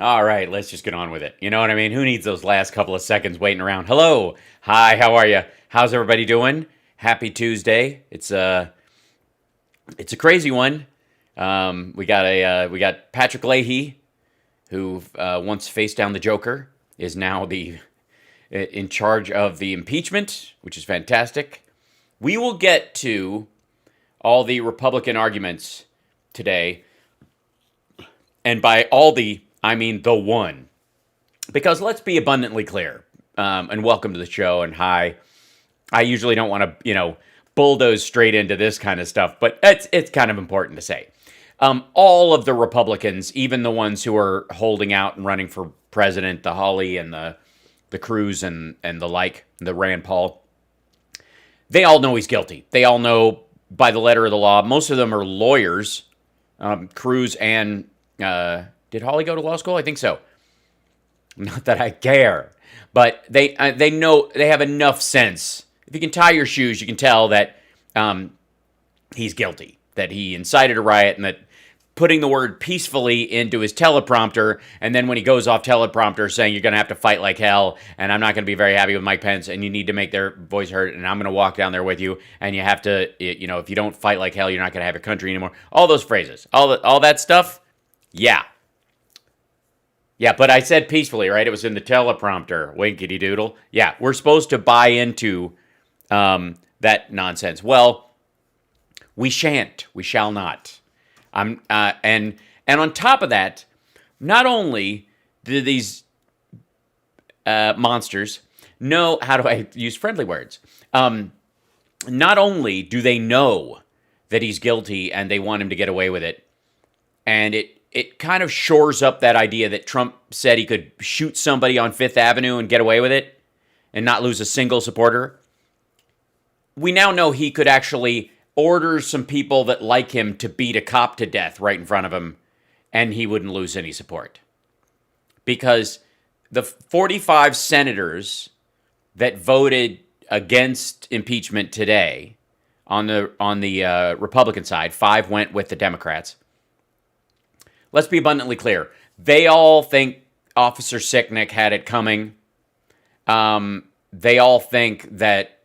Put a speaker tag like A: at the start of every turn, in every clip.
A: All right, let's just get on with it. You know what I mean? Who needs those last couple of seconds waiting around? Hello. Hi, how are you? How's everybody doing? Happy Tuesday. It's a crazy one. We got Patrick Leahy, who once faced down the Joker, is now the in charge of the impeachment, which is fantastic. We will get to all the Republican arguments today, and by all the, I mean the one. Because let's be abundantly clear, and welcome to the show, and hi. I usually don't want to, bulldoze straight into this kind of stuff, but it's kind of important to say. All of the Republicans, even the ones who are holding out and running for president, the Hawley and the Cruz and the like, the Rand Paul, they all know he's guilty. They all know by the letter of the law. Most of them are lawyers. Cruz and did Hawley go to law school? I think so. Not that I care, but they know, they have enough sense. If you can tie your shoes, you can tell that he's guilty, that he incited a riot, and that putting the word peacefully into his teleprompter, and then when he goes off teleprompter saying you're going to have to fight like hell, and I'm not going to be very happy with Mike Pence, and you need to make their voice heard, and I'm going to walk down there with you, and you have to, if you don't fight like hell, you're not going to have a country anymore. All those phrases, all that stuff, yeah. Yeah, but I said peacefully, right? It was in the teleprompter, winkety doodle. Yeah, we're supposed to buy into that nonsense. Well, we shan't. We shall not. And on top of that, not only do these monsters know, how do I use friendly words? Not only do they know that he's guilty and they want him to get away with it, and it kind of shores up that idea that Trump said he could shoot somebody on Fifth Avenue and get away with it and not lose a single supporter. We now know he could actually order some people that like him to beat a cop to death right in front of him, and he wouldn't lose any support. Because the 45 senators that voted against impeachment today on the Republican side, 5 went with the Democrats. Let's be abundantly clear. They all think Officer Sicknick had it coming. They all think that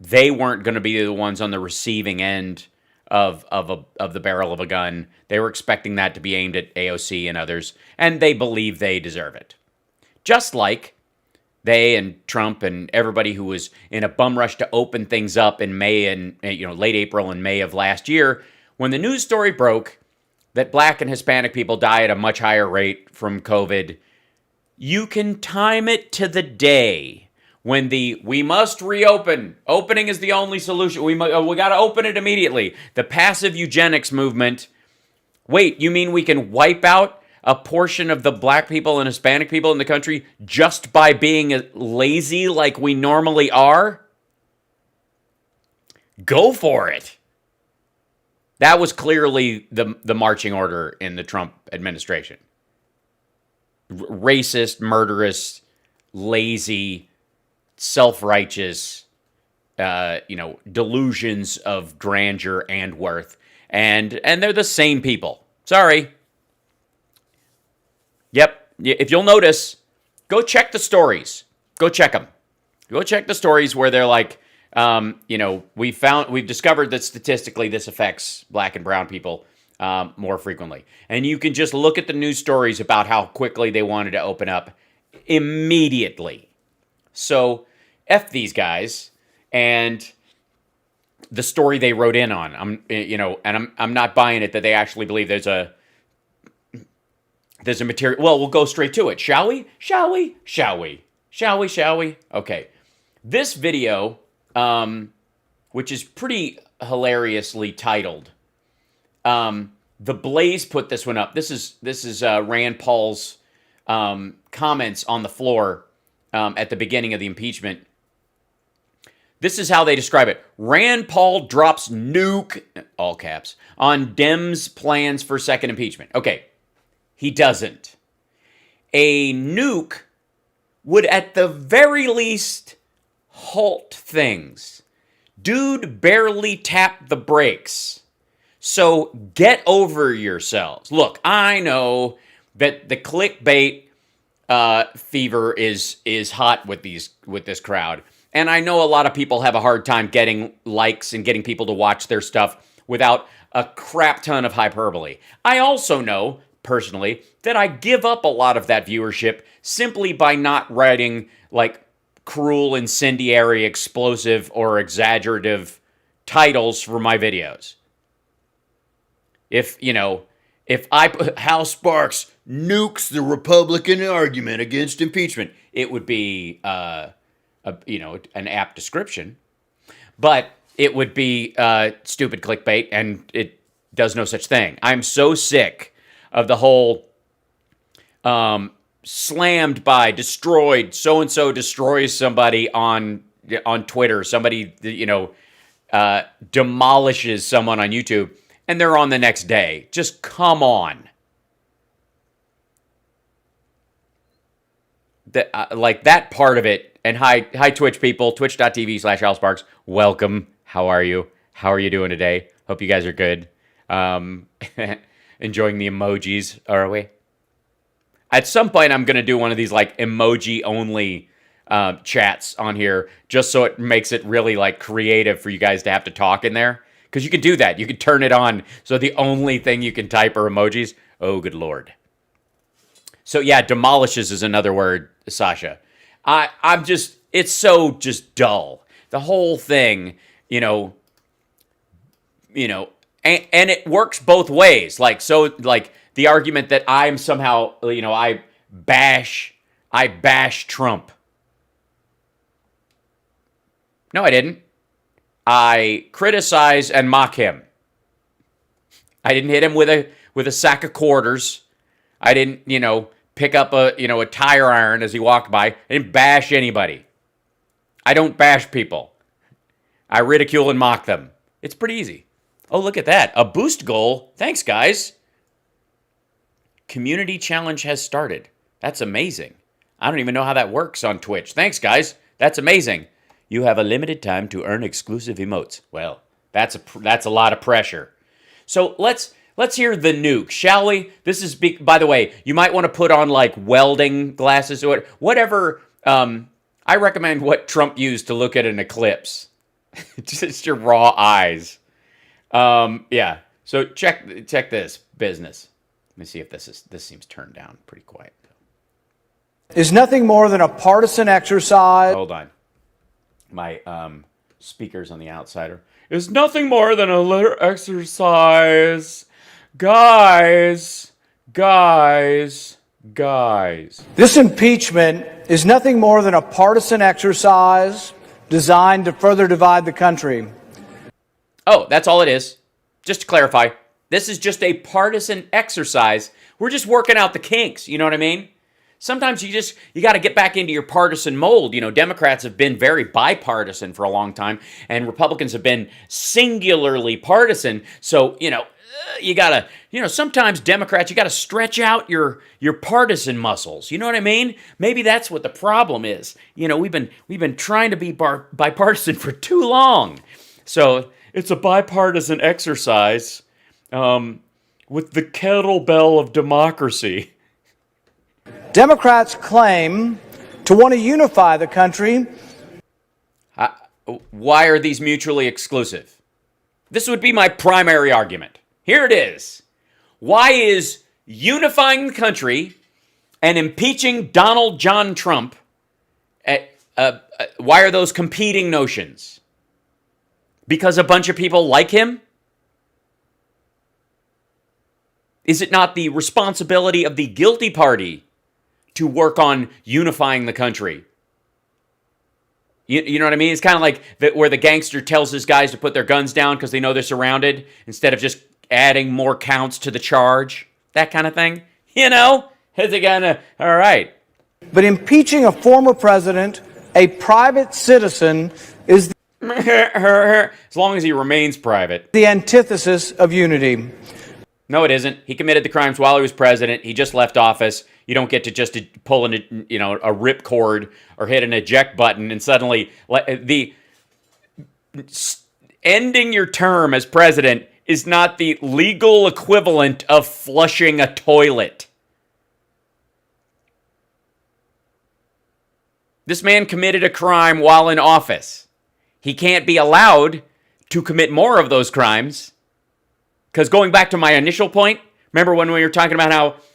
A: they weren't going to be the ones on the receiving end of the barrel of a gun. They were expecting that to be aimed at AOC and others, and they believe they deserve it. Just like they and Trump and everybody who was in a bum rush to open things up in May and late April and May of last year, when the news story broke that Black and Hispanic people die at a much higher rate from COVID, you can time it to the day when we must reopen. Opening is the only solution. We got to open it immediately. The passive eugenics movement. Wait, you mean we can wipe out a portion of the Black people and Hispanic people in the country just by being lazy like we normally are? Go for it. That was clearly the marching order in the Trump administration. Racist, murderous, lazy, self-righteous, delusions of grandeur and worth. And they're the same people. Sorry. Yep. If you'll notice, go check the stories. Go check them. Go check the stories where they're like, we've discovered that statistically this affects Black and brown people more frequently. And you can just look at the news stories about how quickly they wanted to open up immediately. So F these guys and the story they wrote in on. I'm not buying it that they actually believe there's a material. Well, we'll go straight to it. Shall we? Okay. This video, which is pretty hilariously titled, The Blaze put this one up. This is Rand Paul's comments on the floor at the beginning of the impeachment. This is how they describe it. Rand Paul drops nuke, all caps, on Dems' plans for second impeachment. Okay, he doesn't. A nuke would at the very least halt things. Dude barely tapped the brakes. So get over yourselves. Look, I know that the clickbait fever is hot with this crowd. And I know a lot of people have a hard time getting likes and getting people to watch their stuff without a crap ton of hyperbole. I also know, personally, that I give up a lot of that viewership simply by not writing like cruel, incendiary, explosive, or exaggerative titles for my videos. If I put Hal Sparks nukes the Republican argument against impeachment, it would be an apt description, but it would be stupid clickbait, and it does no such thing. I'm so sick of the whole slammed by, destroyed, so-and-so destroys somebody on Twitter, somebody, demolishes someone on YouTube, and they're on the next day. Just come on. That part of it, and hi Twitch people, twitch.tv/AlSparks, welcome. How are you? How are you doing today? Hope you guys are good. Enjoying the emojis, are we? At some point, I'm going to do one of these like emoji-only chats on here, just so it makes it really like creative for you guys to have to talk in there. Because you can do that. You can turn it on so the only thing you can type are emojis. Oh, good Lord. So yeah, demolishes is another word, Sasha. It's so just dull. The whole thing, and it works both ways. Like the argument that I'm somehow, I bash Trump. No, I didn't. I criticize and mock him. I didn't hit him with a sack of quarters. I didn't, pick up a tire iron as he walked by. I didn't bash anybody. I don't bash people. I ridicule and mock them. It's pretty easy. Oh, look at that. A boost goal. Thanks, guys. Community challenge has started. That's amazing. I don't even know how that works on Twitch. Thanks, guys. That's amazing. You have a limited time to earn exclusive emotes. Well, that's a lot of pressure. So let's hear the nuke, shall we? This is by the way, you might want to put on like welding glasses or whatever. I recommend what Trump used to look at an eclipse. Just your raw eyes. Yeah. So check this business. Let me see if this seems turned down pretty quiet.
B: Is nothing more than a partisan exercise.
A: Hold on. My speakers on the outside is nothing more than a little exercise. Guys.
B: This impeachment is nothing more than a partisan exercise designed to further divide the country.
A: Oh, that's all it is. Just to clarify, this is just a partisan exercise. We're just working out the kinks, you know what I mean? Sometimes you got to get back into your partisan mold. Democrats have been very bipartisan for a long time, and Republicans have been singularly partisan. So, you got to, sometimes Democrats, you got to stretch out your partisan muscles. You know what I mean? Maybe that's what the problem is. We've been trying to be bipartisan for too long. So, it's a bipartisan exercise with the kettlebell of democracy.
B: Democrats claim to want to unify the country.
A: Why are these mutually exclusive? This would be my primary argument. Here it is. Why is unifying the country and impeaching Donald John Trump, why are those competing notions? Because a bunch of people like him? Is it not the responsibility of the guilty party to work on unifying the country? You know what I mean? It's kind of like where the gangster tells his guys to put their guns down because they know they're surrounded, instead of just adding more counts to the charge. That kind of thing. Is it gonna... All right.
B: But impeaching a former president, a private citizen, is
A: as long as he remains private.
B: The antithesis of unity.
A: No, it isn't. He committed the crimes while he was president. He just left office. You don't get to just pull a ripcord or hit an eject button and suddenly ending your term as president is not the legal equivalent of flushing a toilet. This man committed a crime while in office. He can't be allowed to commit more of those crimes. Because going back to my initial point, remember when we were talking about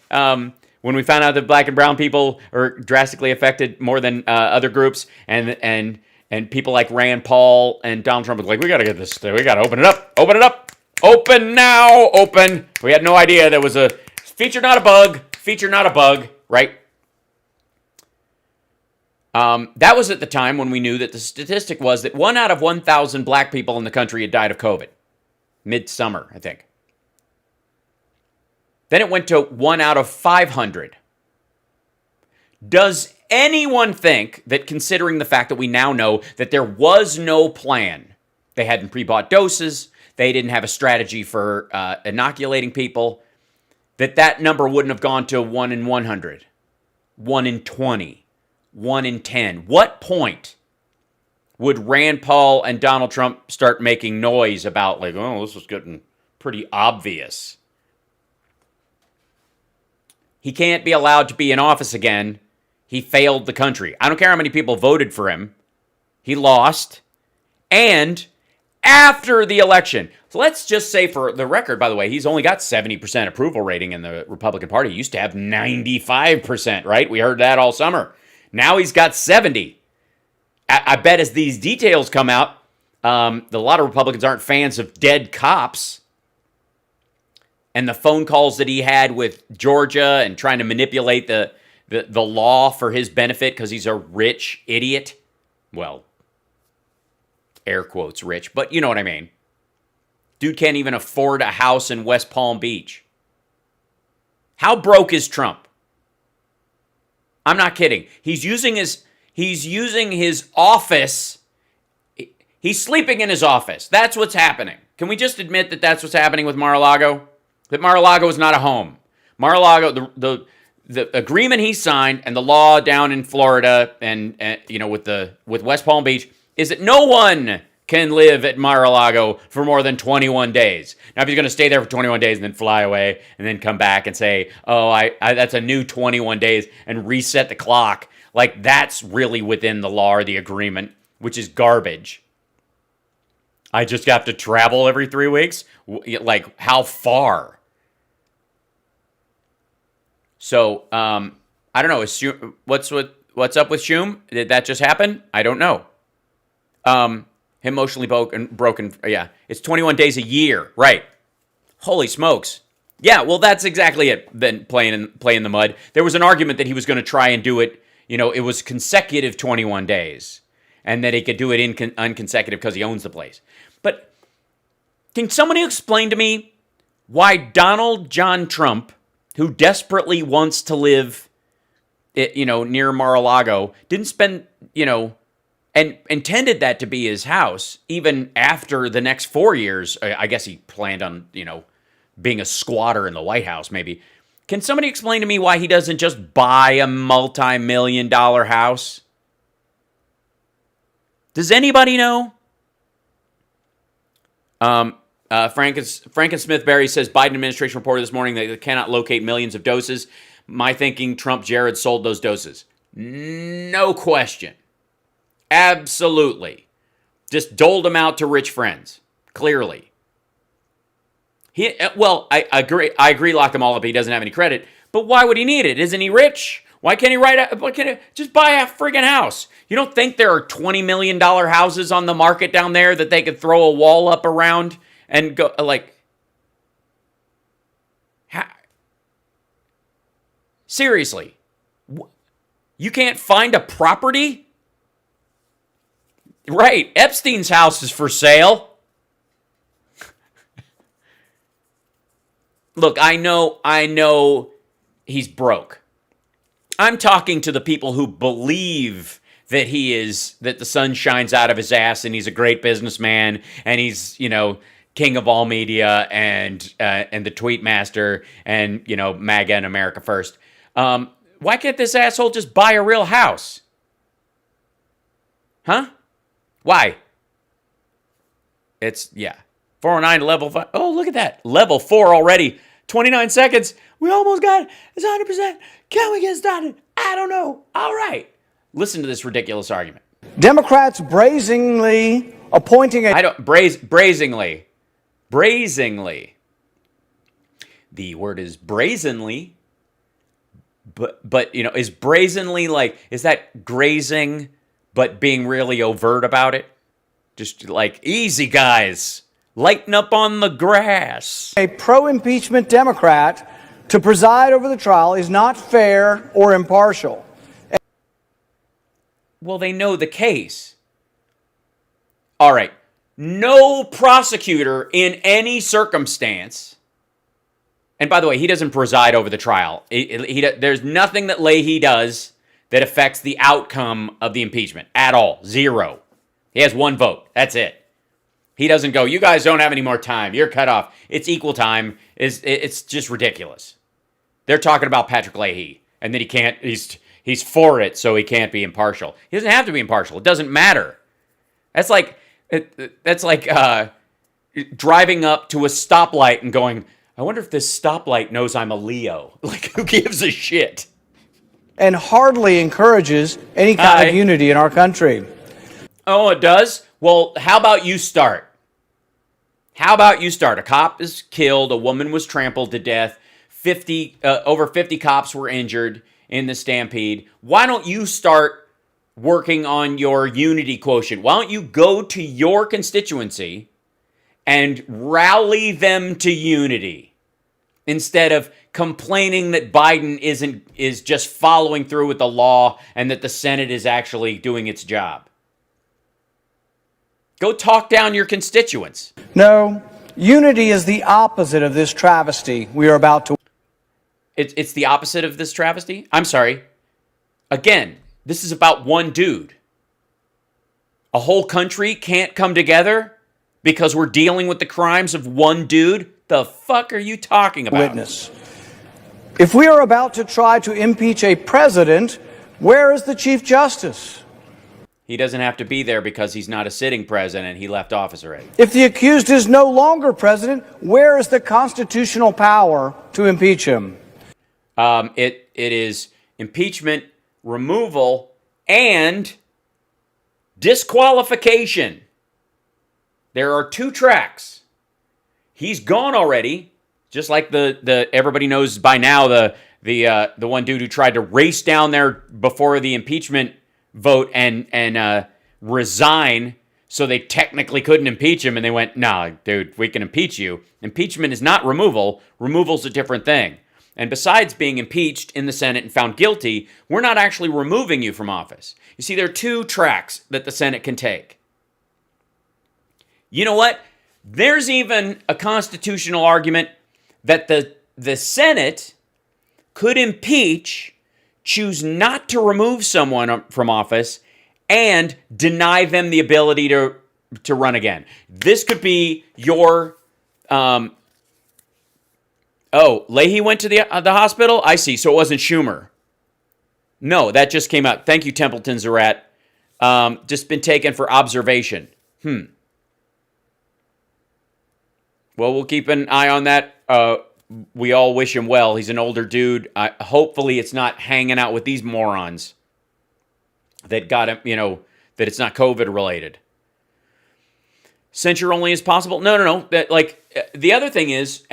A: how when we found out that black and brown people are drastically affected more than other groups, and people like Rand Paul and Donald Trump was like, we got to get this, we got to open it up, open now, open. We had no idea there was a feature, not a bug, right? That was at the time when we knew that the statistic was that 1 out of 1,000 black people in the country had died of COVID. Midsummer, I think. Then it went to 1 out of 500. Does anyone think that, considering the fact that we now know that there was no plan, they hadn't pre-bought doses, they didn't have a strategy for inoculating people, that number wouldn't have gone to 1 in 100, 1 in 20, 1 in 10? What point would Rand Paul and Donald Trump start making noise about, like, oh, this is getting pretty obvious? He can't be allowed to be in office again. He failed the country. I don't care how many people voted for him. He lost. And after the election, so let's just say, for the record, by the way, he's only got 70% approval rating in the Republican Party. He used to have 95%, right? We heard that all summer. Now he's got 70. I bet as these details come out, a lot of Republicans aren't fans of dead cops. And the phone calls that he had with Georgia and trying to manipulate the law for his benefit because he's a rich idiot. Well, air quotes rich, but you know what I mean. Dude can't even afford a house in West Palm Beach. How broke is Trump? I'm not kidding. He's using his office. He's sleeping in his office. That's what's happening. Can we just admit that that's what's happening with Mar-a-Lago? That Mar-a-Lago is not a home. Mar-a-Lago, the agreement he signed and the law down in Florida and with West Palm Beach is that no one can live at Mar-a-Lago for more than 21 days. Now, if he's going to stay there for 21 days and then fly away and then come back and say, oh, I that's a new 21 days and reset the clock, like that's really within the law or the agreement, which is garbage. I just have to travel every 3 weeks? Like, how far? So, I don't know. What's up with Schum? Did that just happen? I don't know. Emotionally broken. Yeah, it's 21 days a year. Right. Holy smokes. Yeah, well, that's exactly it. Then playing in the mud. There was an argument that he was going to try and do it. It was consecutive 21 days. And that he could do it unconsecutive because he owns the place. But can somebody explain to me why Donald John Trump, who desperately wants to live, near Mar-a-Lago, didn't spend, and intended that to be his house, even after the next 4 years? I guess he planned on, being a squatter in the White House, maybe. Can somebody explain to me why he doesn't just buy a multi-million-dollar house? Does anybody know? Franken Smith-Berry says, Biden administration reported this morning that they cannot locate millions of doses. My thinking, Trump, Jared sold those doses. No question. Absolutely. Just doled them out to rich friends. Clearly. I agree, lock them all up. He doesn't have any credit. But why would he need it? Isn't he rich? Why can't he just buy a friggin' house? You don't think there are $20 million houses on the market down there that they could throw a wall up around and go, like... Seriously. You can't find a property? Right. Epstein's house is for sale. Look, I know he's broke. I'm talking to the people who believe that that the sun shines out of his ass and he's a great businessman and he's, king of all media and the tweet master and, MAGA and America first. Why can't this asshole just buy a real house? Huh? Why? 409 to level 5. Oh, look at that. Level 4 already. 29 seconds. We almost got it. It's 100%. Can we get started? I don't know. All right. Listen to this ridiculous argument.
B: Democrats brazenly appointing a
A: Brazenly. The word is brazenly, but is brazenly like, is that grazing, but being really overt about it? Just like, easy guys, lighten up on the grass.
B: a pro-impeachment Democrat to preside over the trial is not fair or impartial.
A: Well, they know the case. All right. No prosecutor in any circumstance, and by the way, he doesn't preside over the trial. There's nothing that Leahy does that affects the outcome of the impeachment at all. Zero. He has one vote. That's it. He doesn't go, you guys don't have any more time. You're cut off. It's equal time. It's just ridiculous. They're talking about Patrick Leahy, and that he can't, he's for it, so he can't be impartial. He doesn't have to be impartial. It doesn't matter. That's like driving up to a stoplight and going, I wonder if this stoplight knows I'm a Leo. Like, who gives a shit?
B: And hardly encourages any kind of unity in our country.
A: Oh, it does? Well, how about you start? A cop is killed. A woman was trampled to death. Over 50 cops were injured in the stampede. Why don't you start working on your unity quotient? Why don't you go to your constituency and rally them to unity instead of complaining that Biden is just following through with the law and that the Senate is actually doing its job? Go talk down your constituents.
B: No, unity is the opposite of this travesty we are about to.
A: It's the opposite of this travesty? I'm sorry. Again, this is about one dude. A whole country can't come together because we're dealing with the crimes of one dude? The fuck are you talking about?
B: Witness. If we are about to try to impeach a president, where is the Chief Justice?
A: He doesn't have to be there because he's not a sitting president. He left office already.
B: If the accused is no longer president, where is the constitutional power to impeach him?
A: It is impeachment, removal, and disqualification. There are two tracks. He's gone already, just like the everybody knows by now the one dude who tried to race down there before the impeachment vote and resign, so they technically couldn't impeach him, and they went, nah, dude, we can impeach you. Impeachment is not removal. Removal's a different thing. And besides being impeached in the Senate and found guilty, we're not actually removing you from office. You see, there are two tracks that the Senate can take. You know what? There's even a constitutional argument that the Senate could impeach, choose not to remove someone from office, and deny them the ability to run again. This could be your... Leahy went to the hospital? I see. So it wasn't Schumer. No, that just came out. Thank you, Templeton Zarat. Just been taken for observation. Well, we'll keep an eye on that. We all wish him well. He's an older dude. Hopefully it's not hanging out with these morons that got him, that it's not COVID related. Censure only is possible? No. The other thing is,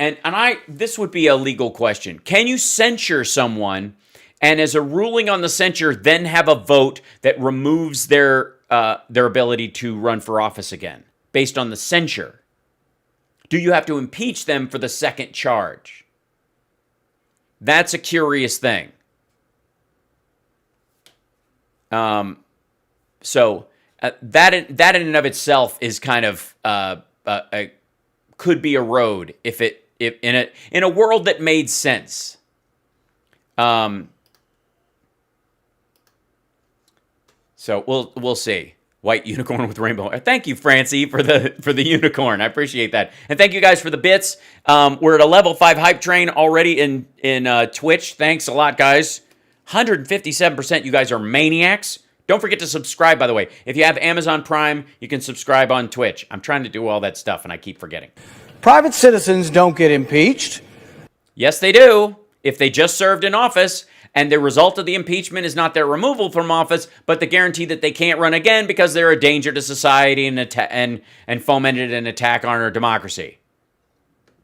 A: this would be a legal question. Can you censure someone and as a ruling on the censure then have a vote that removes their ability to run for office again based on the censure? Do you have to impeach them for the second charge? That's a curious thing. So that in and of itself is kind of could be a road if in a world that made sense. So we'll see. White unicorn with rainbow. Thank you, Francie, for the unicorn. I appreciate that. And thank you guys for the bits. We're at a level 5 hype train already in Twitch. Thanks a lot, guys. 157%. You guys are maniacs. Don't forget to subscribe, by the way. If you have Amazon Prime, you can subscribe on Twitch. I'm trying to do all that stuff, and I keep forgetting.
B: Private citizens don't get impeached.
A: Yes, they do. If they just served in office. And the result of the impeachment is not their removal from office, but the guarantee that they can't run again because they're a danger to society and fomented an attack on our democracy.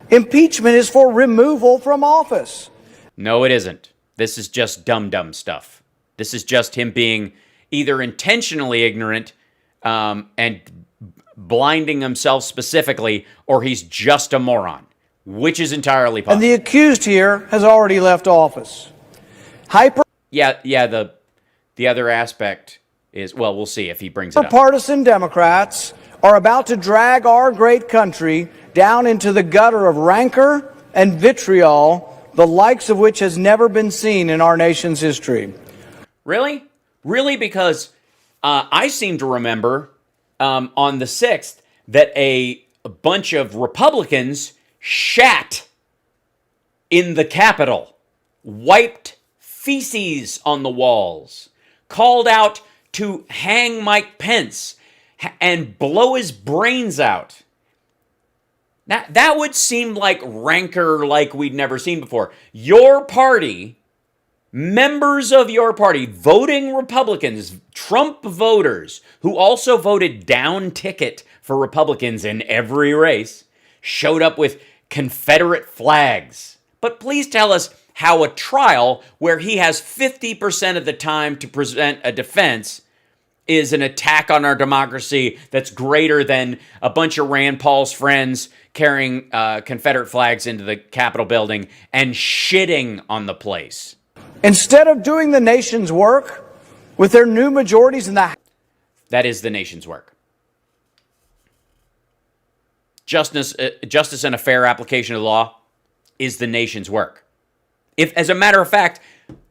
B: Impeachment is for removal from office.
A: No, it isn't. This is just dumb stuff. This is just him being either intentionally ignorant and blinding himself specifically, or he's just a moron, which is entirely possible.
B: And the accused here has already left office.
A: The other aspect is, well, we'll see if he brings it up.
B: Partisan Democrats are about to drag our great country down into the gutter of rancor and vitriol, the likes of which has never been seen in our nation's history.
A: Really? Really? Because I seem to remember on the 6th that a bunch of Republicans shat in the Capitol, wiped feces on the walls, called out to hang Mike Pence and blow his brains out. Now, that would seem like rancor like we'd never seen before. Your party, members of your party, voting Republicans, Trump voters, who also voted down ticket for Republicans in every race, showed up with Confederate flags. But please tell us how a trial where he has 50% of the time to present a defense is an attack on our democracy that's greater than a bunch of Rand Paul's friends carrying Confederate flags into the Capitol building and shitting on the place.
B: Instead of doing the nation's work with their new majorities in the House.
A: That is the nation's work. Justice and a fair application of the law is the nation's work. If, as a matter of fact,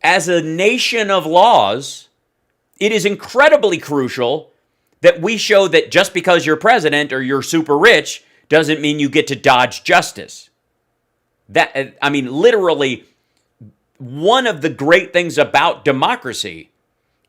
A: as a nation of laws, it is incredibly crucial that we show that just because you're president or you're super rich doesn't mean you get to dodge justice. Literally, one of the great things about democracy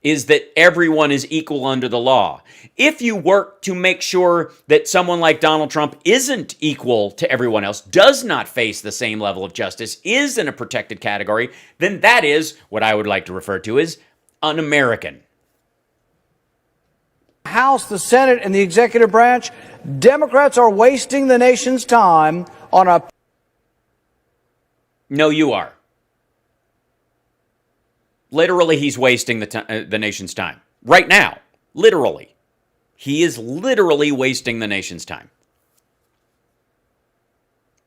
A: is that everyone is equal under the law. If you work to make sure that someone like Donald Trump isn't equal to everyone else, does not face the same level of justice, is in a protected category, then that is what I would like to refer to as un-American.
B: House, the Senate, and the executive branch, Democrats are wasting the nation's time on a...
A: No, you are. Literally, he's wasting the nation's time. Right now. Literally. He is literally wasting the nation's time.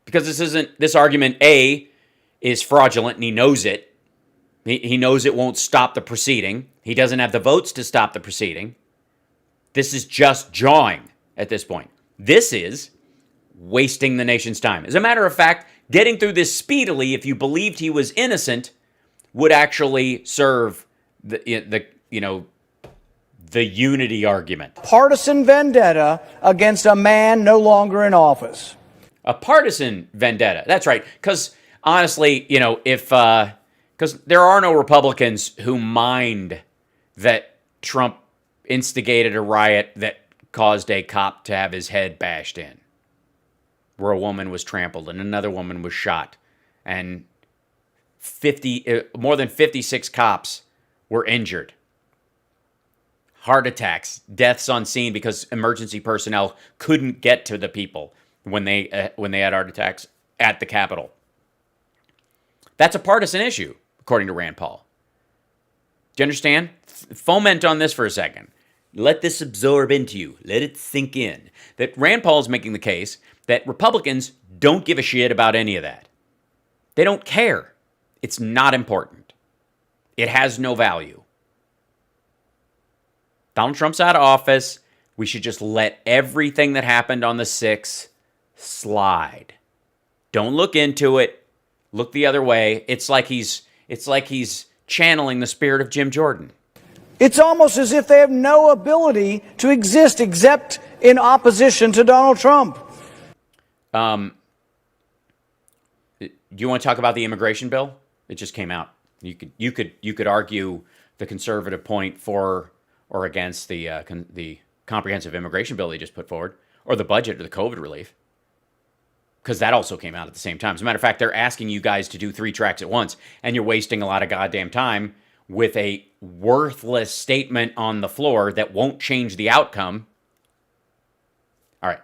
A: Because this argument, A, is fraudulent and he knows it. He knows it won't stop the proceeding. He doesn't have the votes to stop the proceeding. This is just jawing at this point. This is wasting the nation's time. As a matter of fact, getting through this speedily, if you believed he was innocent, would actually serve the unity argument.
B: Partisan vendetta against a man no longer in office.
A: A partisan vendetta. That's right. Because honestly, because there are no Republicans who mind that Trump instigated a riot that caused a cop to have his head bashed in, where a woman was trampled and another woman was shot, and more than 56 cops were injured. Heart attacks, deaths on scene because emergency personnel couldn't get to the people when they had heart attacks at the Capitol. That's a partisan issue, according to Rand Paul. Do you understand? Foment on this for a second. Let this absorb into you. Let it sink in. That Rand Paul is making the case that Republicans don't give a shit about any of that. They don't care. It's not important. It has no value. Donald Trump's out of office. We should just let everything that happened on the 6th slide. Don't look into it. Look the other way. It's like he's channeling the spirit of Jim Jordan.
B: It's almost as if they have no ability to exist except in opposition to Donald Trump.
A: Do you want to talk about the immigration bill? It just came out. You could argue the conservative point for or against the comprehensive immigration bill they just put forward, or the budget, or the COVID relief. because that also came out at the same time. As a matter of fact, they're asking you guys to do 3 tracks at once, and you're wasting a lot of goddamn time with a worthless statement on the floor that won't change the outcome. All right.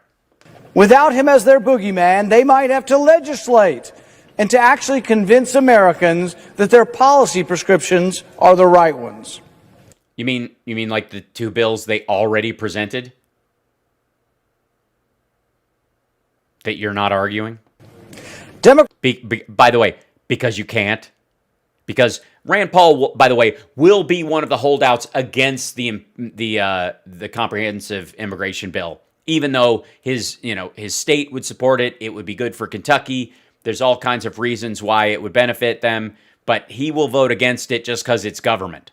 B: Without him as their boogeyman, they might have to legislate and to actually convince Americans that their policy prescriptions are the right ones.
A: You mean like the 2 bills they already presented that you're not arguing? By the way, because you can't. Because Rand Paul, by the way, will be one of the holdouts against the comprehensive immigration bill. Even though his state would support it, it would be good for Kentucky. There's all kinds of reasons why it would benefit them, but he will vote against it just because it's government,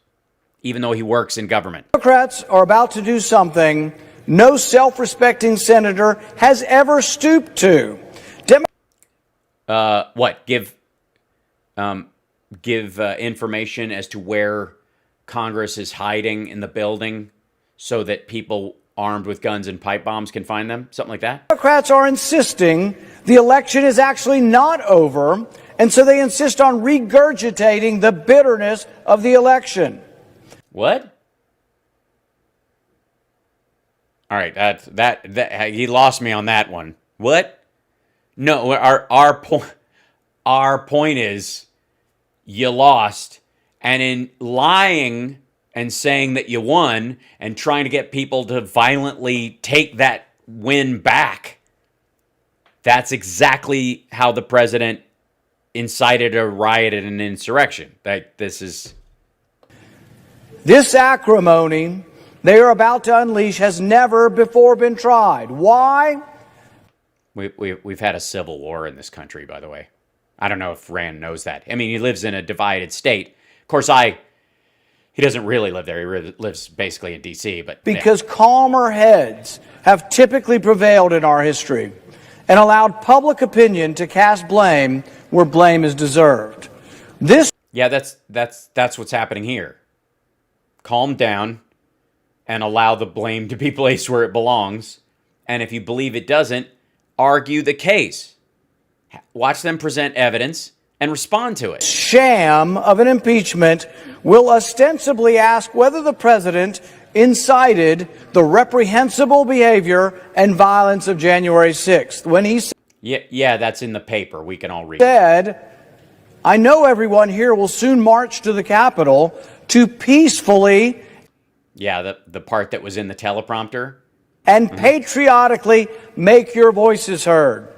A: even though he works in government.
B: Democrats are about to do something no self-respecting senator has ever stooped to.
A: What? Give information as to where Congress is hiding in the building so that people armed with guns and pipe bombs can find them? Something like that?
B: Democrats are insisting the election is actually not over, and so they insist on regurgitating the bitterness of the election.
A: What? All right, that he lost me on that one. What? No, our point is you lost, and in lying and saying that you won and trying to get people to violently take that win back, that's exactly how the president incited a riot and an insurrection. This
B: acrimony they are about to unleash has never before been tried. Why?
A: We've had a civil war in this country, by the way. I don't know if Rand knows that. I mean, he lives in a divided state. Of course, he doesn't really live there. He lives basically in D.C., but
B: because calmer heads have typically prevailed in our history and allowed public opinion to cast blame where blame is deserved. That's
A: what's happening here. Calm down and allow the blame to be placed where it belongs. And if you believe it doesn't, argue the case. Watch them present evidence and respond to it.
B: Sham of an impeachment will ostensibly ask whether the president incited the reprehensible behavior and violence of January 6th. When he
A: yeah, that's in the paper. We can all read
B: said, I know everyone here will soon march to the Capitol to peacefully...
A: Yeah, the part that was in the teleprompter.
B: And patriotically make your voices heard.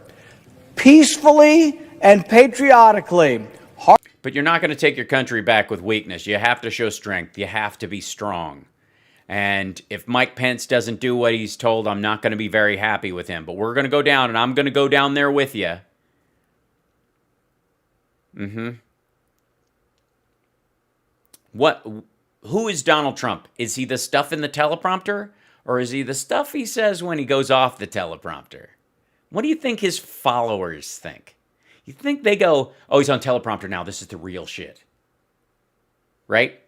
B: Peacefully and patriotically.
A: But you're not going to take your country back with weakness. You have to show strength. You have to be strong. And if Mike Pence doesn't do what he's told, I'm not going to be very happy with him. But we're going to go down, and I'm going to go down there with you. Who is Donald Trump? Is he the stuff in the teleprompter? Or is he the stuff he says when he goes off the teleprompter? What do you think his followers think? You think they go, oh, he's on teleprompter now. This is the real shit. Right?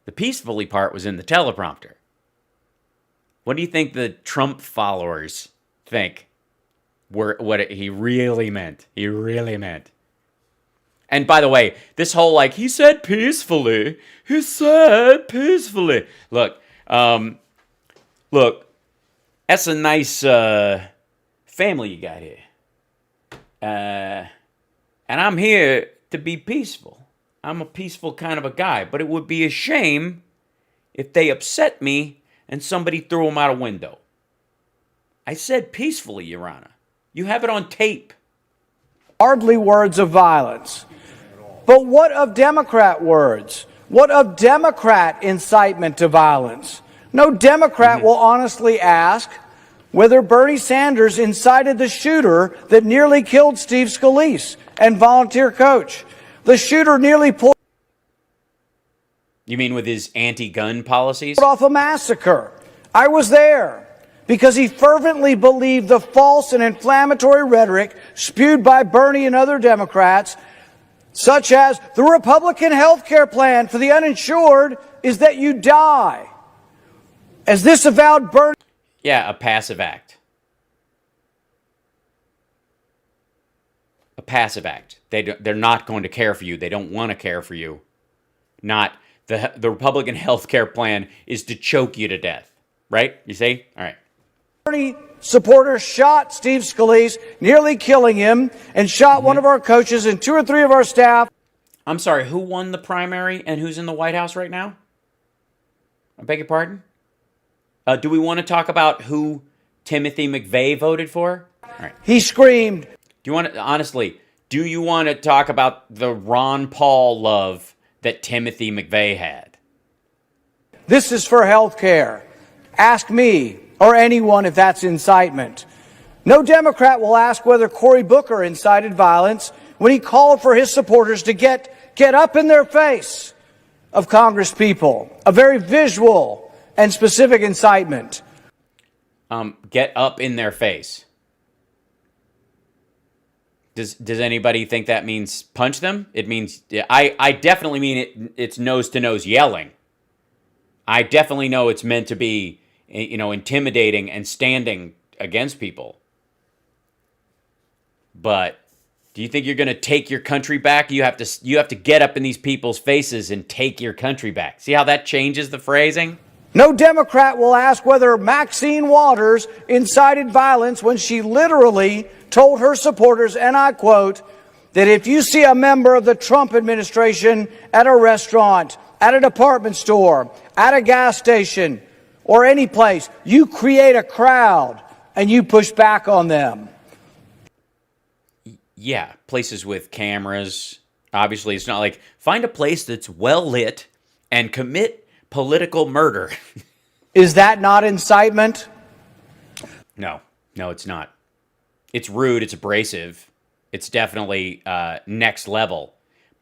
A: The peacefully part was in the teleprompter. What do you think the Trump followers think what he really meant? He really meant. And by the way, this whole he said peacefully. He said peacefully. Look, that's a nice family you got here. And I'm here to be peaceful. I'm a peaceful kind of a guy. But it would be a shame if they upset me and somebody threw them out a window. I said peacefully, Your Honor. You have it on tape.
B: Hardly words of violence. But what of Democrat words? What of Democrat incitement to violence? No Democrat will honestly ask whether Bernie Sanders incited the shooter that nearly killed Steve Scalise and volunteer coach. The shooter nearly pulled...
A: You mean with his anti-gun policies?
B: ...off a massacre. I was there because he fervently believed the false and inflammatory rhetoric spewed by Bernie and other Democrats, such as the Republican health care plan for the uninsured is that you die. As this avowed Bernie...
A: Yeah, a passive act. passive act. They're not going to care for you. They don't want to care for you. Not the Republican health care plan is to choke you to death. Right? You see? All right.
B: Supporters shot Steve Scalise, nearly killing him, and shot one of our coaches and 2 or 3 of our staff.
A: I'm sorry, who won the primary and who's in the White House right now? I beg your pardon? Do we want to talk about who Timothy McVeigh voted for? All right.
B: He screamed.
A: Do you want to, honestly, do you want to talk about the Ron Paul love that Timothy McVeigh had?
B: This is for health care. Ask me or anyone if that's incitement. No Democrat will ask whether Cory Booker incited violence when he called for his supporters to get up in their face of Congress people. A very visual and specific incitement.
A: Get up in their face. Does anybody think that means punch them? It means, I definitely mean it's nose-to-nose yelling. I definitely know it's meant to be, intimidating and standing against people. But do you think you're going to take your country back? You have to get up in these people's faces and take your country back. See how that changes the phrasing?
B: No Democrat will ask whether Maxine Waters incited violence when she literally told her supporters, and I quote, that if you see a member of the Trump administration at a restaurant, at a department store, at a gas station, or any place, you create a crowd and you push back on them.
A: Yeah, places with cameras. Obviously, it's not like find a place that's well lit and commit political murder.
B: Is that not incitement?
A: No, it's not. It's rude. It's abrasive. It's definitely next level.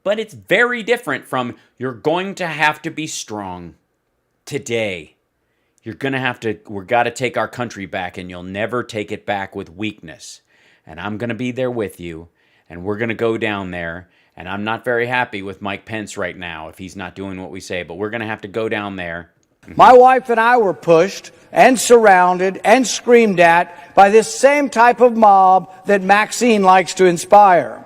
A: But it's very different from you're going to have to be strong today. We're got to take our country back, and you'll never take it back with weakness. And I'm going to be there with you, and we're going to go down there. And I'm not very happy with Mike Pence right now if he's not doing what we say, but we're going to have to go down there.
B: My wife and I were pushed and surrounded and screamed at by this same type of mob that Maxine likes to inspire.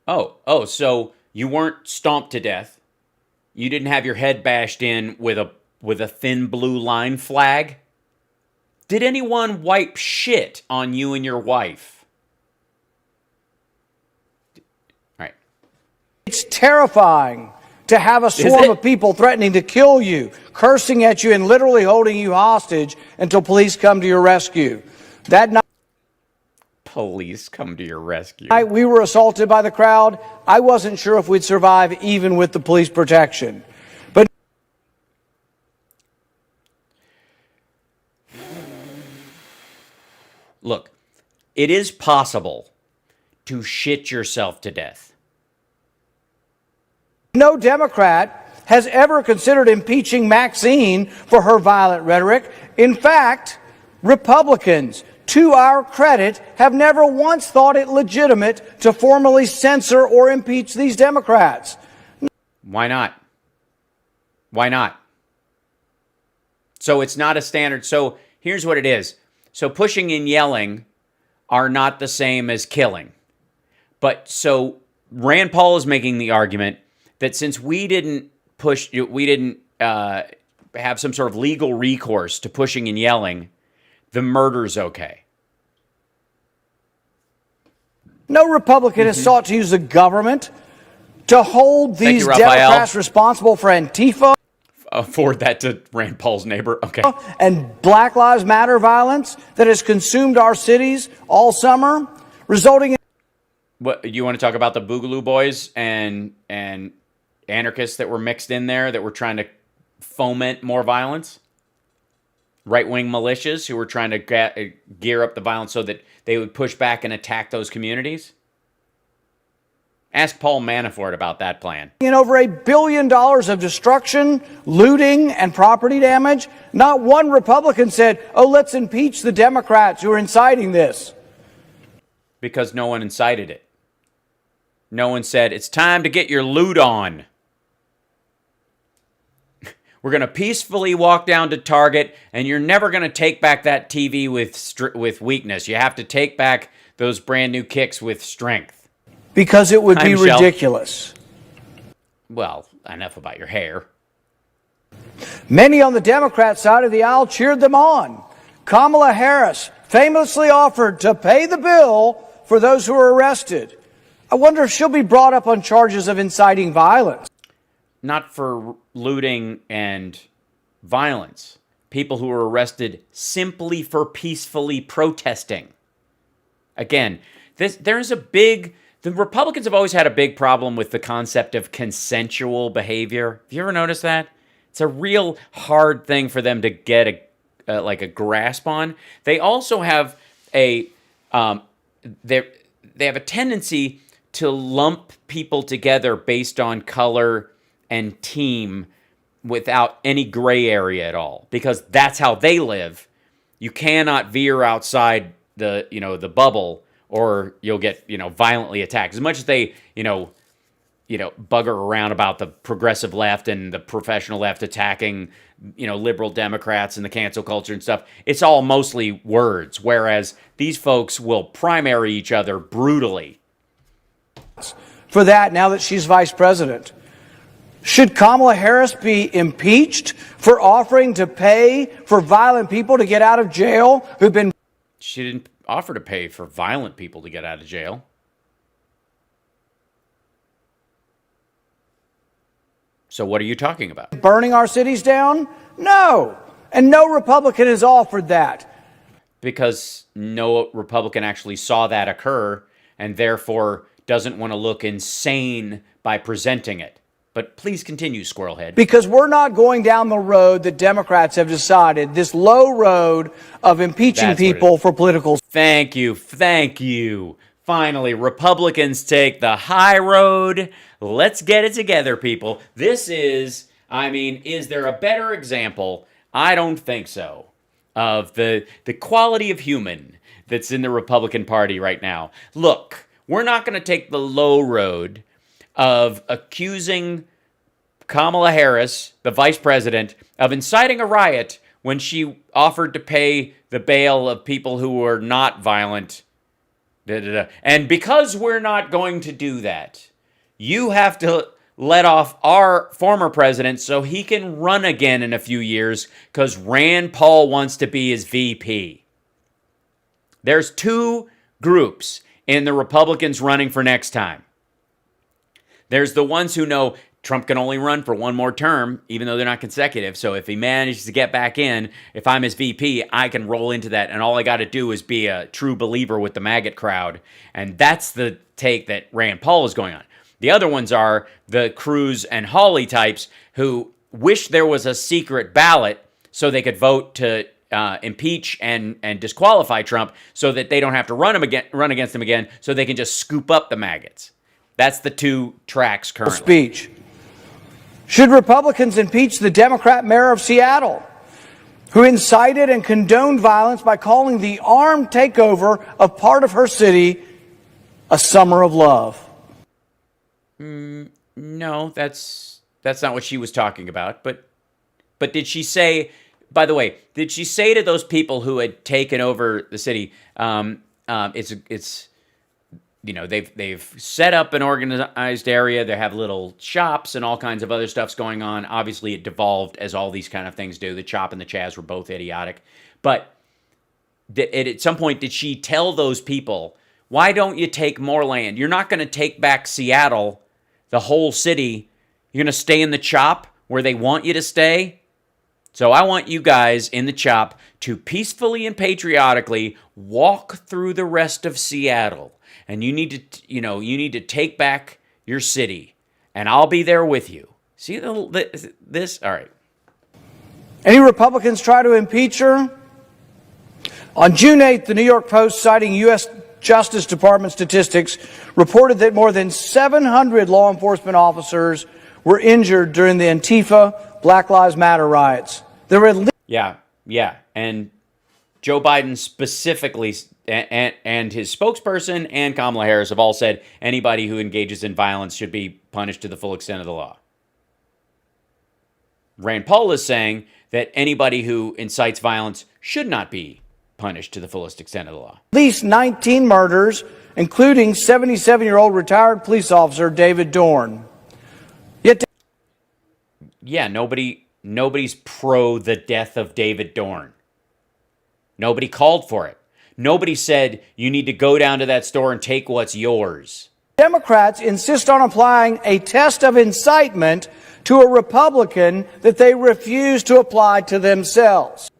A: So you weren't stomped to death. You didn't have your head bashed in with a thin blue line flag. Did anyone wipe shit on you and your wife? All right.
B: It's terrifying to have a swarm of people threatening to kill you, cursing at you, and literally holding you hostage until police come to your rescue. That night,
A: police come to your rescue.
B: we were assaulted by the crowd. I wasn't sure if we'd survive even with the police protection. But
A: look, it is possible to shit yourself to death.
B: no Democrat has ever considered impeaching Maxine for her violent rhetoric. In fact, Republicans, to our credit, have never once thought it legitimate to formally censor or impeach these Democrats.
A: Why not? Why not? So it's not a standard. So here's what it is. So pushing and yelling are not the same as killing. But so Rand Paul is making the argument that since we didn't have some sort of legal recourse to pushing and yelling, the murder's okay.
B: No Republican has sought to use the government to hold these
A: Thank you, Raphael.
B: Democrats responsible for Antifa.
A: Forward that to Rand Paul's neighbor. Okay.
B: And Black Lives Matter violence that has consumed our cities all summer, resulting in...
A: What, you want to talk about the Boogaloo Boys and anarchists that were mixed in there that were trying to foment more violence? Right-wing militias who were trying to gear up the violence so that they would push back and attack those communities? Ask Paul Manafort about that plan.
B: In over $1 billion of destruction, looting, and property damage, not one Republican said, oh, let's impeach the Democrats who are inciting this.
A: Because no one incited it. No one said, it's time to get your loot on. We're going to peacefully walk down to Target, and you're never going to take back that TV with weakness. You have to take back those brand new kicks with strength.
B: because it would
A: Hi,
B: be
A: Michelle.
B: ridiculous.
A: Well, enough about your hair.
B: Many on the Democrat side of the aisle cheered them on. Kamala Harris famously offered to pay the bill for those who are arrested. I wonder if she'll be brought up on charges of inciting violence.
A: Not for looting and violence. People who were arrested simply for peacefully protesting. Again, the Republicans have always had a big problem with the concept of consensual behavior. Have you ever noticed that? It's a real hard thing for them to get a grasp on. They also have they have a tendency to lump people together based on color and team without any gray area at all, because that's how they live. You cannot veer outside the bubble, or you'll get violently attacked. As much as they bugger around about the progressive left and the professional left attacking liberal Democrats and the cancel culture and stuff, it's all mostly words, whereas these folks will primary each other brutally.
B: For that, now that she's vice president, should Kamala Harris be impeached for offering to pay for violent people to get out of jail who've been...
A: She didn't offer to pay for violent people to get out of jail. So what are you talking about?
B: Burning our cities down? No. And no Republican has offered that.
A: Because no Republican actually saw that occur and therefore doesn't want to look insane by presenting it. But please continue, Squirrelhead.
B: Because we're not going down the road that Democrats have decided, this low road of impeaching people for political...
A: Thank you. Thank you. Finally, Republicans take the high road. Let's get it together, people. Is there a better example? I don't think so. Of the quality of human that's in the Republican Party right now. Look, we're not going to take the low road of accusing Kamala Harris, the vice president, of inciting a riot when she offered to pay the bail of people who were not violent. And because we're not going to do that, you have to let off our former president so he can run again in a few years because Rand Paul wants to be his VP. There's two groups in the Republicans running for next time. There's the ones who know Trump can only run for one more term, even though they're not consecutive. So if he manages to get back in, if I'm his VP, I can roll into that. And all I got to do is be a true believer with the maggot crowd. And that's the take that Rand Paul is going on. The other ones are the Cruz and Hawley types who wish there was a secret ballot so they could vote to impeach and disqualify Trump so that they don't have to run against him again, so they can just scoop up the maggots. That's the two tracks currently.
B: Speech. Should Republicans impeach the Democrat mayor of Seattle, who incited and condoned violence by calling the armed takeover of part of her city a summer of love?
A: No, that's not what she was talking about. But did she say? By the way, did she say to those people who had taken over the city? They've set up an organized area. They have little shops and all kinds of other stuff's going on. Obviously, it devolved as all these kind of things do. The Chop and the Chaz were both idiotic. But at some point, did she tell those people, why don't you take more land? You're not going to take back Seattle, the whole city. You're going to stay in the Chop where they want you to stay? So I want you guys in the Chop to peacefully and patriotically walk through the rest of Seattle. And you need to take back your city, and I'll be there with you. See this? All right.
B: Any Republicans try to impeach her? On June 8th, the New York Post, citing U.S. Justice Department statistics, reported that more than 700 law enforcement officers were injured during the Antifa Black Lives Matter riots. There were
A: yeah, and Joe Biden specifically and his spokesperson and Kamala Harris have all said anybody who engages in violence should be punished to the full extent of the law. Rand Paul is saying that anybody who incites violence should not be punished to the fullest extent of the law.
B: At least 19 murders, including 77-year-old retired police officer David Dorn. Yet,
A: yeah, nobody's pro the death of David Dorn. Nobody called for it. Nobody said you need to go down to that store and take what's yours.
B: Democrats insist on applying a test of incitement to a Republican that they refuse to apply to themselves.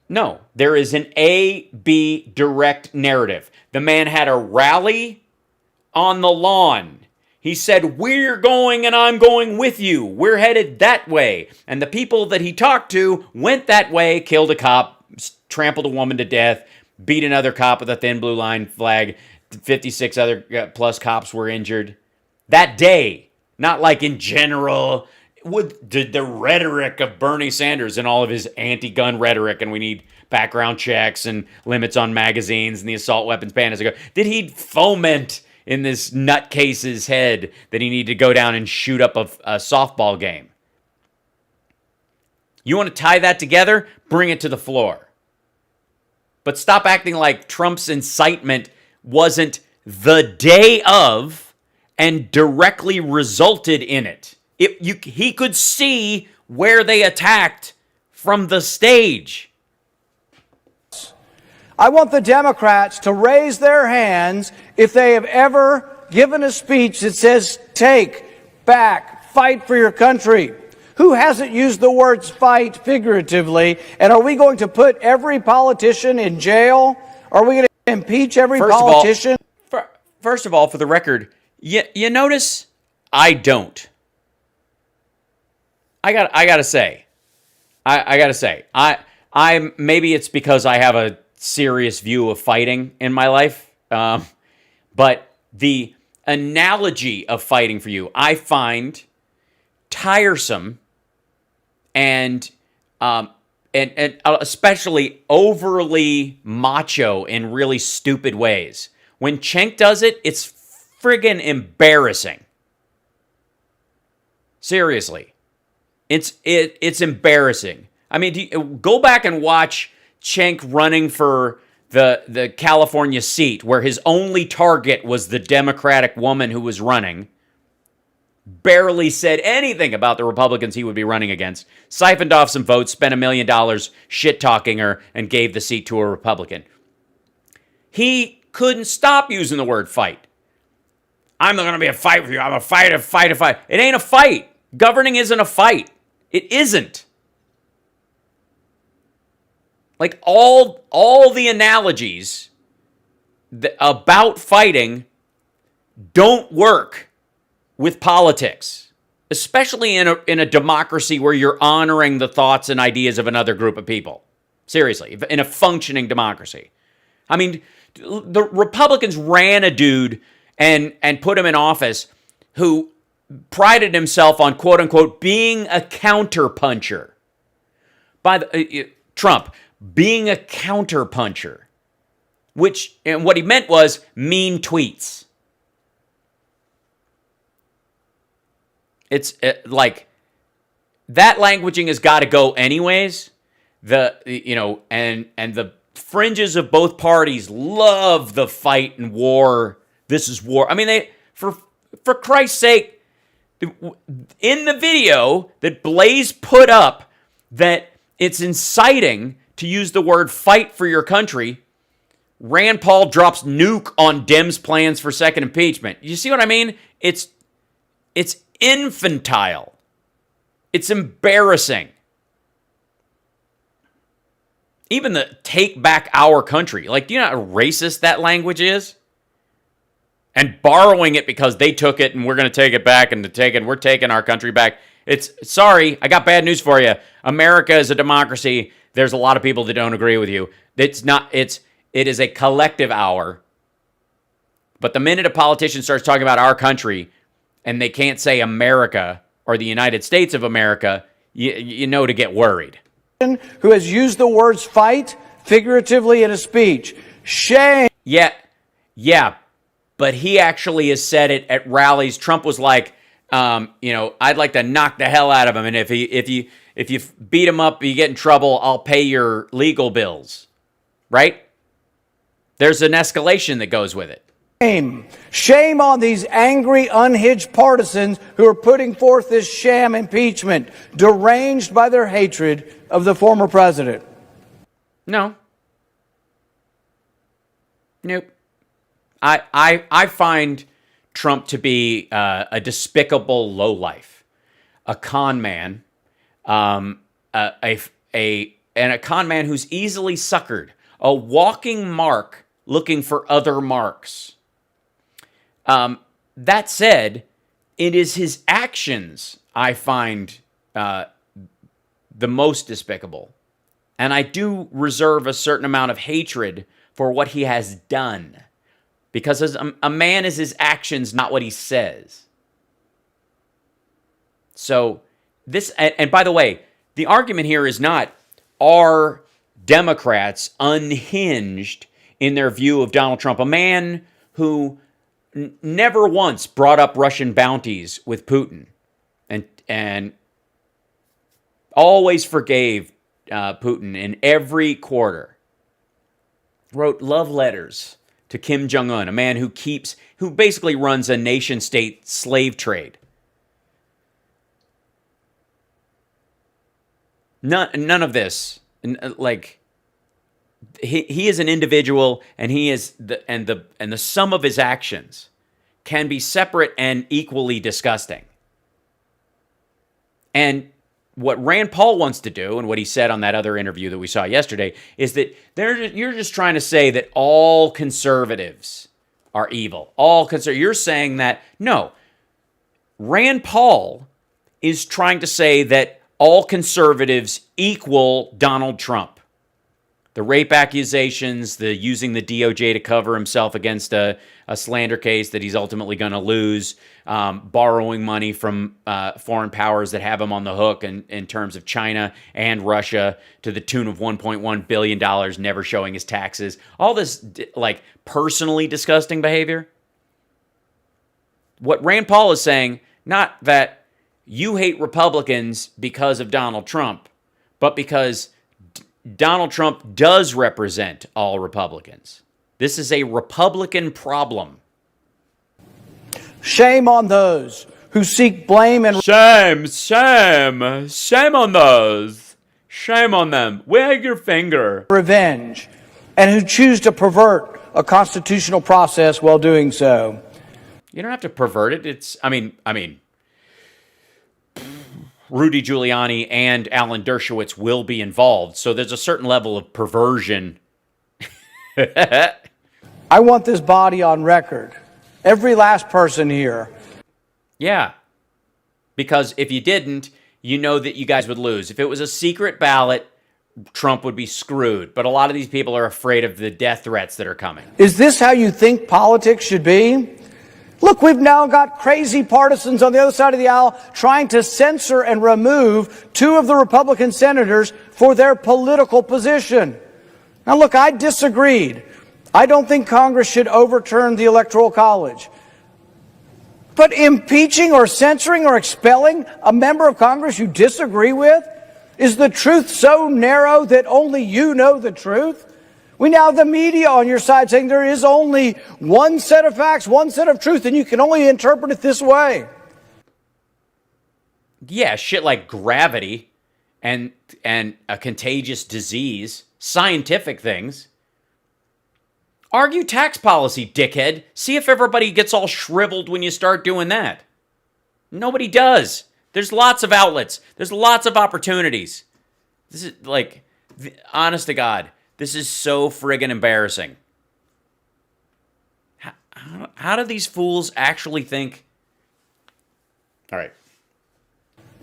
A: No, there is an A-B direct narrative. The man had a rally on the lawn. He said, we're going and I'm going with you. We're headed that way. And the people that he talked to went that way, killed a cop, trampled a woman to death, beat another cop with a thin blue line flag. 56 other plus cops were injured that day. Not like in general with the rhetoric of Bernie Sanders and all of his anti-gun rhetoric, and we need background checks and limits on magazines and the assault weapons ban. Did he foment in this nutcase's head that he needed to go down and shoot up a softball game? You want to tie that together? Bring it to the floor. But stop acting like Trump's incitement wasn't the day of and directly resulted in it. He could see where they attacked from the stage.
B: I want the Democrats to raise their hands if they have ever given a speech that says, take, back, fight for your country. Who hasn't used the words fight figuratively? And are we going to put every politician in jail? Are we going to impeach every politician?
A: First of all, for the record, you notice I don't. I gotta say, I maybe it's because I have a serious view of fighting in my life, but the analogy of fighting for you, I find tiresome and especially overly macho in really stupid ways. When Cenk does it, it's friggin' embarrassing. Seriously. It's embarrassing. I mean, go back and watch Cenk running for the California seat where his only target was the Democratic woman who was running. Barely said anything about the Republicans he would be running against. Siphoned off some votes, spent $1 million shit-talking her, and gave the seat to a Republican. He couldn't stop using the word fight. I'm not going to be a fight for you. I'm a fight. It ain't a fight. Governing isn't a fight. It isn't. Like all the analogies about fighting don't work with politics, especially in a democracy where you're honoring the thoughts and ideas of another group of people. Seriously, in a functioning democracy. I mean, the Republicans ran a dude and put him in office who prided himself on, quote unquote, being a counterpuncher. Trump being a counterpuncher, and what he meant was mean tweets. It's like that languaging has got to go anyways. And the fringes of both parties love the fight and war. This is war. I mean, for Christ's sake, in the video that Blaze put up that it's inciting to use the word fight for your country, Rand Paul drops nuke on Dems' plans for second impeachment. You see what I mean? It's infantile. It's embarrassing. Even the take back our country. Like, do you know how racist that language is? And borrowing it because they took it and we're going to take it back and we're taking our country back. Sorry, I got bad news for you. America is a democracy. There's a lot of people that don't agree with you. It is a collective our. But the minute a politician starts talking about our country and they can't say America or the United States of America, you know to get worried.
B: Who has used the words fight figuratively in a speech. Shame.
A: Yeah, but he actually has said it at rallies. Trump was like, I'd like to knock the hell out of him, and if you beat him up, you get in trouble, I'll pay your legal bills. right? There's an escalation that goes with it.
B: Shame on these angry, unhinged partisans who are putting forth this sham impeachment, deranged by their hatred of the former president.
A: No. Nope. I find Trump to be a despicable lowlife, a con man, and a con man who's easily suckered, a walking mark looking for other marks. That said, it is his actions I find the most despicable. And I do reserve a certain amount of hatred for what he has done. Because as a man is his actions, not what he says. So this, and by the way, the argument here is not, are Democrats unhinged in their view of Donald Trump? A man who never once brought up Russian bounties with Putin and always forgave Putin in every quarter. Wrote love letters to Kim Jong-un, a man who basically runs a nation-state slave trade. None of this, like, he is an individual, and he is the sum of his actions can be separate and equally disgusting. And what Rand Paul wants to do, and what he said on that other interview that we saw yesterday, is that you're just trying to say that all conservatives are evil. You're saying that, no. Rand Paul is trying to say that all conservatives equal Donald Trump. The rape accusations, the using the DOJ to cover himself against a slander case that he's ultimately going to lose, borrowing money from foreign powers that have him on the hook in terms of China and Russia to the tune of $1.1 billion, never showing his taxes. All this, like, personally disgusting behavior. What Rand Paul is saying, not that you hate Republicans because of Donald Trump, but because Donald Trump does represent all Republicans. This is a Republican problem.
B: Shame on those who seek blame and
A: shame on those. Shame on them. Wag your finger.
B: Revenge, and who choose to pervert a constitutional process while doing so.
A: You don't have to pervert it. I mean, Rudy Giuliani and Alan Dershowitz will be involved, so there's a certain level of perversion.
B: I want this body on record. Every last person here.
A: Yeah. Because if you didn't, you know that you guys would lose. If it was a secret ballot, Trump would be screwed. But a lot of these people are afraid of the death threats that are coming.
B: Is this how you think politics should be? Look, we've now got crazy partisans on the other side of the aisle trying to censor and remove two of the Republican senators for their political position. Now, look, I disagreed. I don't think Congress should overturn the Electoral College. But impeaching or censoring or expelling a member of Congress you disagree with? Is the truth so narrow that only you know the truth? We now have the media on your side saying there is only one set of facts, one set of truth, and you can only interpret it this way.
A: Yeah, shit like gravity and a contagious disease, scientific things. Argue tax policy, dickhead. See if everybody gets all shriveled when you start doing that. Nobody does. There's lots of outlets. There's lots of opportunities. This is like, honest to God, this is so friggin' embarrassing. How do these fools actually think? All right.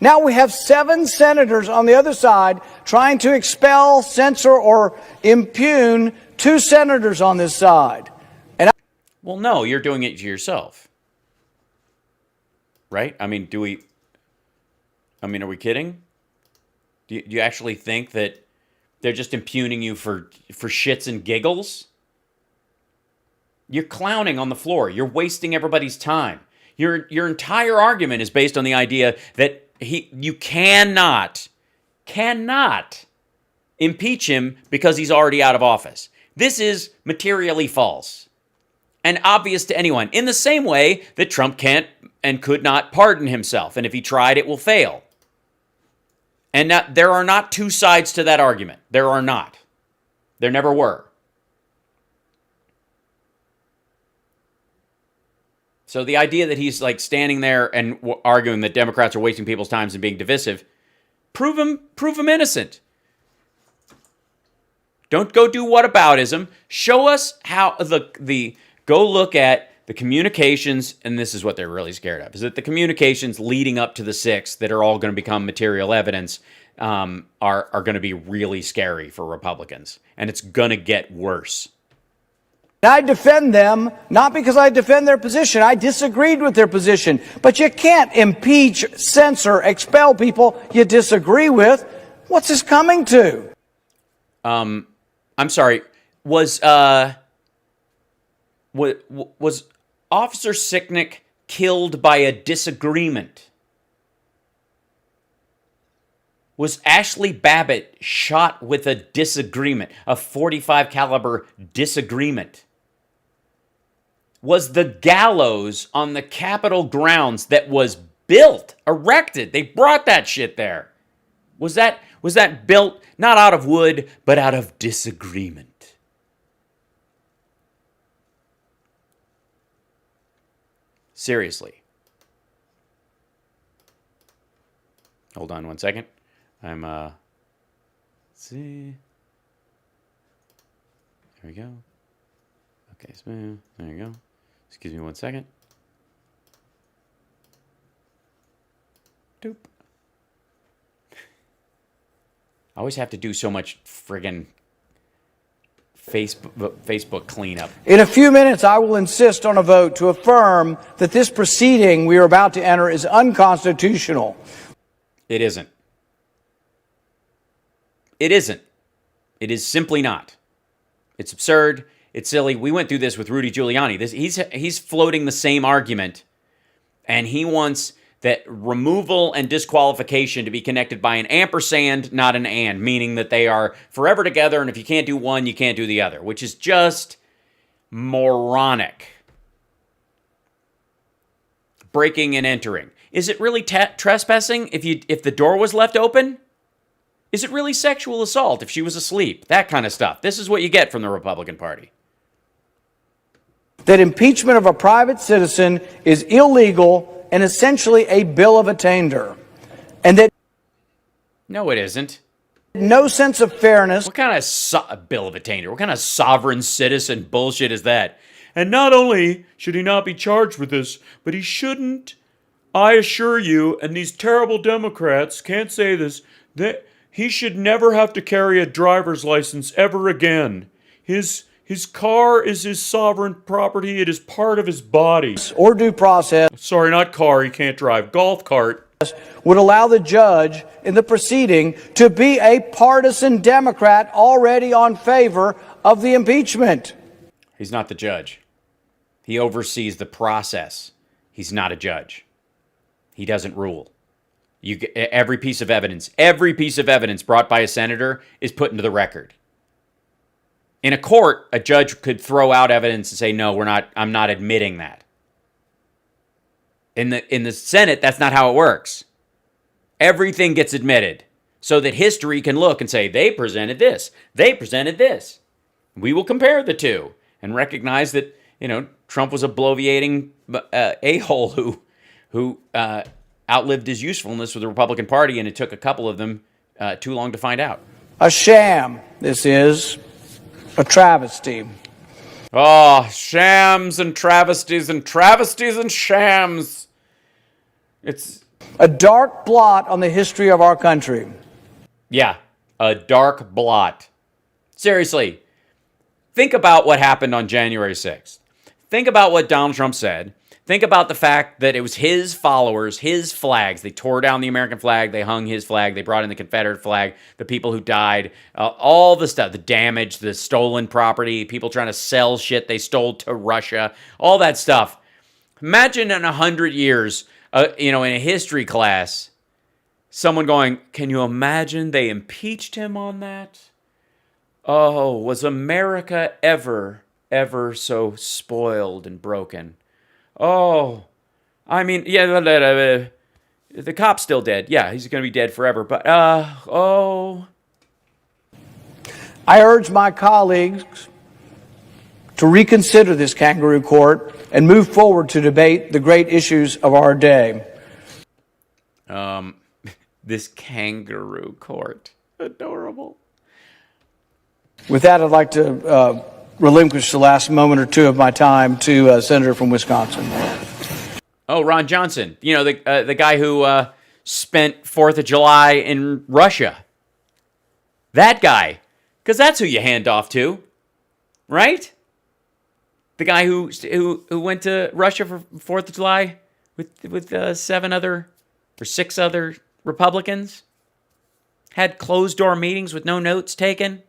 B: Now we have 7 senators on the other side trying to expel, censor, or impugn 2 senators on this side.
A: Well, no, you're doing it to yourself. Right? I mean, are we kidding? Do you actually think that they're just impugning you for shits and giggles? You're clowning on the floor. You're wasting everybody's time. Your entire argument is based on the idea that you cannot impeach him because he's already out of office. This is materially false and obvious to anyone, in the same way that Trump can't and could not pardon himself. And if he tried, it will fail. And there are not two sides to that argument. There are not. There never were. So the idea that he's like standing there and arguing that Democrats are wasting people's time and being divisive, prove him innocent. Don't go do whataboutism. Show us how go look at the communications, and this is what they're really scared of, is that the communications leading up to the 6th that are all going to become material evidence are going to be really scary for Republicans. And it's going to get worse.
B: I defend them, not because I defend their position. I disagreed with their position. But you can't impeach, censor, expel people you disagree with. What's this coming to?
A: I'm sorry. Was Officer Sicknick killed by a disagreement? Was Ashley Babbitt shot with a disagreement, a .45 caliber disagreement? Was the gallows on the Capitol grounds that was built, erected, they brought that shit there, was that built not out of wood, but out of disagreement? Seriously. Hold on one second. Let's see. There we go. Okay, smooth. There you go. Excuse me one second. Doop. I always have to do so much friggin' Facebook cleanup.
B: In a few minutes, I will insist on a vote to affirm that this proceeding we are about to enter is unconstitutional.
A: It isn't. It isn't. It is simply not. It's absurd. It's silly. We went through this with Rudy Giuliani. He's floating the same argument, and he wants that removal and disqualification to be connected by an ampersand, not an and, meaning that they are forever together, and if you can't do one, you can't do the other, which is just moronic. Breaking and entering. Is it really trespassing if the door was left open? Is it really sexual assault if she was asleep? That kind of stuff. This is what you get from the Republican Party.
B: That impeachment of a private citizen is illegal and essentially a bill of attainder. And that
A: no, it isn't.
B: No sense of fairness.
A: What kind of bill of attainder? What kind of sovereign citizen bullshit is that? And not only should he not be charged with this, but he shouldn't, I assure you, and these terrible Democrats can't say this, that he should never have to carry a driver's license ever again. His car is his sovereign property. It is part of his body.
B: Or due process.
A: Sorry, not car. He can't drive. Golf cart.
B: Would allow the judge in the proceeding to be a partisan Democrat already on favor of the impeachment.
A: He's not the judge. He oversees the process. He's not a judge. He doesn't rule. Every piece of evidence brought by a senator is put into the record. In a court, a judge could throw out evidence and say, no, I'm not admitting that. In the Senate, that's not how it works. Everything gets admitted so that history can look and say, they presented this. They presented this. We will compare the two and recognize that, Trump was a bloviating a-hole who outlived his usefulness with the Republican Party, and it took a couple of them too long to find out.
B: A sham, this is. A travesty.
A: Oh, shams and travesties and travesties and shams. It's
B: a dark blot on the history of our country.
A: Yeah, a dark blot. Seriously, think about what happened on January 6th. Think about what Donald Trump said. Think about the fact that it was his followers, his flags. They tore down the American flag. They hung his flag. They brought in the Confederate flag. The people who died, all the stuff, the damage, the stolen property, people trying to sell shit they stole to Russia, all that stuff. Imagine in 100 years, in a history class, someone going, can you imagine they impeached him on that? Oh, was America ever so spoiled and broken? Oh, I mean, yeah, the cop's still dead. Yeah, he's going to be dead forever. But, oh.
B: I urge my colleagues to reconsider this kangaroo court and move forward to debate the great issues of our day.
A: This kangaroo court. Adorable.
B: With that, I'd like to relinquish the last moment or two of my time to a senator from Wisconsin.
A: Oh, Ron Johnson. You know, the guy who spent 4th of July in Russia. That guy. Because that's who you hand off to. Right? The guy who went to Russia for 4th of July with 6 other Republicans. Had closed-door meetings with no notes taken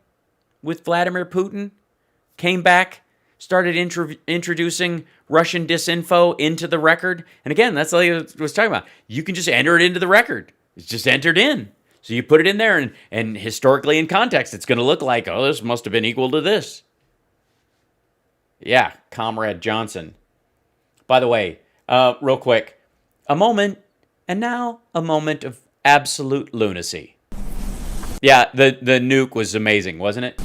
A: with Vladimir Putin. Came back, started introducing Russian disinfo into the record. And again, that's what I was talking about. You can just enter it into the record. It's just entered in. So you put it in there, and historically in context, it's going to look like, oh, this must have been equal to this. Yeah, Comrade Johnson. By the way, real quick, a moment, and now a moment of absolute lunacy. Yeah, the nuke was amazing, wasn't it?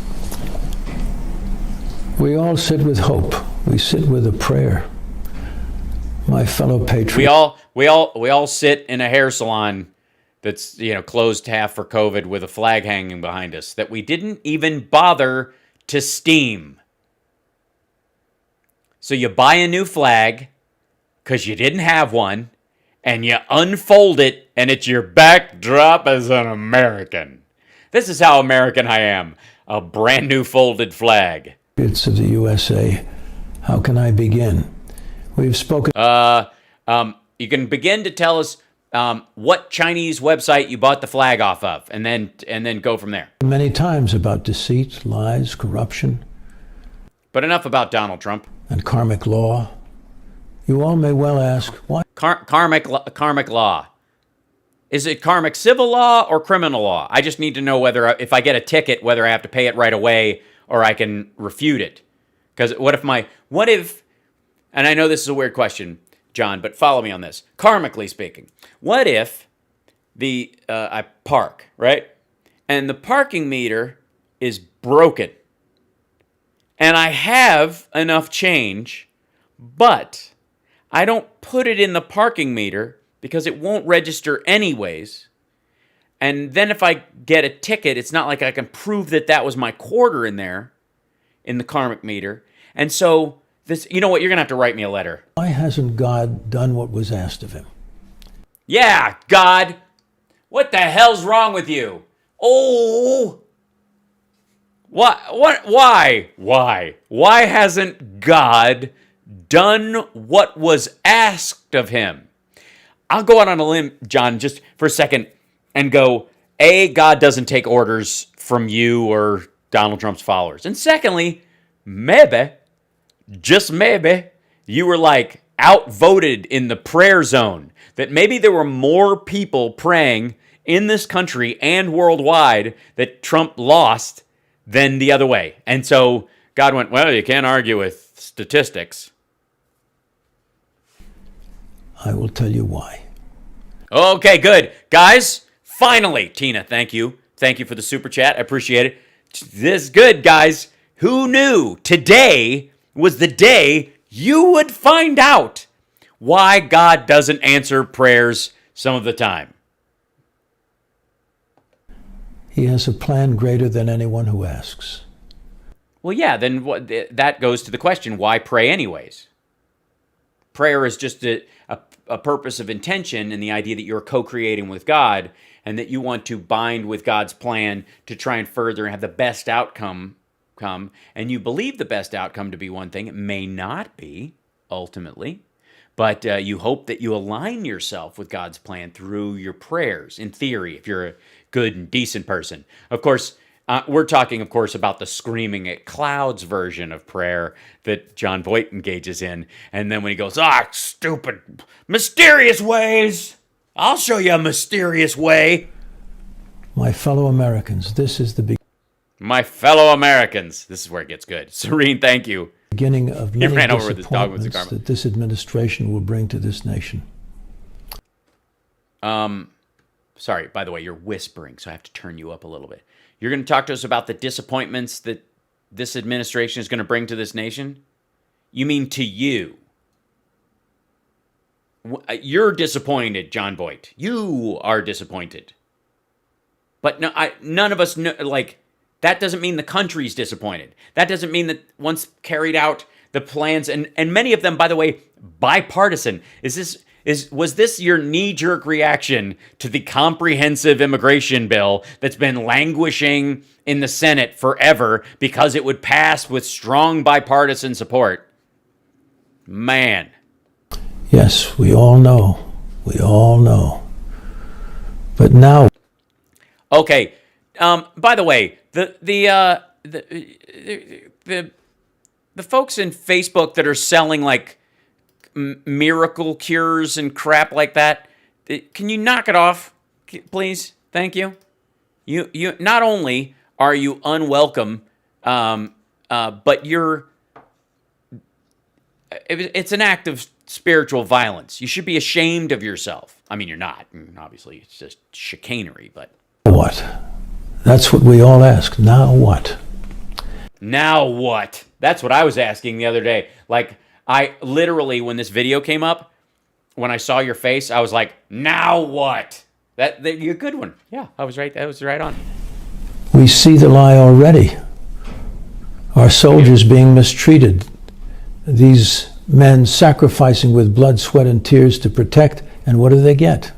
C: We all sit with hope. We sit with a prayer. My fellow patriots.
A: We all sit in a hair salon that's, closed half for COVID with a flag hanging behind us that we didn't even bother to steam. So you buy a new flag because you didn't have one, and you unfold it, and it's your backdrop as an American. This is how American I am. A brand new folded flag.
C: It's of the USA. How can I begin? We've spoken.
A: You can begin to tell us what Chinese website you bought the flag off of, and then go from there.
C: Many times about deceit, lies, corruption.
A: But enough about Donald Trump.
C: And karmic law. You all may well ask, why?
A: Karmic law. Is it karmic civil law or criminal law? I just need to know whether, if I get a ticket, whether I have to pay it right away or I can refute it. Because what if, and I know this is a weird question, John, but follow me on this. Karmically speaking, what if I park, right? And the parking meter is broken. And I have enough change, but I don't put it in the parking meter because it won't register anyways. And then if I get a ticket, it's not like I can prove that was my quarter in there in the karmic meter. And so this, you know what? You're going to have to write me a letter.
C: Why hasn't God done what was asked of him?
A: Yeah, God. What the hell's wrong with you? Oh. Why? Why hasn't God done what was asked of him? I'll go out on a limb, John, just for a second and go, A, God doesn't take orders from you or Donald Trump's followers. And secondly, maybe, just maybe, you were like outvoted in the prayer zone. That maybe there were more people praying in this country and worldwide that Trump lost than the other way. And so God went, well, you can't argue with statistics.
C: I will tell you why.
A: Okay, good. Guys, finally, Tina, thank you. Thank you for the super chat. I appreciate it. This is good, guys. Who knew today was the day you would find out why God doesn't answer prayers some of the time?
C: He has a plan greater than anyone who asks.
A: Well, yeah, then that goes to the question, why pray anyways? Prayer is just a purpose of intention and the idea that you're co-creating with God and that you want to bind with God's plan to try and further and have the best outcome come. And you believe the best outcome to be one thing. It may not be, ultimately. But you hope that you align yourself with God's plan through your prayers, in theory, if you're a good and decent person. Of course, we're talking, of course, about the screaming at clouds version of prayer that John Voight engages in. And then when he goes, stupid, mysterious ways, I'll show you a mysterious way.
C: My fellow Americans, this is the beginning.
A: My fellow Americans. This is where it gets good. Serene, thank you.
C: Beginning of
A: He
C: many
A: ran over with his dog with the
C: disappointments
A: karma.
C: that this administration will bring to this nation.
A: Sorry, by the way, you're whispering, so I have to turn you up a little bit. You're going to talk to us about the disappointments that this administration is going to bring to this nation? You mean to you? You're disappointed, John Boyd. You are disappointed. But no, none of us know, like, that doesn't mean the country's disappointed. That doesn't mean that once carried out the plans, and many of them, by the way, bipartisan. Was this your knee-jerk reaction to the comprehensive immigration bill that's been languishing in the Senate forever because it would pass with strong bipartisan support? Man.
C: Yes, we all know. We all know. But now...
A: Okay. By the way, the folks in Facebook that are selling like miracle cures and crap like that, can you knock it off, please? Thank you. You not only are you unwelcome, but it's an act of spiritual violence. You should be ashamed of yourself. I mean, you're not. Obviously, it's just chicanery, but...
C: What? That's what we all ask. Now what?
A: Now what? That's what I was asking the other day. Like, I literally, when this video came up, when I saw your face, I was like, now what? You're a good one. Yeah, I was right. That was right on.
C: We see the lie already. Our soldiers being mistreated. These men sacrificing with blood, sweat, and tears to protect. And what do they get?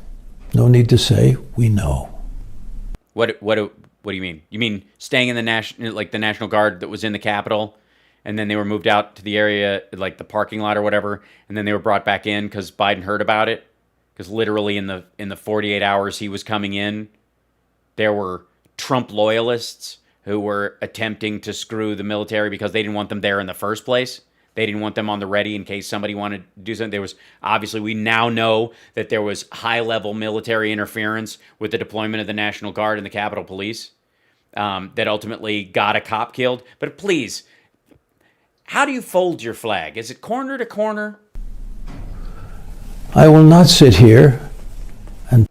C: No need to say, we know.
A: What do you mean? You mean staying in the National Guard that was in the Capitol, and then they were moved out to the area, like the parking lot or whatever, and then they were brought back in because Biden heard about it? Because literally in the 48 hours he was coming in, there were Trump loyalists who were attempting to screw the military because they didn't want them there in the first place. They didn't want them on the ready in case somebody wanted to do something. There was, obviously, we now know that there was high-level military interference with the deployment of the National Guard and the Capitol Police that ultimately got a cop killed. But please, how do you fold your flag? Is it corner to corner?
C: I will not sit here and...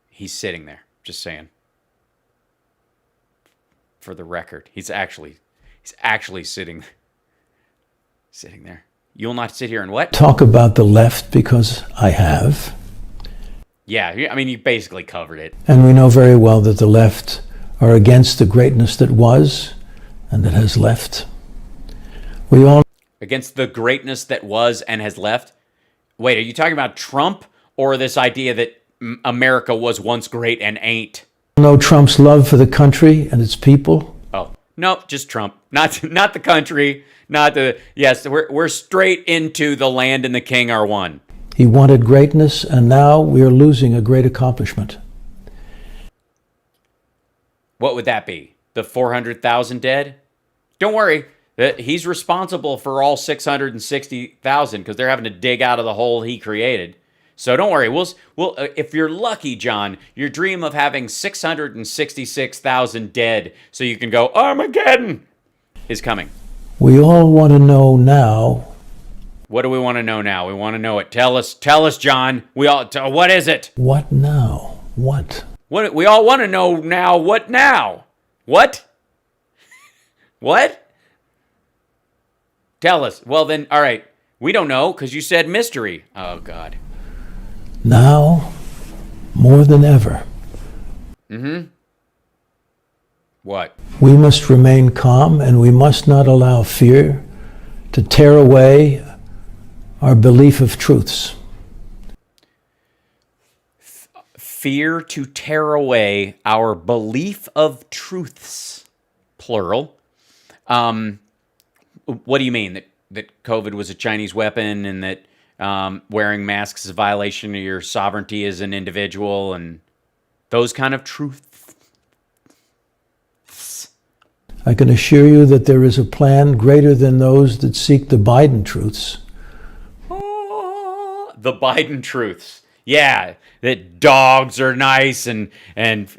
A: He's sitting there, just saying. For the record, he's actually sitting there. You'll not sit here and what?
C: Talk about the left, because I have.
A: Yeah, I mean, you basically covered it.
C: And we know very well that the left are against the greatness that was and that has left. We all...
A: Against the greatness that was and has left? Wait, are you talking about Trump or this idea that America was once great and ain't?
C: know Trump's love for the country and its people.
A: Oh, no, just Trump. Not the country, yes, we're straight into the land and the king are one.
C: He wanted greatness, and now we are losing a great accomplishment.
A: What would that be? The 400,000 dead? Don't worry, he's responsible for all 660,000 because they're having to dig out of the hole he created. So don't worry. We'll if you're lucky, John, your dream of having 666,000 dead so you can go Armageddon is coming.
C: We all want to know now.
A: What do we want to know now? We want to know it. Tell us, John. What is it?
C: What now? What?
A: What we all want to know now. What now? What? What? Tell us. Well then, all right. We don't know because you said mystery. Oh God.
C: Now, more than ever.
A: Mm-hmm. What?
C: We must remain calm, and we must not allow fear to tear away our belief of truths.
A: Fear to tear away our belief of truths, plural. What do you mean? That COVID was a Chinese weapon and that wearing masks is a violation of your sovereignty as an individual and those kind of truths?
C: I can assure you that there is a plan greater than those that seek the Biden truths.
A: Oh, the Biden truths. Yeah, that dogs are nice and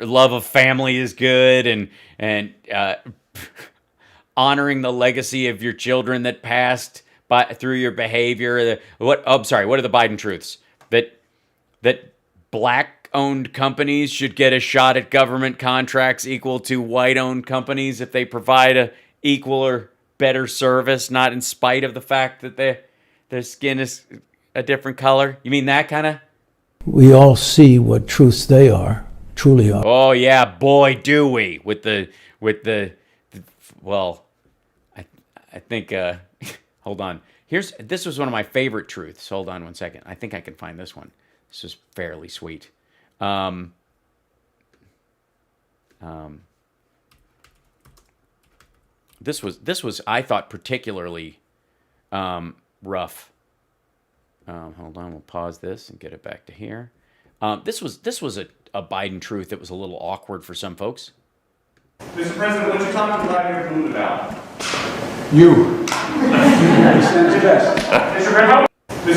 A: love of family is good and honoring the legacy of your children that passed through your behavior. I'm sorry. What are the Biden truths? That black-owned companies should get a shot at government contracts equal to white-owned companies if they provide a equal or better service, not in spite of the fact that their skin is a different color. You mean that kind of?
C: We all see what truths they are, truly are.
A: Oh yeah, boy, do we well, I think hold on. This was one of my favorite truths. Hold on one second. I think I can find this one. This is fairly sweet. This was I thought particularly rough. Hold on, we'll pause this and get it back to here. This was a Biden truth that was a little awkward for some folks.
D: Mr. President, what you talking about your food about?
B: You. He sends you best.
D: Mr.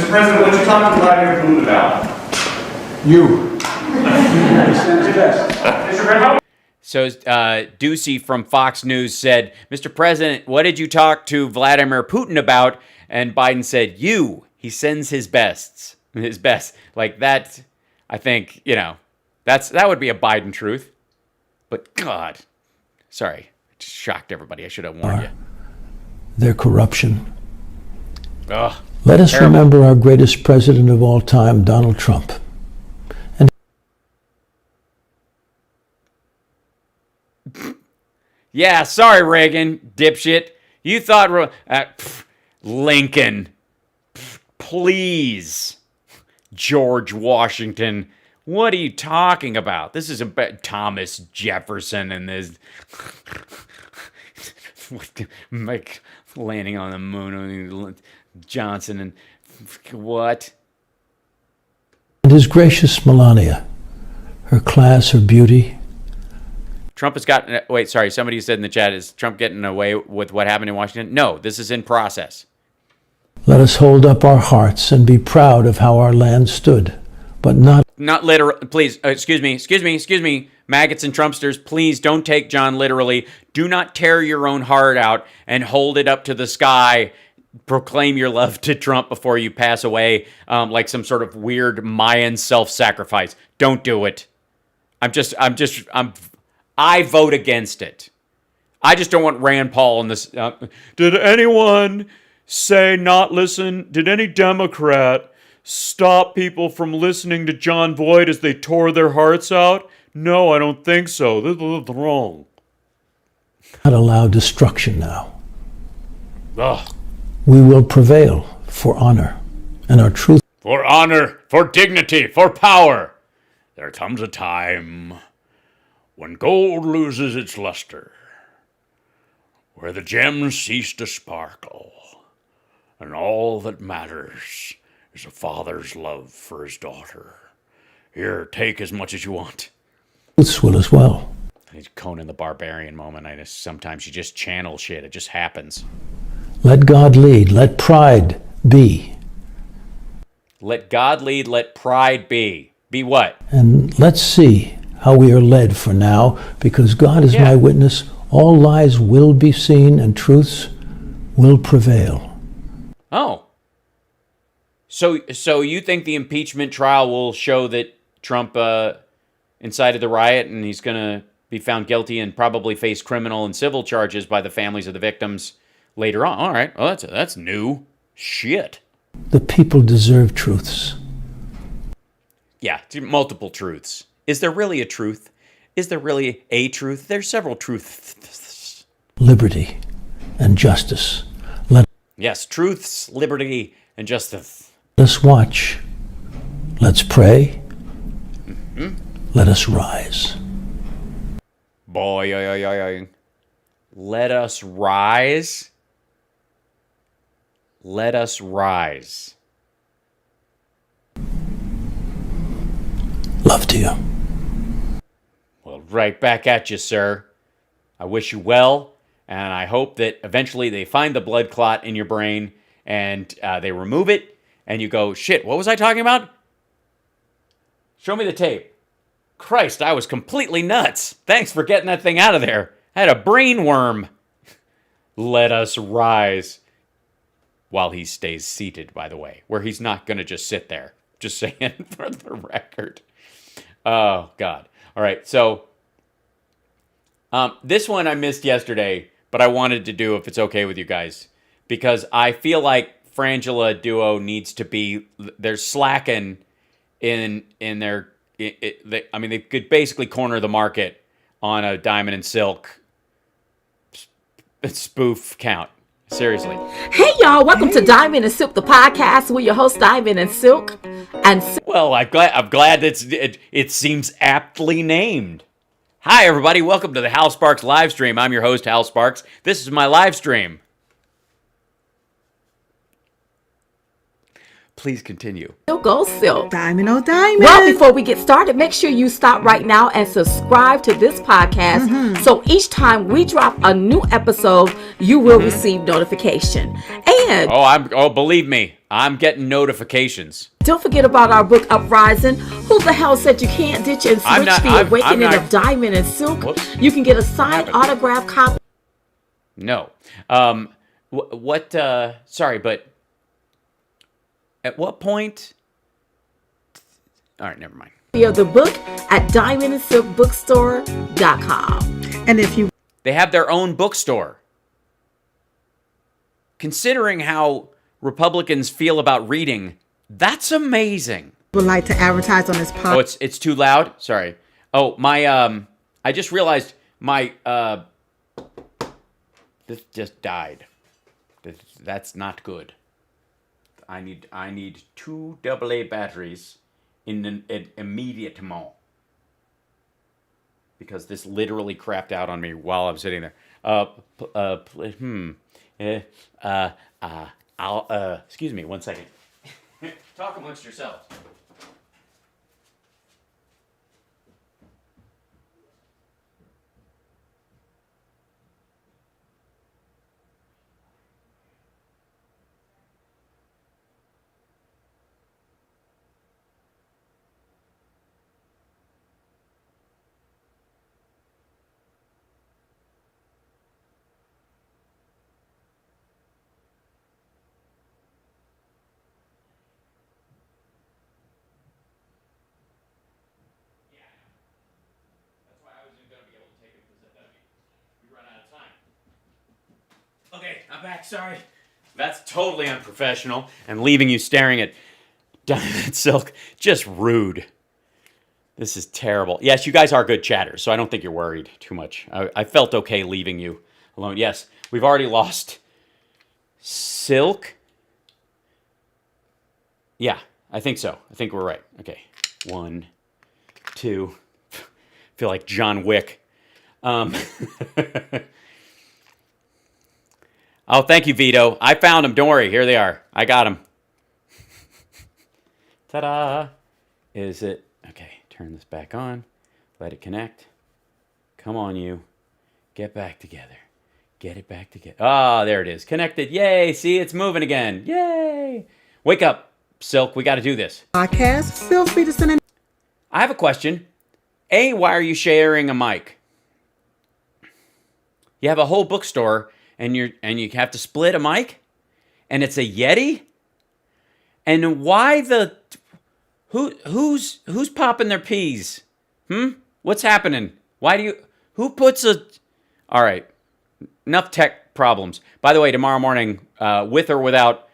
D: President, what you talking about your food about?
B: You. He sends you best.
A: So Ducey from Fox News said, Mr. President, what did you talk to Vladimir Putin about? And Biden said, you. He sends his best. Like that, I think, that would be a Biden truth. But God, sorry, it just shocked everybody. I should have warned you.
C: Their corruption.
A: Ugh,
C: Let us
A: terrible.
C: remember our greatest president of all time, Donald Trump.
A: Yeah, sorry, Reagan, dipshit. You thought Lincoln. Please, George Washington. What are you talking about? This is about Thomas Jefferson and this like landing on the moon, Johnson and what?
C: And his gracious Melania, her class, her beauty.
A: Trump has gotten, wait, sorry, somebody said in the chat, is Trump getting away with what happened in Washington? No, this is in process.
C: Let us hold up our hearts and be proud of how our land stood, but not
A: literal. Please, excuse me, maggots and Trumpsters, please don't take John literally. Do not tear your own heart out and hold it up to the sky. Proclaim your love to Trump before you pass away, like some sort of weird Mayan self-sacrifice. Don't do it. I vote against it. I just don't want Rand Paul in this. Did anyone say not listen? Did any Democrat stop people from listening to John Voight as they tore their hearts out? No, I don't think so. This is wrong.
C: allow destruction now.
A: Ugh.
C: We will prevail for honor and our truth.
A: For honor, for dignity, for power. There comes a time when gold loses its luster, where the gems cease to sparkle, and all that matters is a father's love for his daughter. Here, take as much as you want.
C: Truths will as well.
A: It's Conan the Barbarian moment. Sometimes you just channel shit. It just happens.
C: Let God lead. Let pride be.
A: Let God lead. Let pride be. Be what?
C: And let's see how we are led for now, because God is my witness. All lies will be seen and truths will prevail.
A: Oh. So you think the impeachment trial will show that Trump incited the riot and he's going to be found guilty and probably face criminal and civil charges by the families of the victims later on? All right. Well, that's new. Shit.
C: The people deserve truths.
A: Yeah, multiple truths. Is there really a truth? Is there really a truth? There's several truths.
C: Liberty and justice.
A: Yes, truths, liberty, and justice.
C: Let us watch. Let's pray. Let us rise.
A: Boy, let us rise. Let us rise.
C: Love to you.
A: Well, right back at you, sir. I wish you well, and I hope that eventually they find the blood clot in your brain and they remove it, and you go, shit, what was I talking about? Show me the tape. Christ, I was completely nuts. Thanks for getting that thing out of there. I had a brain worm. Let us rise. While he stays seated, by the way, where he's not going to just sit there. Just saying for the record. Oh, God. All right, so this one I missed yesterday, but I wanted to do if it's okay with you guys, because I feel like Frangela Duo needs to be, they're slacking in their, I mean, they could basically corner the market on a Diamond and Silk spoof count. Seriously.
E: Hey y'all, welcome to Diamond and Silk, the podcast. We're your host, Diamond and Silk.
A: Well, I'm glad it seems aptly named. Hi everybody, welcome to the Hal Sparks live stream. I'm your host, Hal Sparks. This is my live stream. Please continue.
E: Go Silk.
F: Diamond, oh diamond.
E: Well, before we get started, make sure you stop right now and subscribe to this podcast. So each time we drop a new episode, you will receive notification. And
A: believe me, I'm getting notifications.
E: Don't forget about our book Uprising. Who the hell said you can't ditch and switch the awakening of Diamond and Silk?
A: Whoops.
E: You can get a signed autograph copy.
A: No. Sorry, but at what point? All right, never mind.
E: Of the book at diamondandsilkbookstore.com.
F: And if you
A: They have their own bookstore. Considering how Republicans feel about reading, that's amazing.
F: would like to advertise on this podcast.
A: Oh, it's too loud? Sorry. Oh, my I just realized my this just died. That's not good. I need 2 AA batteries in an immediate moment. Because this literally crapped out on me while I'm sitting there. Excuse me, 1 second. Talk amongst yourselves. Okay, I'm back. Sorry. That's totally unprofessional and leaving you staring at Diamond Silk. Just rude. This is terrible. Yes, you guys are good chatters, so I don't think you're worried too much. I felt okay leaving you alone. Yes, we've already lost Silk. Yeah, I think so. I think we're right. Okay. 1, 2. Feel like John Wick. Oh, thank you, Vito. I found them. Don't worry. Here they are. I got them. Ta-da. Is it? Okay, turn this back on. Let it connect. Come on, you. Get back together. Get it back together. Ah, there it is. Connected. Yay. See, it's moving again. Yay. Wake up, Silk. We got to do this.
F: Podcast, feel free to send in.
A: I have a question. A, why are you sharing a mic? You have a whole bookstore and you have to split a mic? And it's a Yeti? And why the who's popping their peas? What's happening? Who puts a All right. Enough tech problems. By the way, tomorrow morning, with or without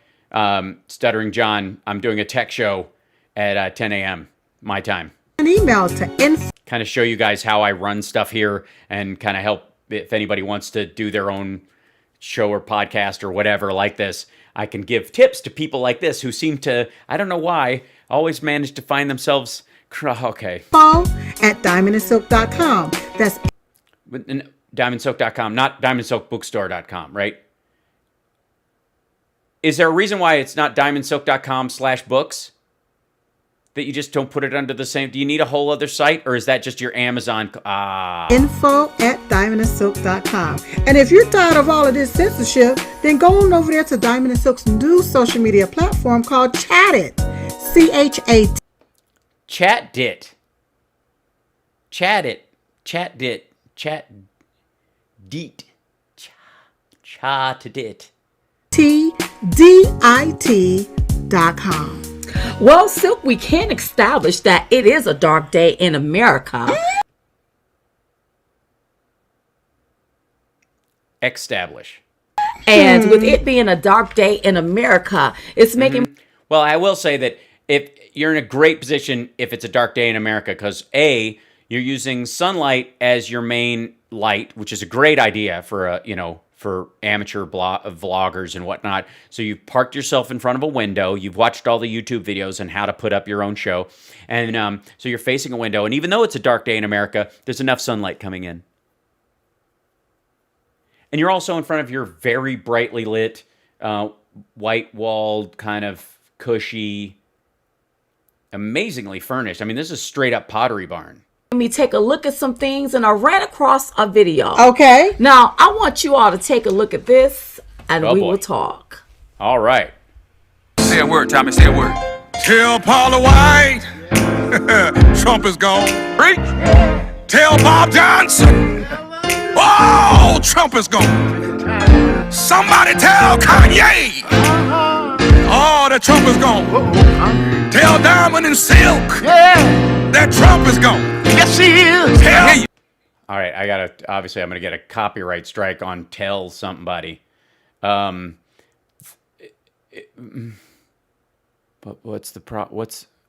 A: Stuttering John, I'm doing a tech show at 10 a.m. my time.
F: An email to info.
A: Kind of show you guys how I run stuff here and kind of help if anybody wants to do their own show or podcast or whatever like this. I can give tips to people like this who seem to, I don't know why, always manage to find themselves, okay.
F: At diamondandsilk.com. That's
A: diamondsilk.com, not diamondsilkbookstore.com, right? Is there a reason why it's not diamondsilk.com/books? That you just don't put it under the same... Do you need a whole other site? Or is that just your Amazon...
F: info at diamondandsilk.com. And if you're tired of all of this censorship, then go on over there to Diamond and Silk's new social media platform called Chat It. CHAT.
A: Chat dit. Chat it. Chat dit. Chat deet. Chat dit.
F: TDIT.com.
E: Well, Silk, we can establish that it is a dark day in America.
A: Establish.
E: And with it being a dark day in America, it's making...
A: Well, I will say that if you're in a great position if it's a dark day in America, because A, you're using sunlight as your main light, which is a great idea for for amateur vloggers and whatnot. So you've parked yourself in front of a window. You've watched all the YouTube videos on how to put up your own show. And so you're facing a window. And even though it's a dark day in America, there's enough sunlight coming in. And you're also in front of your very brightly lit, white-walled, kind of cushy, amazingly furnished. I mean, this is straight up Pottery Barn.
E: Me take a look at some things, and I ran across a video.
F: Okay.
E: Now, I want you all to take a look at this, and we will talk.
A: All right.
G: Say a word, Tommy. Say a word. Tell Paula White Trump is gone. Preach. Tell Bob Johnson. Oh, Trump is gone. Somebody tell Kanye. Oh, that Trump is gone. Tell Diamond and Silk. That Trump is gone. Yes, he is.
A: All right, obviously I'm gonna get a copyright strike on tell somebody. But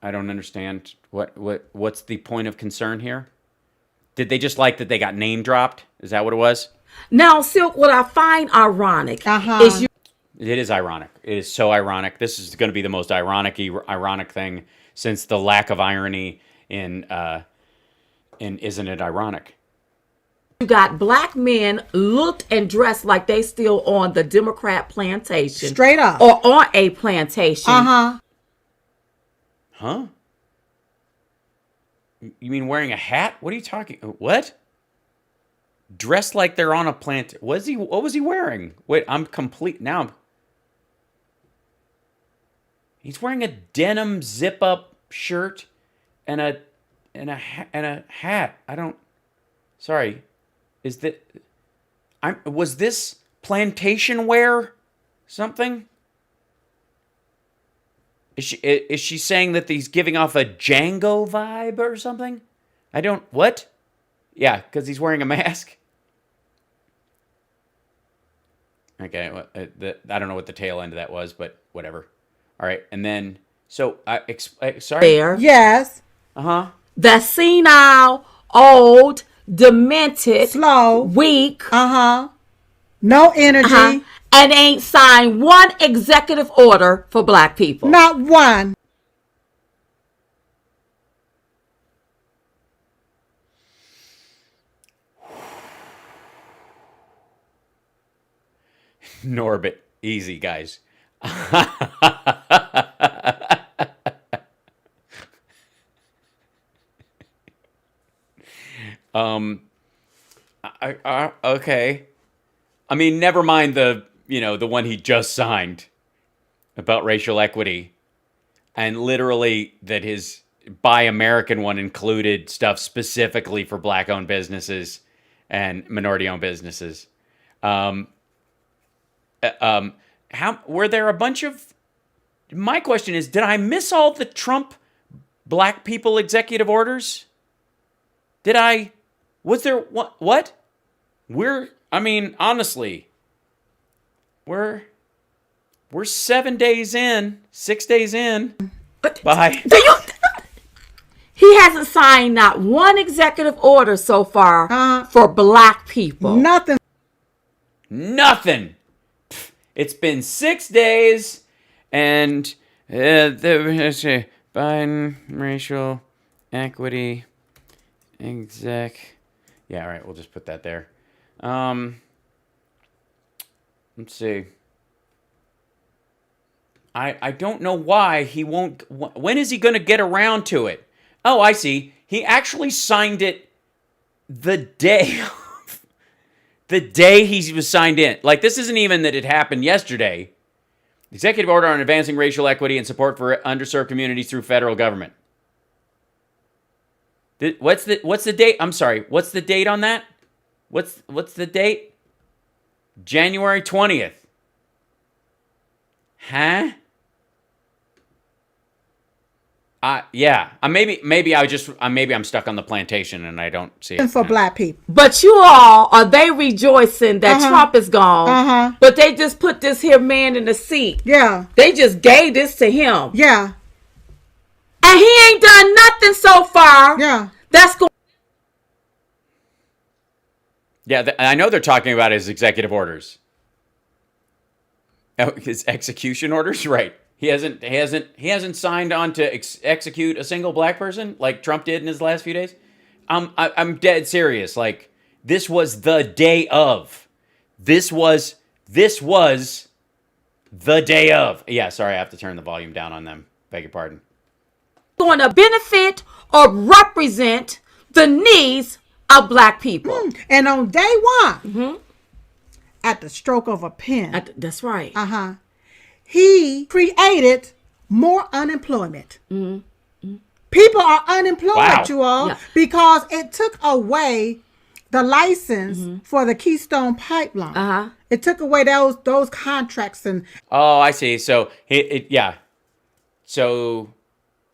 A: I don't understand. What's the point of concern here? Did they just like that they got name dropped? Is that what it was?
E: Now, Silk, what I find ironic is you...
A: It is ironic. It is so ironic. This is going to be the most ironic thing since the lack of irony in Isn't It Ironic?
E: You got black men looked and dressed like they still on the Democrat plantation.
F: Straight up.
E: Or on a plantation.
F: Uh-huh.
A: Huh? You mean wearing a hat? What are you talking? What? Dressed like they're on a plant. What was he wearing? Wait, I'm complete now. He's wearing a denim zip-up shirt and a hat. I don't. Sorry. Was this plantation wear something? Is she saying that he's giving off a Django vibe or something? What? Yeah, because he's wearing a mask. Okay, I don't know what the tail end of that was, but whatever. All right, and then, sorry.
E: There.
F: Yes.
A: Uh-huh.
E: The senile, old, demented,
F: slow,
E: weak.
F: Uh-huh. No energy.
E: And ain't signed one executive order for black people.
F: Not one.
A: Norbit, easy, guys. Okay. I mean, never mind the one he just signed about racial equity, and literally that his Buy American one included stuff specifically for black-owned businesses and minority-owned businesses. How were there a bunch of? My question is, did I miss all the Trump black people executive orders? Was there what? Honestly, we're 6 days in. Bye.
E: He hasn't signed not one executive order so far for black people.
F: Nothing.
A: It's been 6 days, and Biden racial equity exec. Yeah, all right, we'll just put that there. Let's see. I don't know why he won't. When is he going to get around to it? Oh, I see. He actually signed it the day he was signed in. Like, this isn't even that it happened yesterday. Executive order on advancing racial equity and support for underserved communities through federal government. What's the date? I'm sorry. What's the date on that? What's the date? January 20th. Huh? Yeah. Maybe I'm stuck on the plantation and I don't see it.
F: For black people.
E: But you all, are they rejoicing that Trump is gone? But they just put this here man in the seat.
F: Yeah.
E: They just gave this to him.
F: Yeah.
E: And he ain't done nothing so far.
F: Yeah.
E: That's going.
A: Yeah, I know they're talking about his executive orders. Oh, his execution orders, right? He hasn't signed on to execute a single black person like Trump did in his last few days. I'm dead serious. Like, this was the day of. This was the day of. Yeah, sorry, I have to turn the volume down on them. Beg your pardon.
E: Going to benefit or represent the needs of black people.
F: And on day one, at the stroke of a pen,
E: That's right.
F: he created more unemployment. People are unemployed,
A: Wow.
F: you all,
E: Yeah.
F: because it took away the license for the Keystone Pipeline. It took away those contracts and
A: Oh, I see. So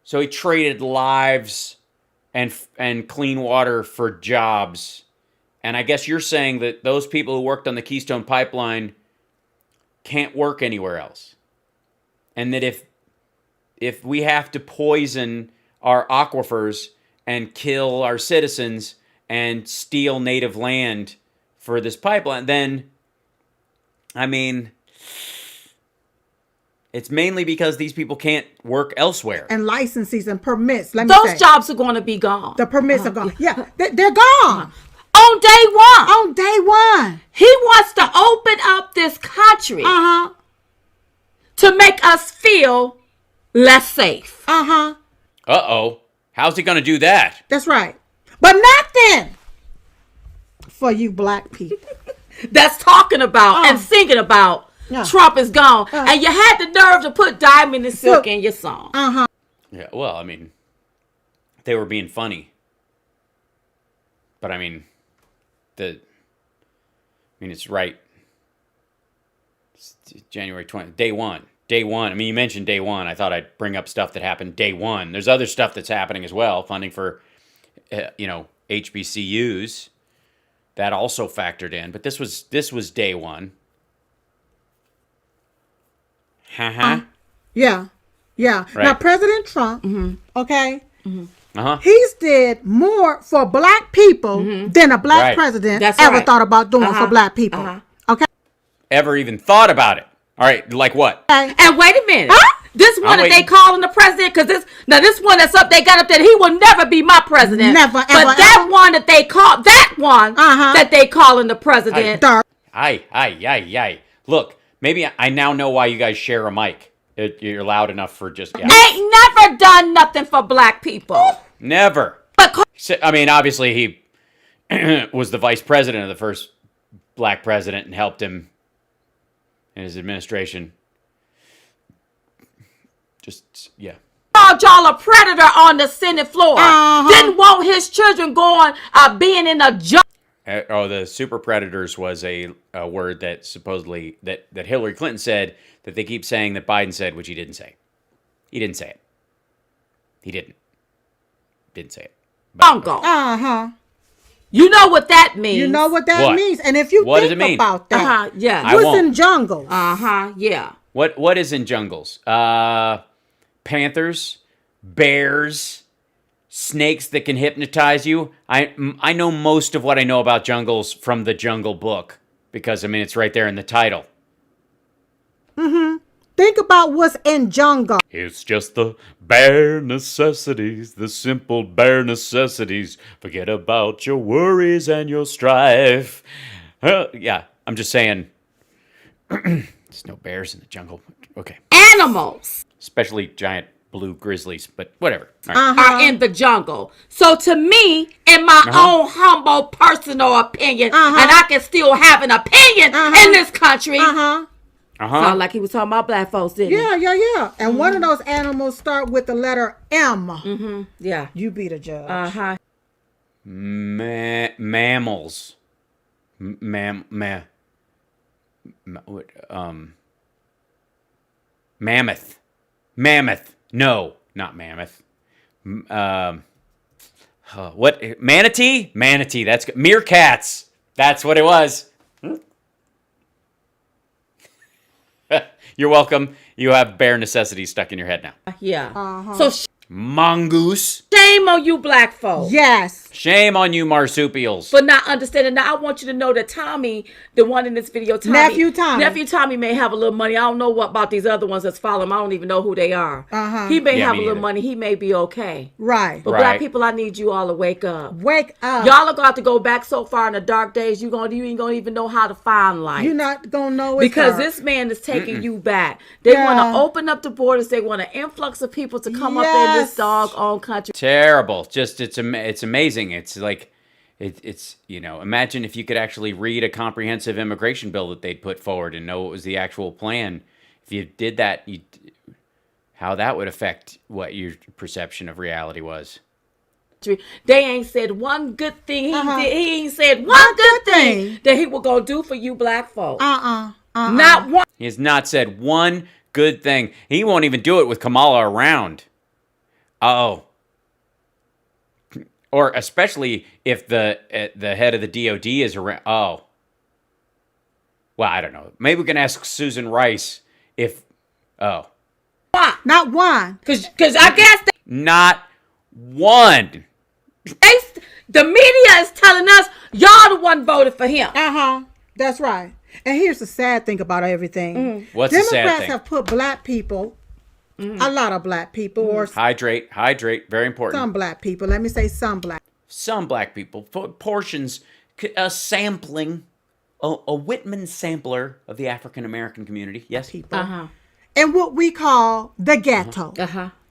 A: So he traded lives and clean water for jobs. And I guess you're saying that those people who worked on the Keystone Pipeline can't work anywhere else. And that if we have to poison our aquifers and kill our citizens and steal native land for this pipeline, then, I mean, it's mainly because these people can't work elsewhere.
F: and licenses and permits. Let me
E: Those
F: say,
E: jobs are going to be gone.
F: the permits are gone. Yeah, they're gone
E: On day one.
F: on day one.
E: He wants to open up this country to make us feel less safe.
A: Uh-oh. How's he going to do that?
F: That's right. But nothing for you black people.
E: That's talking about and singing about Trump is gone. And you had the nerve to put Diamond and Silk in your song.
A: Yeah, well, I mean, they were being funny. But I mean, it's right. It's January 20th, day one. Day one. I mean, you mentioned day one. I thought I'd bring up stuff that happened day one. There's other stuff that's happening as well. Funding for, HBCUs. That also factored in. But this was day one.
F: Yeah.
A: Right.
F: Now, President Trump, okay,
A: Uh-huh.
F: he's did more for black people than a black
A: Right.
F: president
E: That's
F: ever
E: right.
F: thought about doing for black people. Okay?
A: Ever even thought about it? All right, like what?
E: And wait a minute. This one that they
A: waiting.
E: calling the president, because this one that's up, they got up there, he will never be my president.
F: Never,
E: but
F: ever,
E: that
F: ever.
E: one that they call, that they calling the president.
F: Dark.
A: Aye. Look, maybe I now know why you guys share a mic. You're loud enough for just... Yeah.
E: Ain't never done nothing for black people.
A: Never.
E: But
A: I mean, obviously, he was the vice president of the first black president and helped him in his administration. Just, yeah.
E: called y'all a predator on the Senate floor. Didn't want his children going, being in a job.
A: The super predators was a word that supposedly, that Hillary Clinton said, that they keep saying that Biden said, which he didn't say. He didn't say it. He didn't. Didn't say it.
E: Jungle. You know what that means.
F: You know what that
A: What?
F: means. And if you
A: What does
F: think
A: it mean?
F: about that,
E: Yeah.
A: I
F: what's
A: won't.
F: in jungles?
E: Yeah.
A: What is in jungles? Panthers, bears, snakes that can hypnotize you. I know most of what I know about jungles from the Jungle Book because, I mean, it's right there in the title.
F: Think about what's in jungle.
A: It's just the bare necessities, the simple bare necessities. Forget about your worries and your strife. Yeah, I'm just saying. There's no bears in the jungle. Okay.
E: Animals
A: Especially giant blue grizzlies, but whatever. All right.
E: are in the jungle. So to me, in my own humble personal opinion, and I can still have an opinion in this country. Sound like he was talking about black folks, didn't he?
F: Yeah. And one of those animals start with the letter M.
E: Yeah.
F: You be the judge.
A: Mammals. Mammoth. Mammoth. No, not mammoth. What? Manatee? Manatee. That's good. Meerkats. That's what it was. You're welcome. You have bare necessities stuck in your head now.
E: Yeah. So
A: Mongoose.
E: shame on you, black folk.
F: Yes.
A: Shame on you, marsupials.
E: For not understanding. Now, I want you to know that Tommy, the one in this video, Nephew Tommy may have a little money. I don't know what about these other ones that's following him. I don't even know who they are. He may have a little money. He may be okay.
F: Right.
E: But black people, I need you all to wake up.
F: Wake up.
E: Y'all are going to go back so far in the dark days, you ain't going to even know how to find light.
F: You're not going to know it's
E: because
F: dark.
E: this man is taking you back. They want to open up the borders. They want an influx of people to come up in this doggone country.
A: Terrible. Just it's amazing. It's like it's imagine if you could actually read a comprehensive immigration bill that they'd put forward and know what was the actual plan. If you did that, how that would affect what your perception of reality was.
E: They ain't said one good thing. He ain't said one good thing that he was gonna do for you black folks. Not one.
A: He has not said one good thing. He won't even do it with Kamala around. Oh. Or especially if the head of the DOD is around. Oh. Well, I don't know. Maybe we can ask Susan Rice if. Oh.
E: Why?
F: Not one.
E: Because I guess
A: not one.
E: The media is telling us y'all the one voted for him.
F: That's right. And here's the sad thing about everything.
A: What's the sad thing?
F: Democrats have put black people, a lot of black people, or
A: hydrate, very important.
F: Some black people. Let me say some black
A: people. Portions, a sampling, a Whitman sampler of the African American community. Yes,
F: people. And what we call the ghetto,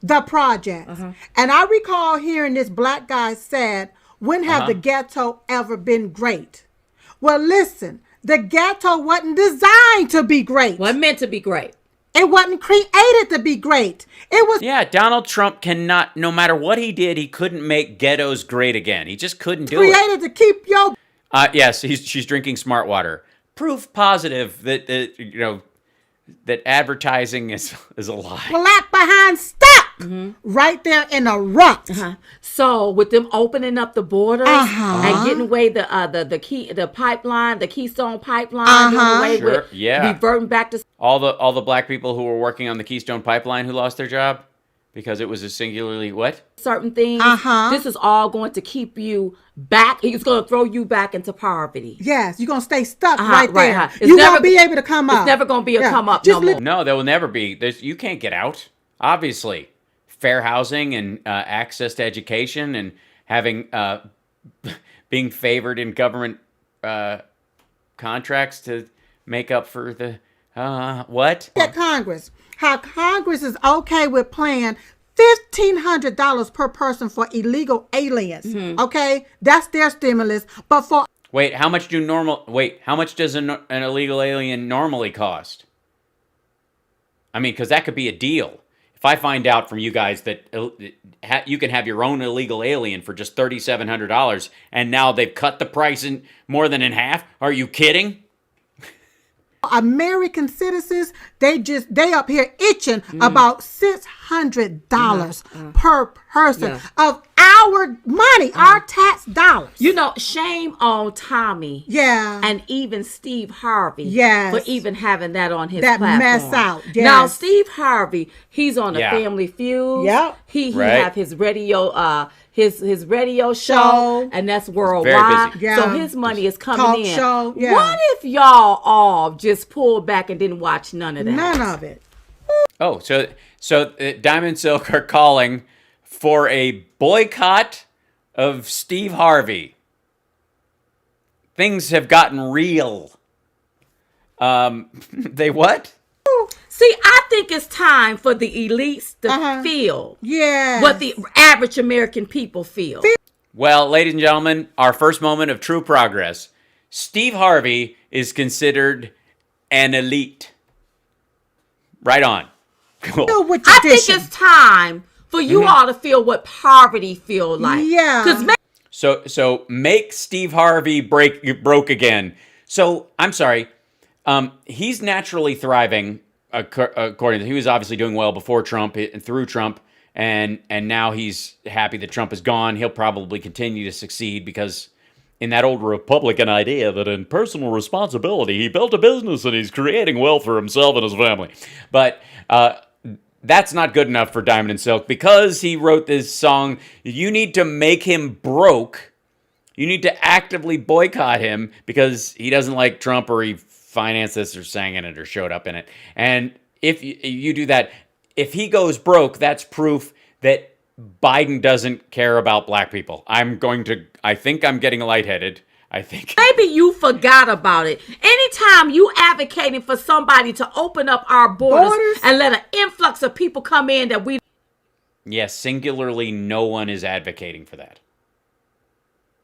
F: the projects. And I recall hearing this black guy said, "When have the ghetto ever been great?" Well, listen. The ghetto wasn't designed to be great.
E: Wasn't meant to be great.
F: It wasn't created to be great. It was.
A: Yeah, Donald Trump cannot, no matter what he did, he couldn't make ghettos great again. He just couldn't do it.
F: Created to keep your.
A: Yes, she's drinking smart water. Proof positive that that advertising is a lie.
F: Black behind stuck right there in a rut.
E: So with them opening up the borders and getting away the pipeline, the Keystone pipeline, reverting back to
A: all the black people who were working on the Keystone pipeline who lost their job because it was a singularly
E: certain things. This is all going to keep you back. It's going to throw you back into poverty.
F: Yes, you're going to stay stuck right there. You won't be able to come up.
E: It's never going to be a come up no more.
A: No, there will never be. You can't get out. Obviously, fair housing and access to education and having being favored in government contracts to make up for the what?
F: At Congress, how Congress is okay with paying $1,500 per person for illegal aliens. Okay, that's their stimulus. But for
A: how much does an illegal alien normally cost? I mean, because that could be a deal. If I find out from you guys that you can have your own illegal alien for just $3,700, and now they've cut the price in more than in half, are you kidding?
F: American citizens, they up here itching about $600 per person of our money, our tax dollars.
E: Shame on Tommy. And even Steve Harvey. For even having that on his platform.
F: Mess out.
E: Now Steve Harvey, he's on a Family Feud. He have his radio his radio show, and that's worldwide. So his money is coming in. What if y'all all just pulled back and didn't watch none of that?
F: None of it.
A: Oh, so Diamond Silk are calling for a boycott of Steve Harvey. Things have gotten real. They what?
E: See, I think it's time for the elites to feel what the average American people feel.
A: Well, ladies and gentlemen, our first moment of true progress. Steve Harvey is considered an elite. Right on. Cool.
E: I think it's time for you all to feel what poverty feel like.
A: So make Steve Harvey broke again. So I'm sorry. He's naturally thriving, according to, he was obviously doing well before Trump and through Trump, and now he's happy that Trump is gone. He'll probably continue to succeed because in that old Republican idea that in personal responsibility, he built a business and he's creating wealth for himself and his family. But that's not good enough for Diamond and Silk because he wrote this song. You need to make him broke. You need to actively boycott him because he doesn't like Trump or he financed this or sang in it or showed up in it. And if you do that, if he goes broke, that's proof that Biden doesn't care about black people. I think I'm getting lightheaded. I think
E: maybe you forgot about it. Anytime you advocating for somebody to open up our borders and let an influx of people come in that we...
A: Yes, singularly, no one is advocating for that.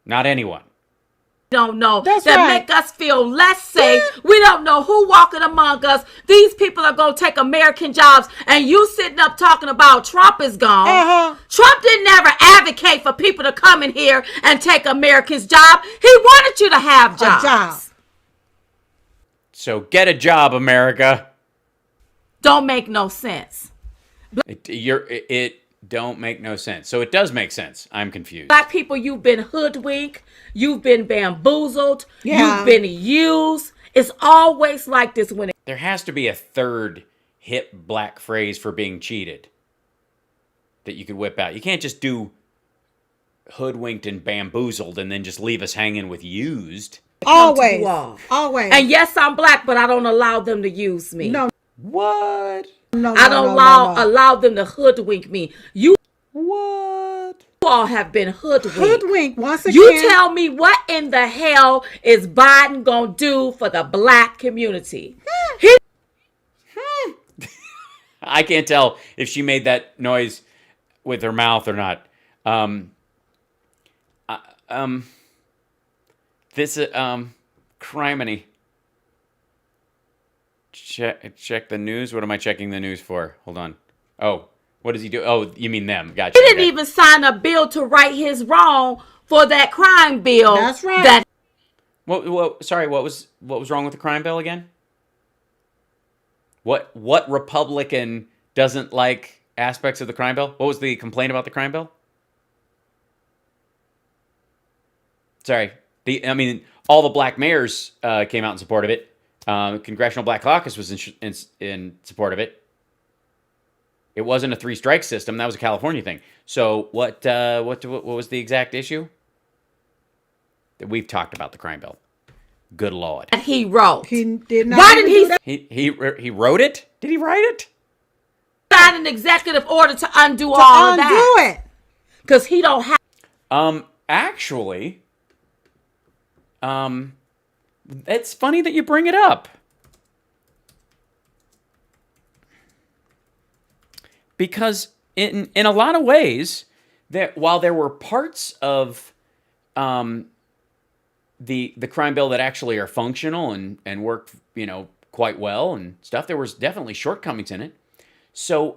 A: Not anyone.
E: Don't know.
F: That's
E: that
F: right.
E: Make us feel less safe. We don't know who walking among us. These people are going to take American jobs, and you sitting up talking about Trump is gone. Trump didn't ever advocate for people to come in here and take Americans' job. He wanted you to have jobs.
F: A job.
A: So get a job, America.
E: Don't make no sense.
A: It don't make no sense. So it does make sense. I'm confused.
E: Black people, you've been hoodwinked. You've been bamboozled.
F: Yeah.
E: You've been used. It's always like this when
A: There has to be a third hip black phrase for being cheated that you could whip out. You can't just do hoodwinked and bamboozled and then just leave us hanging with used.
F: Always. Always.
E: And yes, I'm black, but I don't allow them to use me.
F: No.
A: What?
F: No,
E: I don't allow them to hoodwink me.
A: What?
E: You all have been hoodwinked.
F: Hoodwink once again.
E: You tell me what in the hell is Biden gonna do for the black community?
A: I can't tell if she made that noise with her mouth or not. Criminy. Check the news. What am I checking the news for? Hold on. Oh, what does he do? Oh, you mean them? Gotcha.
E: He didn't even sign a bill to right his wrong for that crime bill.
F: That's right.
A: Sorry, what was wrong with the crime bill again? What Republican doesn't like aspects of the crime bill? What was the complaint about the crime bill? Sorry. All the black mayors came out in support of it. Congressional Black Caucus was in support of it. It wasn't a 3-strike system. That was a California thing. So what was the exact issue? That we've talked about the crime bill. Good Lord.
E: He wrote.
F: He did not.
E: Why did
A: he wrote it? Did he write it?
E: Sign an executive order to undo all of that?
F: Undo it.
E: Because he don't have.
A: Actually, it's funny that you bring it up. Because in a lot of ways, while there were parts of the crime bill that actually are functional and work, quite well and stuff, there was definitely shortcomings in it. So,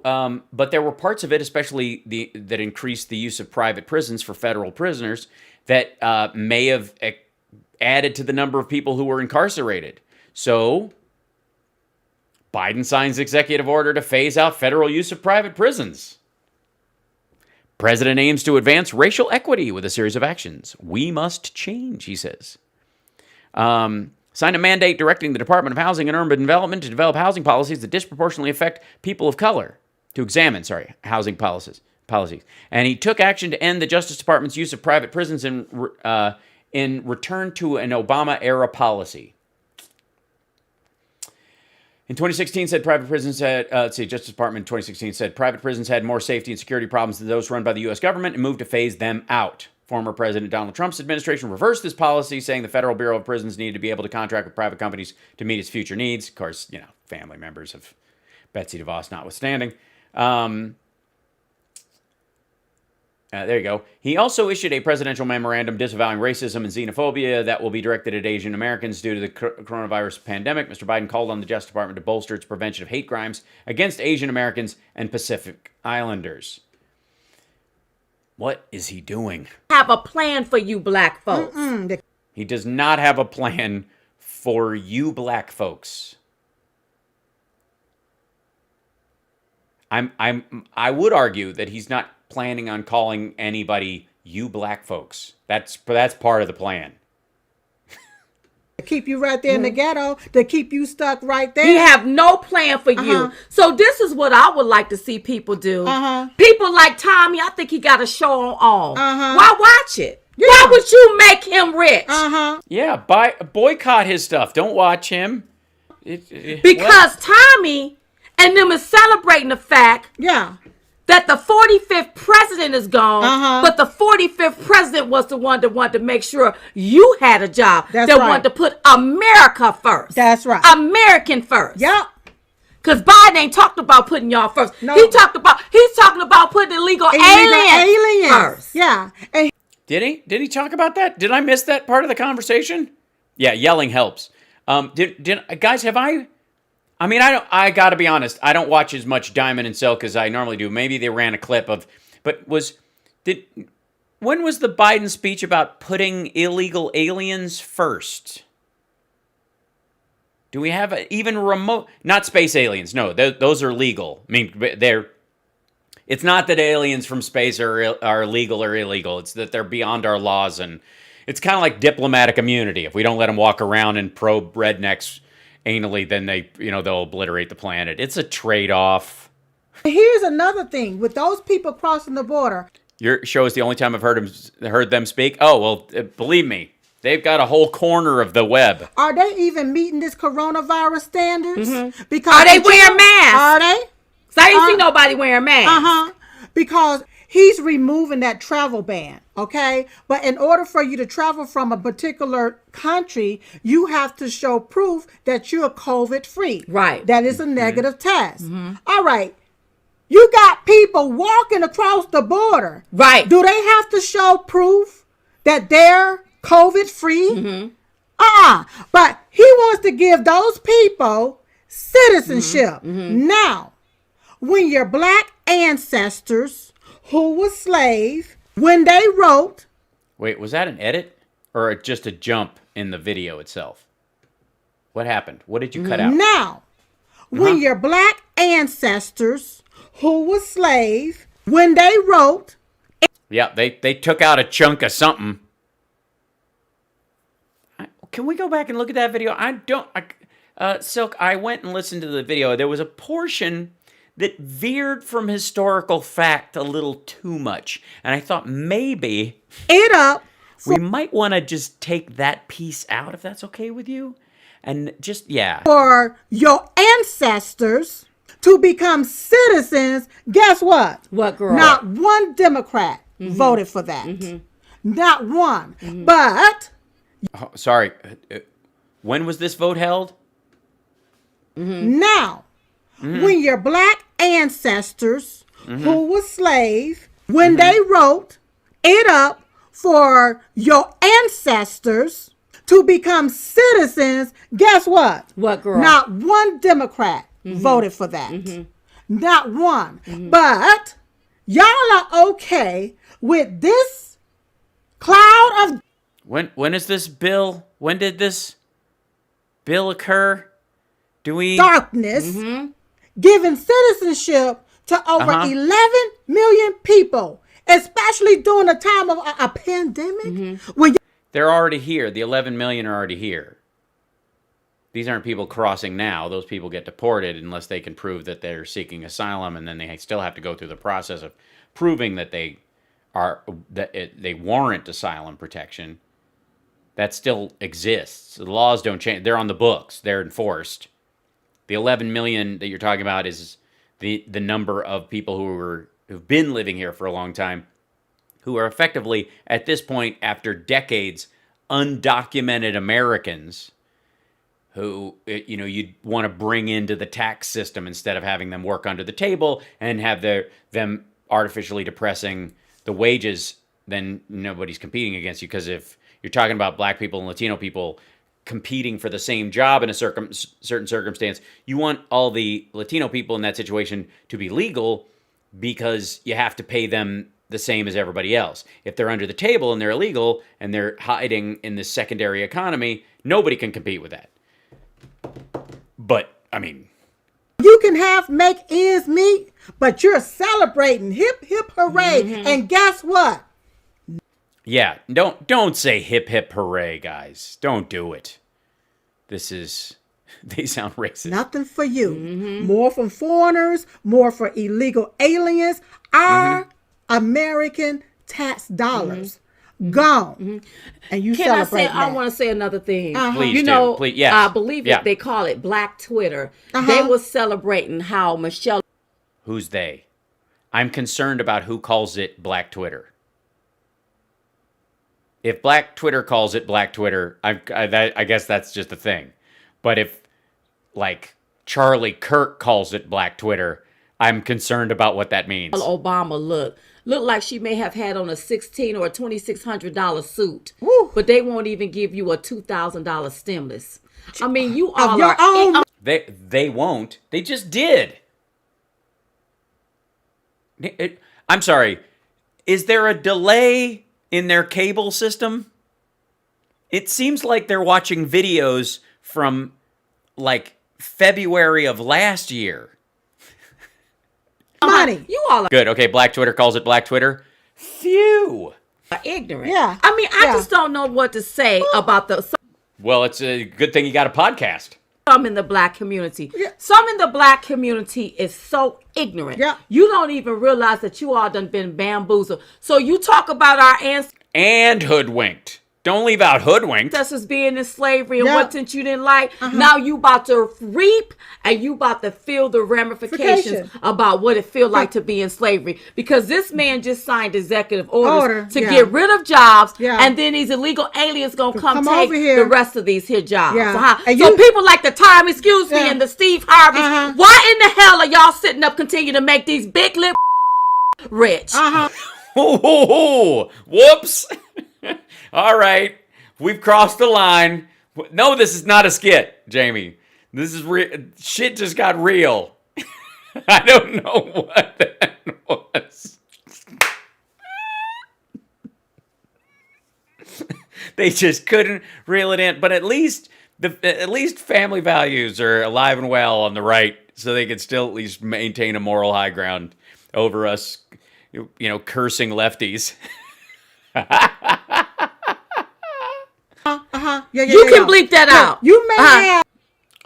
A: but there were parts of it, especially that increased the use of private prisons for federal prisoners, that may have added to the number of people who were incarcerated. So Biden signs executive order to phase out federal use of private prisons. President aims to advance racial equity with a series of actions. We must change, he says. Signed a mandate directing the Department of Housing and Urban Development to develop housing policies that disproportionately affect people of color. To examine, housing policies. And he took action to end the Justice Department's use of private prisons in return to an Obama-era policy. In 2016, said private prisons had, Justice Department in 2016 said private prisons had more safety and security problems than those run by the U.S. government and moved to phase them out. Former President Donald Trump's administration reversed this policy, saying the Federal Bureau of Prisons needed to be able to contract with private companies to meet its future needs. Of course, family members of Betsy DeVos notwithstanding. There you go. He also issued a presidential memorandum disavowing racism and xenophobia that will be directed at Asian Americans due to the coronavirus pandemic. Mr. Biden called on the Justice Department to bolster its prevention of hate crimes against Asian Americans and Pacific Islanders. What is he doing?
E: Have a plan for you black folks.
A: He does not have a plan for you black folks. I would argue that he's not planning on calling anybody you black folks. That's part of the plan.
F: To keep you right there in the ghetto, to keep you stuck right there.
E: He have no plan for you. So this is what I would like to see people do. People like Tommy, I think he got a show on. Why watch it? Yeah. Why would you make him rich?
A: Yeah, boycott his stuff. Don't watch him.
E: Because Tommy and them is celebrating the fact that the 45th president is gone, but the 45th president was the one that wanted to make sure you had a job. Wanted to put America first.
F: That's right.
E: American first.
F: Yep.
E: Because Biden ain't talked about putting y'all first.
F: No.
E: He's talking about putting illegal aliens first.
F: Yeah. And
A: Did he? Did he talk about that? Did I miss that part of the conversation? Yeah, yelling helps. Guys, have I mean, I gotta be honest, I don't watch as much Diamond and Silk as I normally do. Maybe they ran a clip of, when was the Biden speech about putting illegal aliens first? Do we have even remote, not space aliens, no, those are legal. I mean, it's not that aliens from space are legal or illegal, it's that they're beyond our laws, and it's kind of like diplomatic immunity. If we don't let them walk around and probe rednecks anally, then they'll obliterate the planet. It's a trade-off.
F: Here's another thing with those people crossing the border.
A: Your show is the only time I've heard them speak. Oh well, believe me, they've got a whole corner of the web.
F: Are they even meeting this coronavirus standards? Because
E: are they wearing masks?
F: Are they?
E: So I didn't see nobody wearing masks.
F: Because he's removing that travel ban, okay? But in order for you to travel from a particular country, you have to show proof that you're COVID-free.
E: Right.
F: That is a negative test. All right. You got people walking across the border.
E: Right.
F: Do they have to show proof that they're COVID-free? But he wants to give those people citizenship. Now, when your black ancestors who was slave, when they wrote...
A: Wait, was that an edit? Or just a jump in the video itself? What happened? What did you cut out?
F: Now, when your black ancestors who was slave, when they wrote...
A: Yeah, they took out a chunk of something. Can we go back and look at that video? Silk, I went and listened to the video. There was a portion that veered from historical fact a little too much. And I thought maybe we might want to just take that piece out, if that's okay with you. And just,
F: for your ancestors to become citizens, guess what?
E: What, girl?
F: Not one Democrat voted for that. Not one. But...
A: Oh, sorry. When was this vote held?
F: Now, when your black ancestors who was slave, when they wrote it up for your ancestors to become citizens, guess what?
E: What, girl?
F: Not one Democrat voted for that. Not one. But y'all are okay with this cloud of...
A: When is this bill? When did this bill occur?
F: Darkness, giving citizenship to over 11 million people, especially during a time of a pandemic.
A: They're already here. The 11 million are already here. These aren't people crossing now. Those people get deported unless they can prove that they're seeking asylum, and then they still have to go through the process of proving that they warrant asylum protection. That still exists. The laws don't change. They're on the books. They're enforced. The 11 million that you're talking about is the number of people who've been living here for a long time, who are effectively, at this point, after decades, undocumented Americans who, you'd want to bring into the tax system instead of having them work under the table and have them artificially depressing the wages. Then nobody's competing against you, because if you're talking about black people and Latino people competing for the same job in a certain circumstance, you want all the Latino people in that situation to be legal, because you have to pay them the same as everybody else. If they're under the table and they're illegal and they're hiding in the secondary economy, nobody can compete with that. But, I mean...
F: You can make ends meet, but you're celebrating. Hip, hip, hooray. Mm-hmm. And guess what?
A: Yeah, don't say hip, hip, hooray, guys. Don't do it. They sound racist.
F: Nothing for you. Mm-hmm. More from foreigners, more for illegal aliens. Our American tax dollars gone. Mm-hmm. And you celebrate that.
E: I want to say another thing.
A: Please do. Please, yes.
E: I believe they call it Black Twitter. They were celebrating how Michelle...
A: Who's they? I'm concerned about who calls it Black Twitter. If Black Twitter calls it Black Twitter, I guess that's just a thing. But if, like, Charlie Kirk calls it Black Twitter, I'm concerned about what that means.
E: Obama looked like she may have had on a $1,600 or a $2,600 suit. Woo. But they won't even give you a $2,000 stimulus. I mean, you all
F: your own.
A: They won't. They just did. I'm sorry. Is there a delay in their cable system? It seems like they're watching videos from, like, February of last year.
F: Money.
E: You all are
A: good. Okay, Black Twitter calls it Black Twitter. Phew.
E: Ignorant.
F: Yeah.
E: I mean, I just don't know what to say about the...
A: Well, it's a good thing you got a podcast.
E: Some in the Black community. Yeah. Some in the Black community is so ignorant.
F: Yeah.
E: You don't even realize that you all done been bamboozled. So you talk about our ancestors.
A: And hoodwinked. Don't leave out hoodwinked.
E: Ancestors being in slavery and what things you didn't like. Now you about to reap and you about to feel the ramifications about what it feel like to be in slavery. Because this man just signed executive orders to get rid of jobs, and then these illegal aliens gonna come take the rest of these here jobs. So people like the Time Excuse Me and the Steve Harveys, why in the hell are y'all sitting up continuing to make these big lip rich?
A: Whoops. All right, we've crossed the line. No, this is not a skit, Jamie. This is shit just got real. I don't know what that was. They just couldn't reel it in. But at least family values are alive and well on the right, so they can still at least maintain a moral high ground over us, cursing lefties.
E: You can bleep that out.
F: You may have.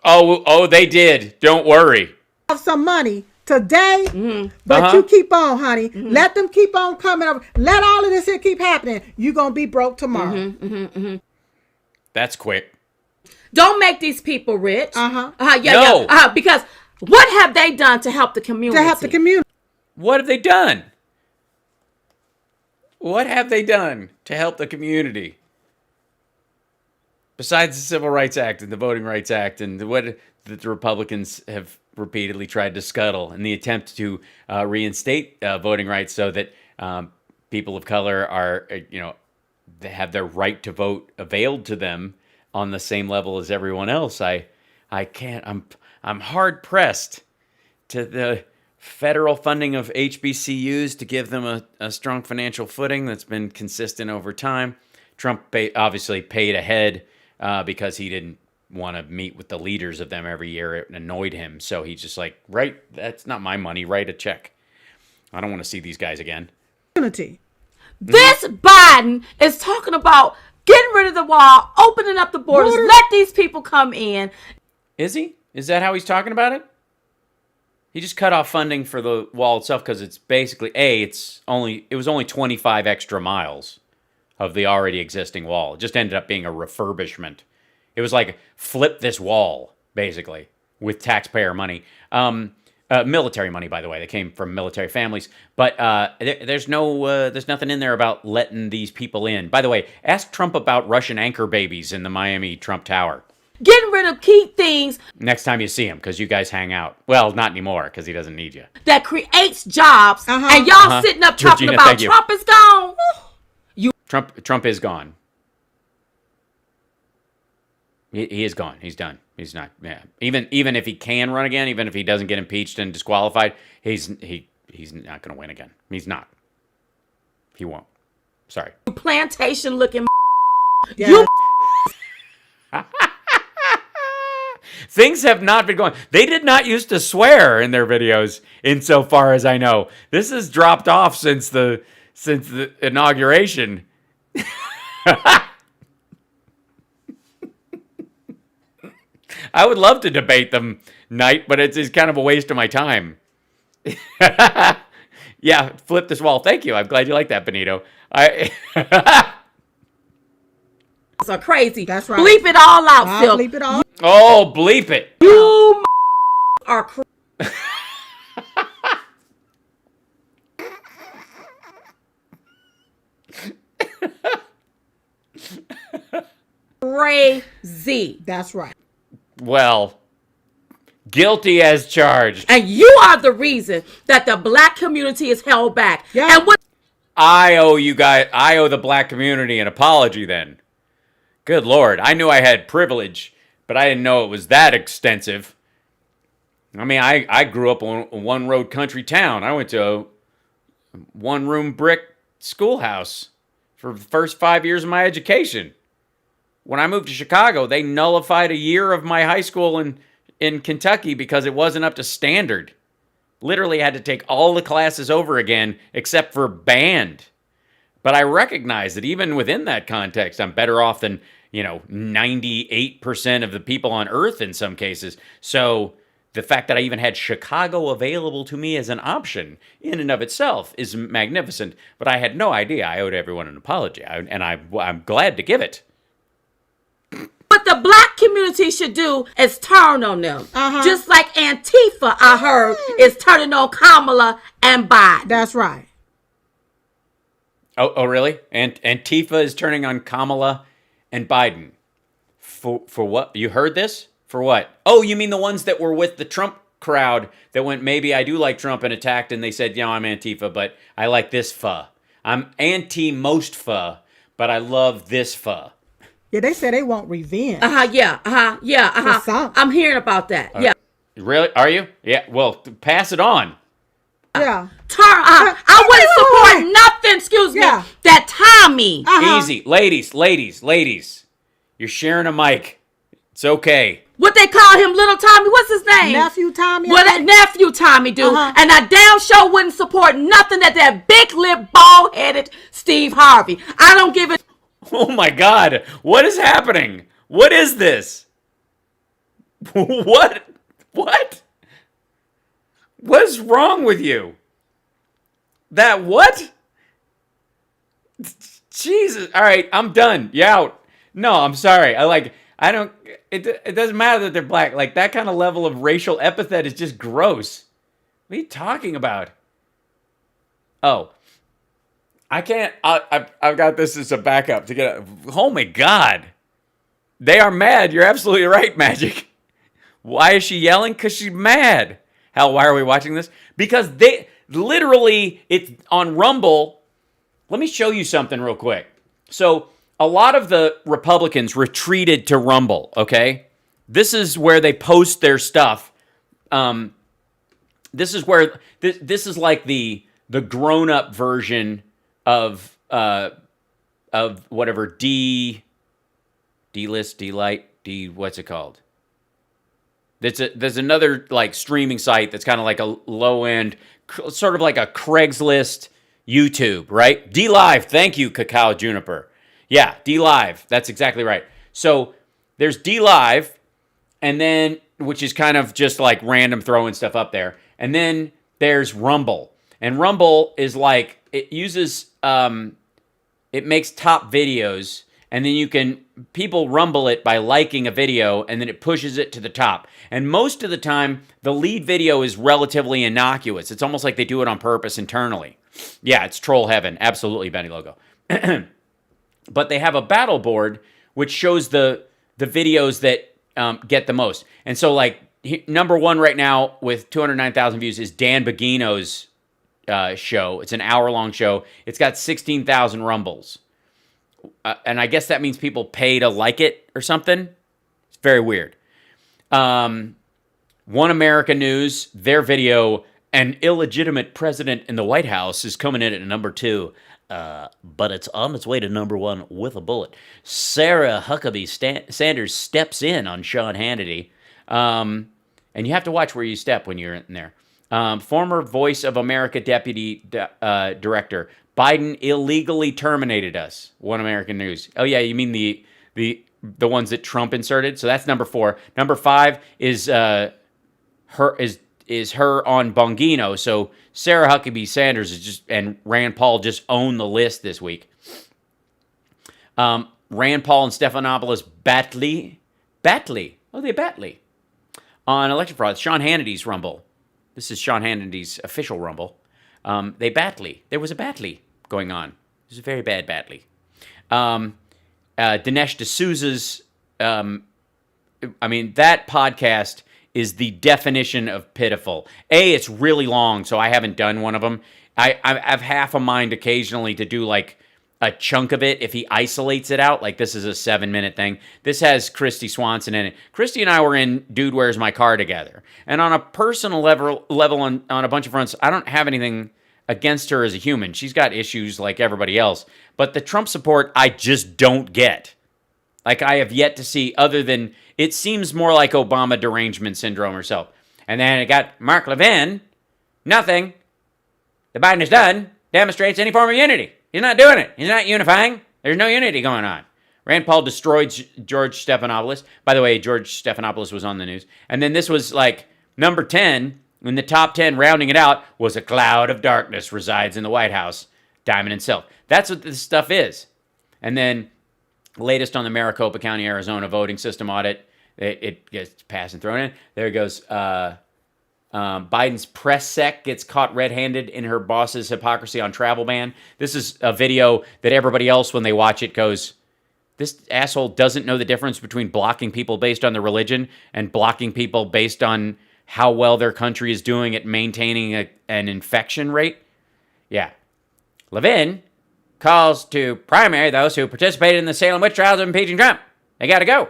A: Oh, they did. Don't worry.
F: Have some money today, but you keep on, honey. Let them keep on coming up. Let all of this here keep happening. You're going to be broke tomorrow.
A: That's quick.
E: Don't make these people rich.
A: No.
E: Because what have they done to help the community?
A: What have they done? What have they done to help the community? Besides the Civil Rights Act and the Voting Rights Act and what the Republicans have repeatedly tried to scuttle in the attempt to reinstate voting rights so that people of color are, they have their right to vote availed to them on the same level as everyone else. I'm hard pressed to the federal funding of HBCUs to give them a strong financial footing that's been consistent over time. Trump obviously paid ahead because he didn't want to meet with the leaders of them every year. It annoyed him. So he's just like, that's not my money. Write a check. I don't want to see these guys again.
F: Unity.
E: This Biden is talking about getting rid of the wall, opening up the borders, let these people come in.
A: Is he? Is that how he's talking about it? He just cut off funding for the wall itself because it's basically, it was only 25 extra miles of the already existing wall. It just ended up being a refurbishment. It was like flip this wall, basically, with taxpayer money. Military money, by the way. They came from military families. But there's nothing in there about letting these people in. By the way, ask Trump about Russian anchor babies in the Miami Trump Tower.
E: Getting rid of key things.
A: Next time you see him, because you guys hang out. Well, not anymore, because he doesn't need you.
E: That creates jobs. And y'all sitting up talking about Trump is gone.
A: Trump is gone. He is gone. He's done. He's not. Yeah. Even if he can run again, even if he doesn't get impeached and disqualified, he's not going to win again. He's not. He won't. Sorry.
E: Plantation looking.
F: Yeah.
E: You
A: Things have not been going. They did not used to swear in their videos, insofar as I know. This has dropped off since the inauguration. I would love to debate them, Knight, but it's kind of a waste of my time. Yeah, flip this wall. Thank you. I'm glad you like that, Benito.
E: are crazy.
F: That's right.
E: Bleep it all out,
F: I'll
E: Silk.
F: bleep it all.
A: Oh, bleep it.
E: You are crazy. Crazy.
F: That's right.
A: Well, guilty as charged.
E: And you are the reason that the black community is held back.
F: Yeah.
E: And what
A: I owe the black community an apology then. Good Lord. I knew I had privilege, but I didn't know it was that extensive. I mean, I grew up in a one-road country town. I went to a one-room brick schoolhouse for the first 5 years of my education. When I moved to Chicago, they nullified a year of my high school in Kentucky because it wasn't up to standard. Literally had to take all the classes over again except for band. But I recognize that even within that context, I'm better off than, 98% of the people on earth in some cases. So the fact that I even had Chicago available to me as an option in and of itself is magnificent. But I had no idea I owed everyone an apology, and I'm glad to give it.
E: the black community should do is turn on them. Just like Antifa, I heard, is turning on Kamala and Biden.
F: That's right.
A: Oh, really? And Antifa is turning on Kamala and Biden. For what? You heard this? For what? Oh, you mean the ones that were with the Trump crowd that went, maybe I do like Trump and attacked, and they said, I'm Antifa, but I like this pho. I'm anti most pho, but I love this pho.
F: Yeah, they say they want revenge.
E: Yeah. I'm hearing about that. Yeah.
A: Really? Are you? Yeah. Well, pass it on.
F: Yeah.
E: I wouldn't support nothing, excuse me,
F: Yeah.
E: that Tommy.
A: Easy. Ladies. You're sharing a mic. It's okay.
E: What they call him, Little Tommy? What's his name?
F: Nephew Tommy.
E: What that nephew Tommy do. And I damn sure wouldn't support nothing that big lip, bald-headed Steve Harvey. I don't give it.
A: Oh my God. What is happening? What is this? What? What is wrong with you? That what? Jesus. All right, I'm done. You out. No, I'm sorry. It doesn't matter that they're black. Like, that kind of level of racial epithet is just gross. What are you talking about? Oh. I can't. I've got this as a backup to get. Oh my God. They are mad. You're absolutely right, Magic. Why is she yelling? Because she's mad. Hell, why are we watching this? Because it's on Rumble. Let me show you something real quick. So, a lot of the Republicans retreated to Rumble, okay? This is where they post their stuff. This is like the grown-up version of whatever D-list, D-light, what's it called? There's another like streaming site that's kind of like a low-end, sort of like a Craigslist YouTube, right? D-Live, thank you, Cacao Juniper. Yeah, D-Live, that's exactly right. So there's D-Live, and then, which is kind of just like random throwing stuff up there. And then there's Rumble. And Rumble is like, it uses, it makes top videos, and then people rumble it by liking a video, and then it pushes it to the top. And most of the time, the lead video is relatively innocuous. It's almost like they do it on purpose internally. Yeah, it's troll heaven. Absolutely, Benny Logo. But they have a battle board which shows the videos that get the most. And so, like, number one right now with 209,000 views is Dan Bogino's show. It's an hour-long show. It's got 16,000 rumbles. And I guess that means people pay to like it or something. It's very weird. One America News, their video, "An illegitimate president in the White House," is coming in at number 2.
H: but it's on its way to number one with a bullet. Sarah Huckabee Sanders steps in on Sean Hannity. And you have to watch where you step when you're in there. Former Voice of America deputy director. Biden illegally terminated us. One American News. Oh yeah, you mean the ones that Trump inserted? So that's number 4. Number 5 is her on Bongino. So Sarah Huckabee Sanders and Rand Paul just own the list this week. Rand Paul and Stephanopoulos Batley. Oh, they Batley. On election fraud, Sean Hannity's Rumble. This is Sean Hannity's official Rumble. They Batley. There was a Batley going on. It was a very bad Batley. Dinesh D'Souza's, that podcast is the definition of pitiful. It's really long, so I haven't done one of them. I have half a mind occasionally to do like a chunk of it if he isolates it out. Like this is a 7-minute thing. This has Christy Swanson in it. Christy and I were in Dude, Where's My Car together. And on a personal level on a bunch of fronts, I don't have anything against her as a human. She's got issues like everybody else. But the Trump support, I just don't get. Like I have yet to see, other than it seems more like Obama derangement syndrome herself. And then it got Mark Levin. Nothing that Biden has done demonstrates any form of unity. He's not doing it. He's not unifying. There's no unity going on. Rand Paul destroyed George Stephanopoulos. By the way, George Stephanopoulos was on the news. And then this was like number 10 in the top 10, rounding it out, was a cloud of darkness resides in the White House. Diamond and Silk. That's what this stuff is. And then latest on the Maricopa County, Arizona voting system audit. It gets passed and thrown in. There it goes. Biden's press sec gets caught red-handed in her boss's hypocrisy on travel ban. This is a video that everybody else, when they watch it, goes, this asshole doesn't know the difference between blocking people based on their religion and blocking people based on how well their country is doing at maintaining an infection rate. Yeah. Levin calls to primary those who participated in the Salem witch trials of impeaching Trump. They got to go.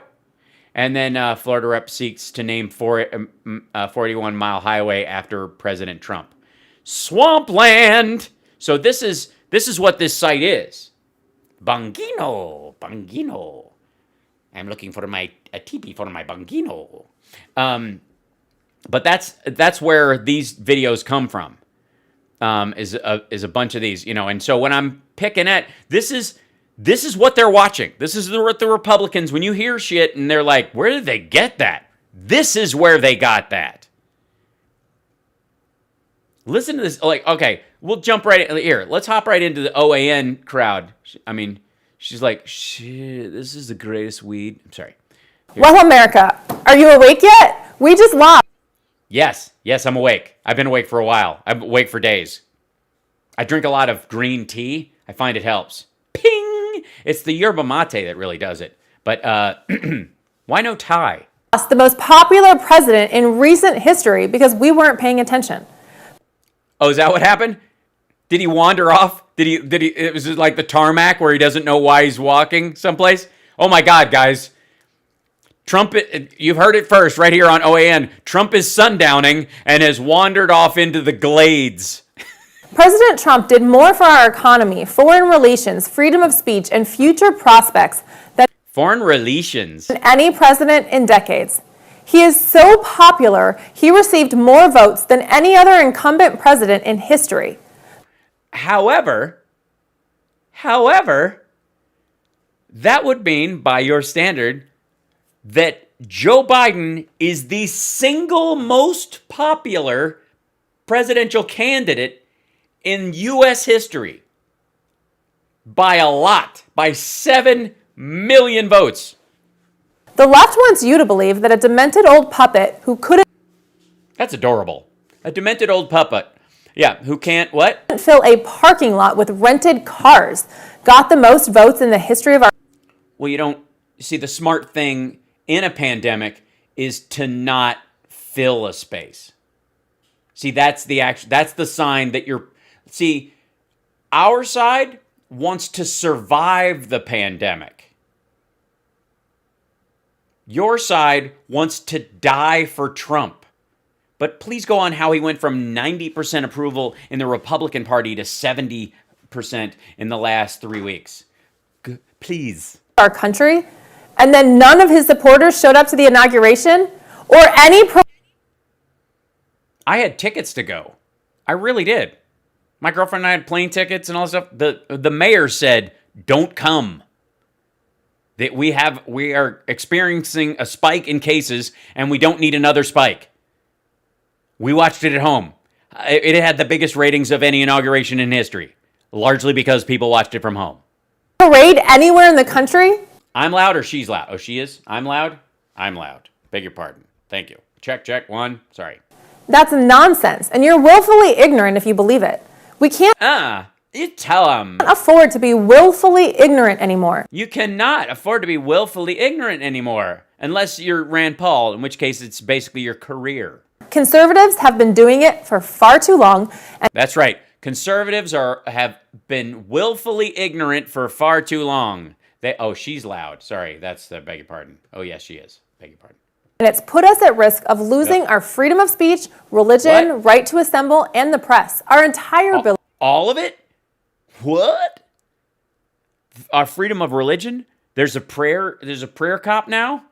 H: And then Florida rep seeks to name 41 Mile Highway after President Trump. Swampland. So this is what this site is. Bongino. I'm looking for a teepee for my Bongino. But that's where these videos come from. Is a bunch of these, and so when I'm picking at this is what they're watching. This is what the Republicans, when you hear shit and they're like, where did they get that? This is where they got that. Listen to this. Like, okay, we'll jump right in here. Let's hop right into the OAN crowd. I mean, she's like, shit, this is the greatest weed. I'm sorry. Here.
I: Well, America, are you awake yet? We just lost.
A: Yes, I'm awake. I've been awake for a while. I'm awake for days. I drink a lot of green tea. I find it helps. Ping! It's the yerba mate that really does it. But why no tie?
I: The most popular president in recent history because we weren't paying attention.
A: Oh, is that what happened? Did he wander off? Did he? It was like the tarmac where he doesn't know why he's walking someplace? Oh my God, guys. Trump, you've heard it first right here on OAN. Trump is sundowning and has wandered off into the glades.
I: President Trump did more for our economy, foreign relations, freedom of speech, and future prospects than
A: foreign relations
I: any president in decades. He is so popular, he received more votes than any other incumbent president in history.
A: However, that would mean, by your standard, that Joe Biden is the single most popular presidential candidate in U.S. history. By a lot. By 7 million votes.
I: The left wants you to believe that a demented old puppet who couldn't...
A: That's adorable. A demented old puppet. Yeah, who can't what?
I: ...fill a parking lot with rented cars got the most votes in the history of our...
A: Well, you don't... See, the smart thing in a pandemic is to not fill a space. See, that's the sign that you're... See, our side wants to survive the pandemic. Your side wants to die for Trump. But please go on how he went from 90% approval in the Republican Party to 70%
H: 8% in the last 3 weeks. Please.
I: Our country, and then none of his supporters showed up to the inauguration or any.
H: I had tickets to go. I really did. My girlfriend and I had plane tickets and all that stuff. The mayor said, "Don't come. That we are experiencing a spike in cases, and we don't need another spike." We watched it at home. It had the biggest ratings of any inauguration in history, largely because people watched it from home.
I: Parade anywhere in the country?
H: I'm loud or she's loud? Oh, she is? I'm loud? I'm loud. Beg your pardon. Thank you. Check. One. Sorry.
I: That's nonsense, and you're willfully ignorant if you believe it. We can't
H: You tell them.
I: afford to be willfully ignorant anymore.
H: You cannot afford to be willfully ignorant anymore, unless you're Rand Paul, in which case it's basically your career.
I: Conservatives have been doing it for far too long.
H: That's right. Conservatives have been willfully ignorant for far too long. She's loud. Sorry, beg your pardon. Oh, yes, she is. Beg your pardon.
I: And it's put us at risk of losing our freedom of speech, religion, right to assemble, and the press. Our entire ability.
H: All of it? What? Our freedom of religion? There's a prayer cop now?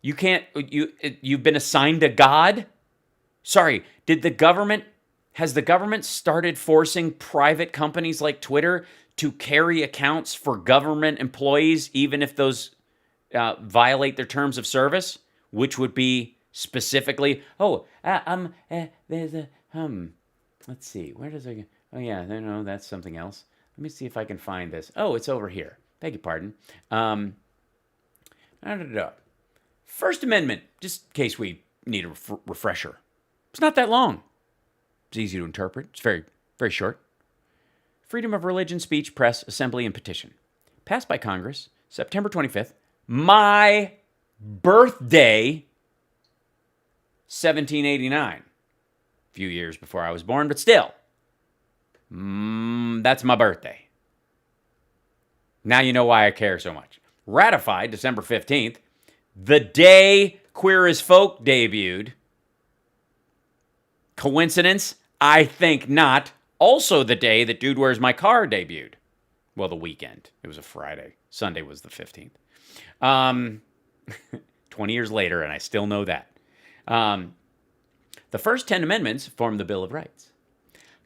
H: You can't, you've been assigned a God? Sorry, has the government started forcing private companies like Twitter to carry accounts for government employees, even if those violate their terms of service, which would be specifically, let's see, where does I go? Oh yeah, no, that's something else. Let me see if I can find this. Oh, it's over here. Beg your pardon. First Amendment, just in case we need a refresher. It's not that long. It's easy to interpret. It's very, very short. Freedom of religion, speech, press, assembly, and petition. Passed by Congress, September 25th, my birthday, 1789. A few years before I was born, but still. That's my birthday. Now you know why I care so much. Ratified December 15th, the day Queer as Folk debuted. Coincidence? I think not. Also the day that Dude Where's My Car debuted. Well, the weekend. It was a Friday. Sunday was the 15th. 20 years later, and I still know that. The first 10 amendments form the Bill of Rights.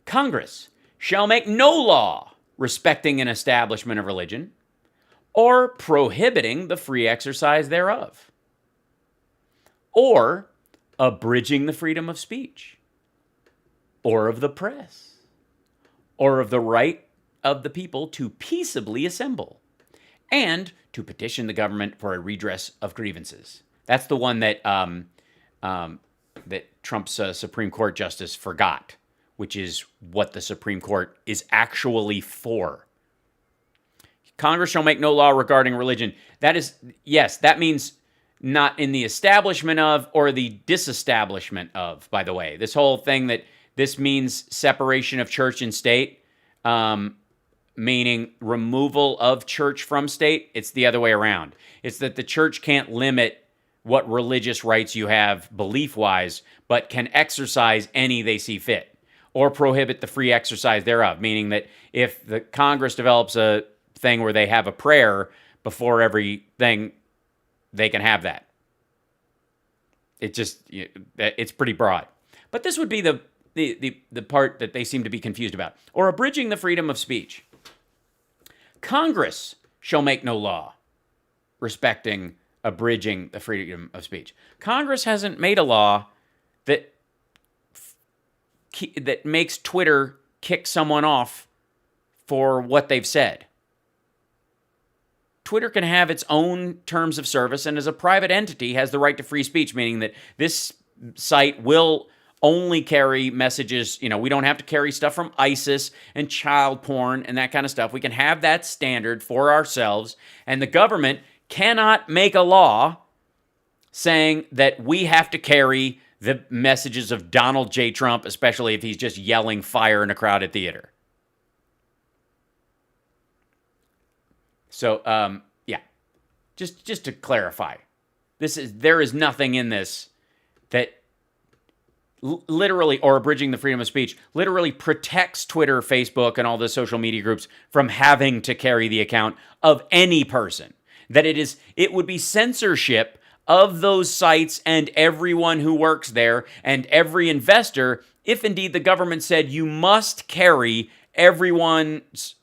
H: Congress shall make no law respecting an establishment of religion or prohibiting the free exercise thereof, or abridging the freedom of speech, or of the press, or of the right of the people to peaceably assemble, and to petition the government for a redress of grievances. That's the one that that Trump's Supreme Court justice forgot, which is what the Supreme Court is actually for. Congress shall make no law regarding religion. That is, yes, that means not in the establishment of or the disestablishment of, by the way. This whole thing that this means separation of church and state, meaning removal of church from state, it's the other way around. It's that the church can't limit what religious rights you have belief-wise, but can exercise any they see fit, or prohibit the free exercise thereof, meaning that if the Congress develops a thing where they have a prayer before everything, they can have that. It's pretty broad. But this would be the part that they seem to be confused about. Or abridging the freedom of speech. Congress shall make no law respecting abridging the freedom of speech. Congress hasn't made a law that makes Twitter kick someone off for what they've said. Twitter can have its own terms of service, and as a private entity has the right to free speech, meaning that this site will only carry messages. We don't have to carry stuff from ISIS and child porn and that kind of stuff. We can have that standard for ourselves, and the government cannot make a law saying that we have to carry the messages of Donald J. Trump, especially if he's just yelling fire in a crowded theater. So, just to clarify, there is nothing in this that
A: literally, or abridging the freedom of speech, literally protects Twitter, Facebook, and all the social media groups from having to carry the account of any person. That it would be censorship of those sites and everyone who works there and every investor if indeed the government said you must carry everyone's,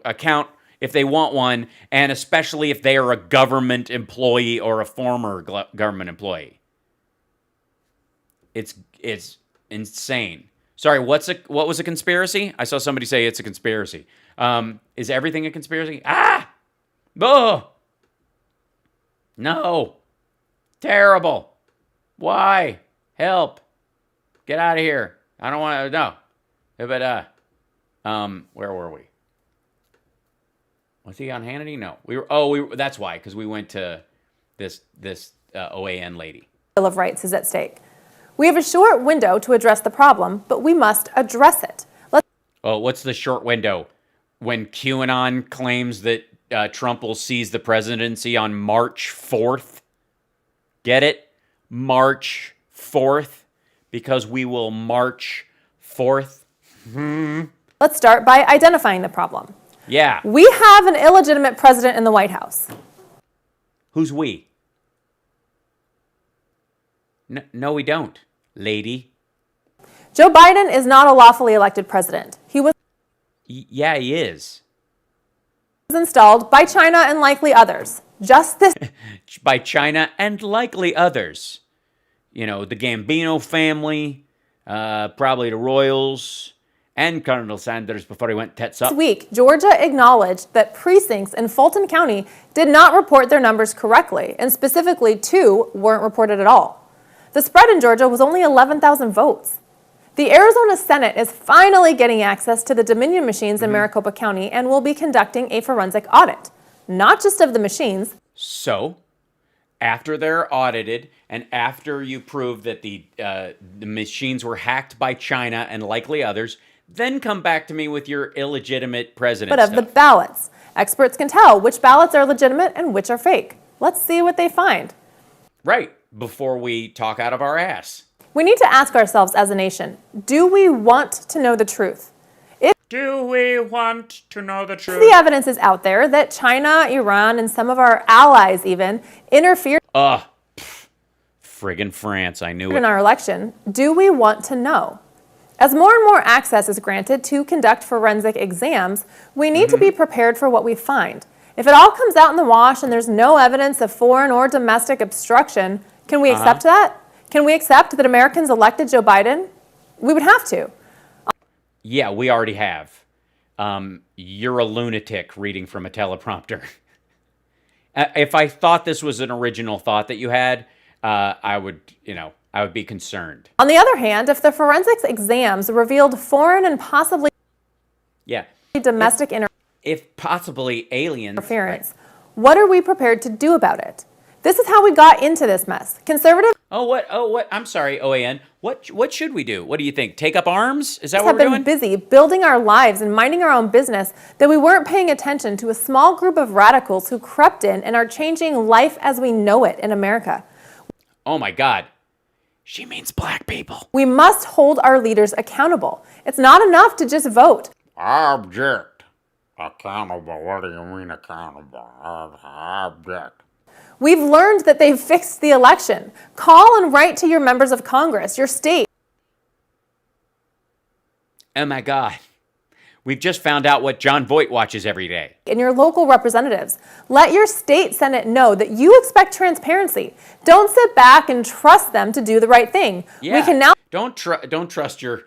A: account if they want one, and especially if they are a government employee or a former government employee. It's insane. Sorry, what was a conspiracy? I saw somebody say it's a conspiracy. Is everything a conspiracy? Oh! No. Terrible. Why? Help. Get out of here. I don't want to, no. But, where were we? Was he on Hannity? No. That's why, because we went to this OAN lady.
I: Bill of Rights is at stake. We have a short window to address the problem, but we must address it.
A: What's the short window? When QAnon claims that Trump will seize the presidency on March 4th? Get it? March 4th? Because we will march forth.
I: Let's start by identifying the problem.
A: Yeah.
I: We have an illegitimate president in the White House.
A: Who's we? No, we don't, lady.
I: Joe Biden is not a lawfully elected president. He was
A: Yeah, he is.
I: installed by China and likely others. Just this
A: By China and likely others. The Gambino family, probably the Royals, and Colonel Sanders before he went tits up.
I: week, Georgia acknowledged that precincts in Fulton County did not report their numbers correctly, and specifically 2 weren't reported at all. The spread in Georgia was only 11,000 votes. The Arizona Senate is finally getting access to the Dominion machines in Maricopa County and will be conducting a forensic audit, not just of the machines.
A: So, after they're audited and after you prove that the machines were hacked by China and likely others, then come back to me with your illegitimate president
I: But of the ballots. Experts can tell which ballots are legitimate and which are fake. Let's see what they find.
A: Right, before we talk out of our ass.
I: We need to ask ourselves as a nation, do we want to know the truth?
A: Do we want to know the truth?
I: The evidence is out there that China, Iran, and some of our allies even interfered
A: Friggin' France, I knew
I: in
A: it.
I: our election. Do we want to know? As more and more access is granted to conduct forensic exams, we need to be prepared for what we find. If it all comes out in the wash and there's no evidence of foreign or domestic obstruction, can we accept that? Can we accept that Americans elected Joe Biden? We would have to.
A: Yeah, we already have. You're a lunatic reading from a teleprompter. If I thought this was an original thought that you had, I would be concerned.
I: On the other hand, if the forensics exams revealed foreign and possibly domestic
A: if possibly aliens
I: interference, what are we prepared to do about it? This is how we got into this mess. Conservatives
A: what? I'm sorry, OAN. What should we do? What do you think? Take up arms? Is that what
I: have
A: we're
I: been
A: doing?
I: busy building our lives and minding our own business that we weren't paying attention to a small group of radicals who crept in and are changing life as we know it in America.
A: Oh my God. She means black people.
I: We must hold our leaders accountable. It's not enough to just vote.
G: I object. Accountable? What do you mean accountable? I object.
I: We've learned that they've fixed the election. Call and write to your members of Congress, your state.
A: Oh my God. We've just found out what John Voight watches every day.
I: And your local representatives. Let your state senate know that you expect transparency. Don't sit back and trust them to do the right thing.
A: Yeah.
I: We can now
A: Don't trust your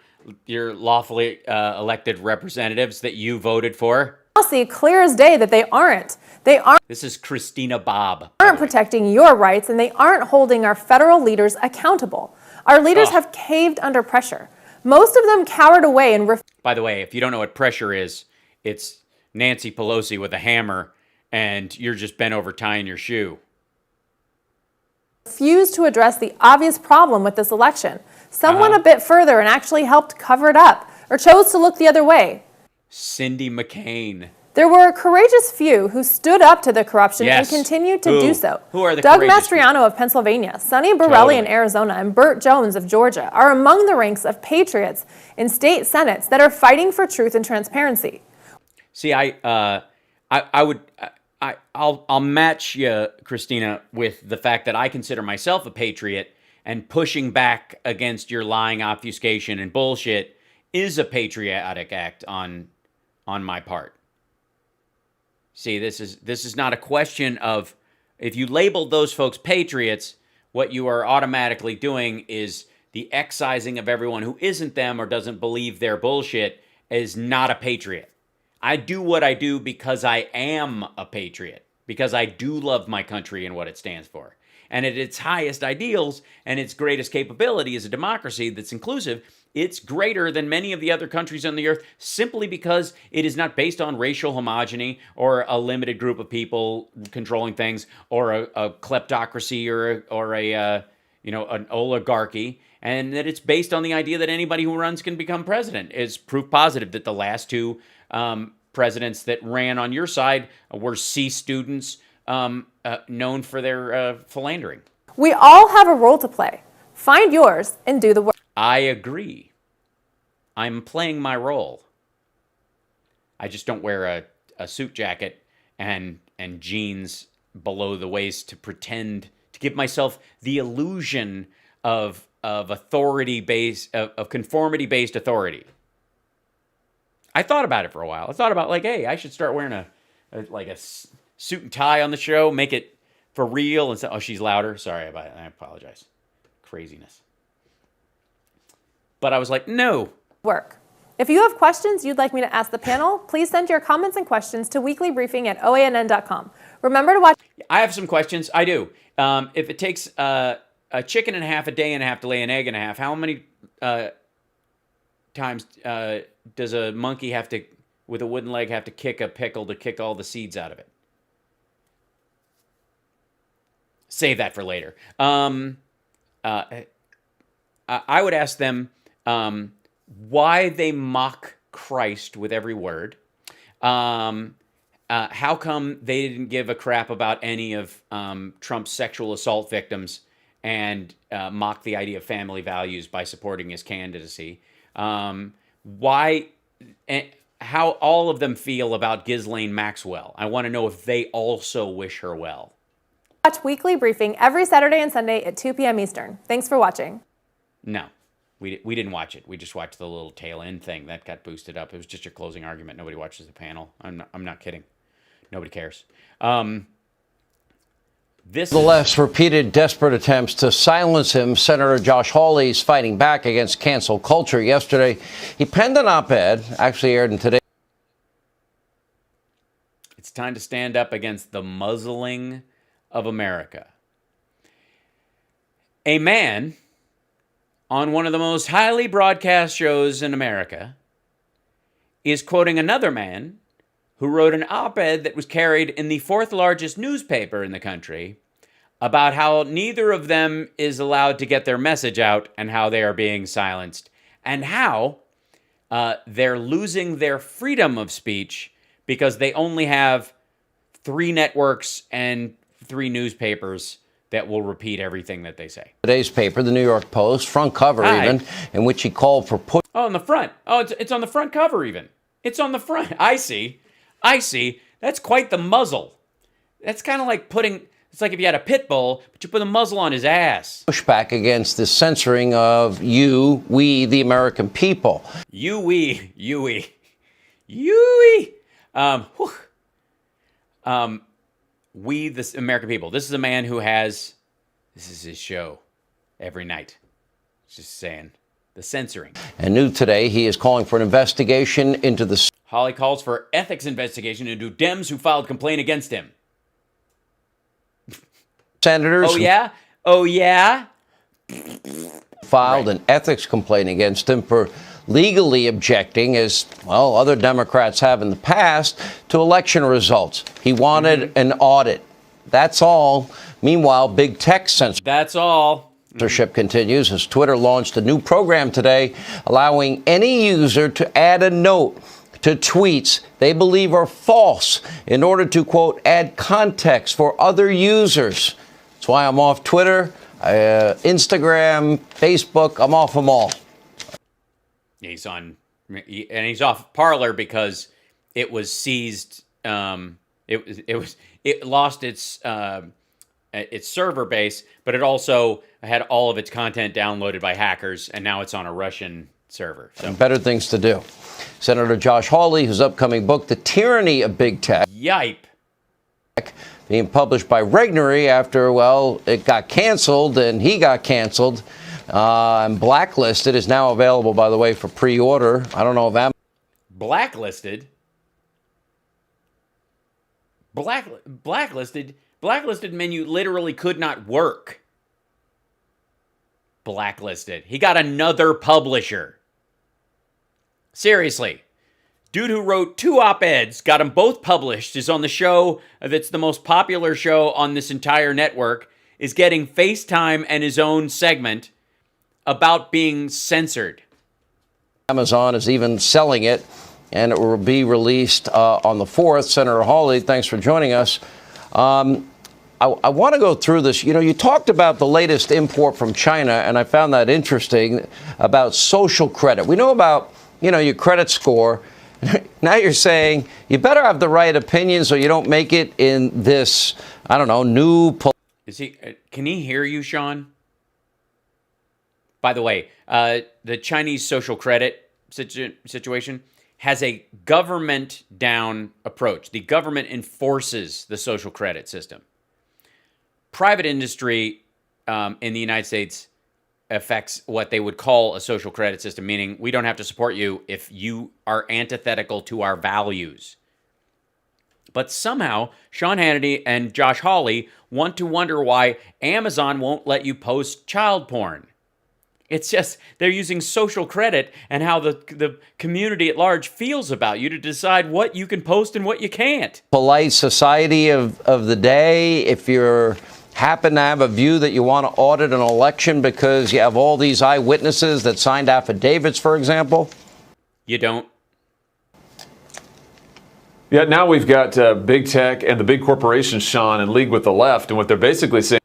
A: lawfully elected representatives that you voted for.
I: see clear as day that they aren't.
A: This is Christina Bobb.
I: Aren't protecting your rights, and they aren't holding our federal leaders accountable. Our leaders have caved under pressure. Most of them cowered away and
A: By the way, if you don't know what pressure is, it's Nancy Pelosi with a hammer, and you're just bent over tying your shoe.
I: refused to address the obvious problem with this election. Some went a bit further and actually helped cover it up, or chose to look the other way.
A: Cindy McCain.
I: There were a courageous few who stood up to the corruption
H: Yes.
I: and continued to
H: Who?
I: do so.
H: Who are the
I: Doug
H: courageous few?
I: Mastriano of Pennsylvania, Sonny Borelli
H: Totally.
I: in Arizona, and Burt Jones of Georgia are among the ranks of patriots in state senates that are fighting for truth and transparency.
H: See, I'll match you, Christina, with the fact that I consider myself a patriot, and pushing back against your lying obfuscation and bullshit is a patriotic act on my part. See, this is not a question of, if you label those folks patriots, what you are automatically doing is the excising of everyone who isn't them or doesn't believe their bullshit is not a patriot. I do what I do because I am a patriot, because I do love my country and what it stands for. And at its highest ideals and its greatest capability as a democracy that's inclusive, it's greater than many of the other countries on the earth simply because it is not based on racial homogeny or a limited group of people controlling things or a kleptocracy or an oligarchy, and that it's based on the idea that anybody who runs can become president. Is proof positive that the last two presidents that ran on your side were C students known for their philandering.
I: We all have a role to play. Find yours and do the work.
H: I agree. I'm playing my role. I just don't wear a suit jacket and jeans below the waist to pretend to give myself the illusion of authority-based, of conformity-based authority. I thought about it for a while. I thought about, like, hey, I should start wearing a suit and tie on the show, make it for real. And so, oh, she's louder. Sorry about it. I apologize. Craziness. But I was like, no.
I: Work. If you have questions you'd like me to ask the panel, please send your comments and questions to weeklybriefing@oann.com. Remember to watch.
H: I have some questions. I do. If it takes a chicken and a half, a day and a half to lay an egg and a half, how many times does a monkey with a wooden leg have to kick a pickle to kick all the seeds out of it? Save that for later. I would ask them why they mock Christ with every word. How come they didn't give a crap about any of Trump's sexual assault victims and mock the idea of family values by supporting his candidacy? Why, how all of them feel about Ghislaine Maxwell. I want to know if they also wish her well.
I: Watch Weekly Briefing every Saturday and Sunday at 2 p.m. Eastern. Thanks for watching.
H: No, we didn't watch it. We just watched the little tail end thing that got boosted up. It was just your closing argument. Nobody watches the panel. I'm not kidding. Nobody cares. The
J: left's repeated desperate attempts to silence him. Senator Josh Hawley's fighting back against cancel culture. Yesterday, he penned an op-ed, actually aired in today.
H: It's time to stand up against the muzzling of America. A man on one of the most highly broadcast shows in America is quoting another man who wrote an op-ed that was carried in the fourth largest newspaper in the country about how neither of them is allowed to get their message out and how they are being silenced and how they're losing their freedom of speech because they only have 3 networks and 3 newspapers that will repeat everything that they say.
J: Today's paper, the New York Post, front cover even, in which he called for
H: Oh, on the front. Oh, it's on the front cover even. It's on the front. I see. That's quite the muzzle. That's kind of like it's like if you had a pit bull, but you put a muzzle on his ass.
J: pushback against the censoring of we, the American people.
H: We, the American people. This is a man who this is his show every night. Just saying. The censoring.
J: And new today, he is calling for an investigation into the...
H: Hawley calls for ethics investigation into Dems who filed complaint against him.
J: Senators...
H: Oh, yeah?
J: Filed an ethics complaint against him for legally objecting, as, well, other Democrats have in the past, to election results. He wanted an audit. That's all. Meanwhile, big tech censorship.
H: That's all.
J: Censorship continues as Twitter launched a new program today allowing any user to add a note to tweets they believe are false in order to, quote, add context for other users. That's why I'm off Twitter, Instagram, Facebook. I'm off them all.
H: He's on, and he's off Parler because it was seized. It lost its server base, but it also had all of its content downloaded by hackers, and now it's on a Russian server. So
J: better things to do. Senator Josh Hawley, whose upcoming book, The Tyranny of Big Tech,
H: yipe,
J: being published by Regnery after, well, it got canceled and he got canceled and blacklisted, is now available, by the way, for pre-order. I don't know if Amazon...
H: Blacklisted? Blacklisted menu literally could not work. Blacklisted. He got another publisher. Seriously. Dude who wrote 2 op-eds, got them both published, is on the show that's the most popular show on this entire network, is getting FaceTime and his own segment about being censored.
J: Amazon is even selling it, and it will be released on the 4th. Senator Hawley, thanks for joining us. I want to go through this. You know, you talked about the latest import from China, and I found that interesting, about social credit. We know about, you know, your credit score. Now you're saying you better have the right opinion so you don't make it in this, I don't know, new...
H: Can he hear you, Sean? By the way, the Chinese social credit situation has a government-down approach. The government enforces the social credit system. Private industry in the United States affects what they would call a social credit system, meaning we don't have to support you if you are antithetical to our values. But somehow, Sean Hannity and Josh Hawley want to wonder why Amazon won't let you post child porn. It's just they're using social credit and how the community at large feels about you to decide what you can post and what you can't.
J: Polite society of the day. If you happen to have a view that you want to audit an election because you have all these eyewitnesses that signed affidavits, for example.
H: You don't.
K: Yeah, now we've got big tech and the big corporations, Sean, in league with the left. And what they're basically saying...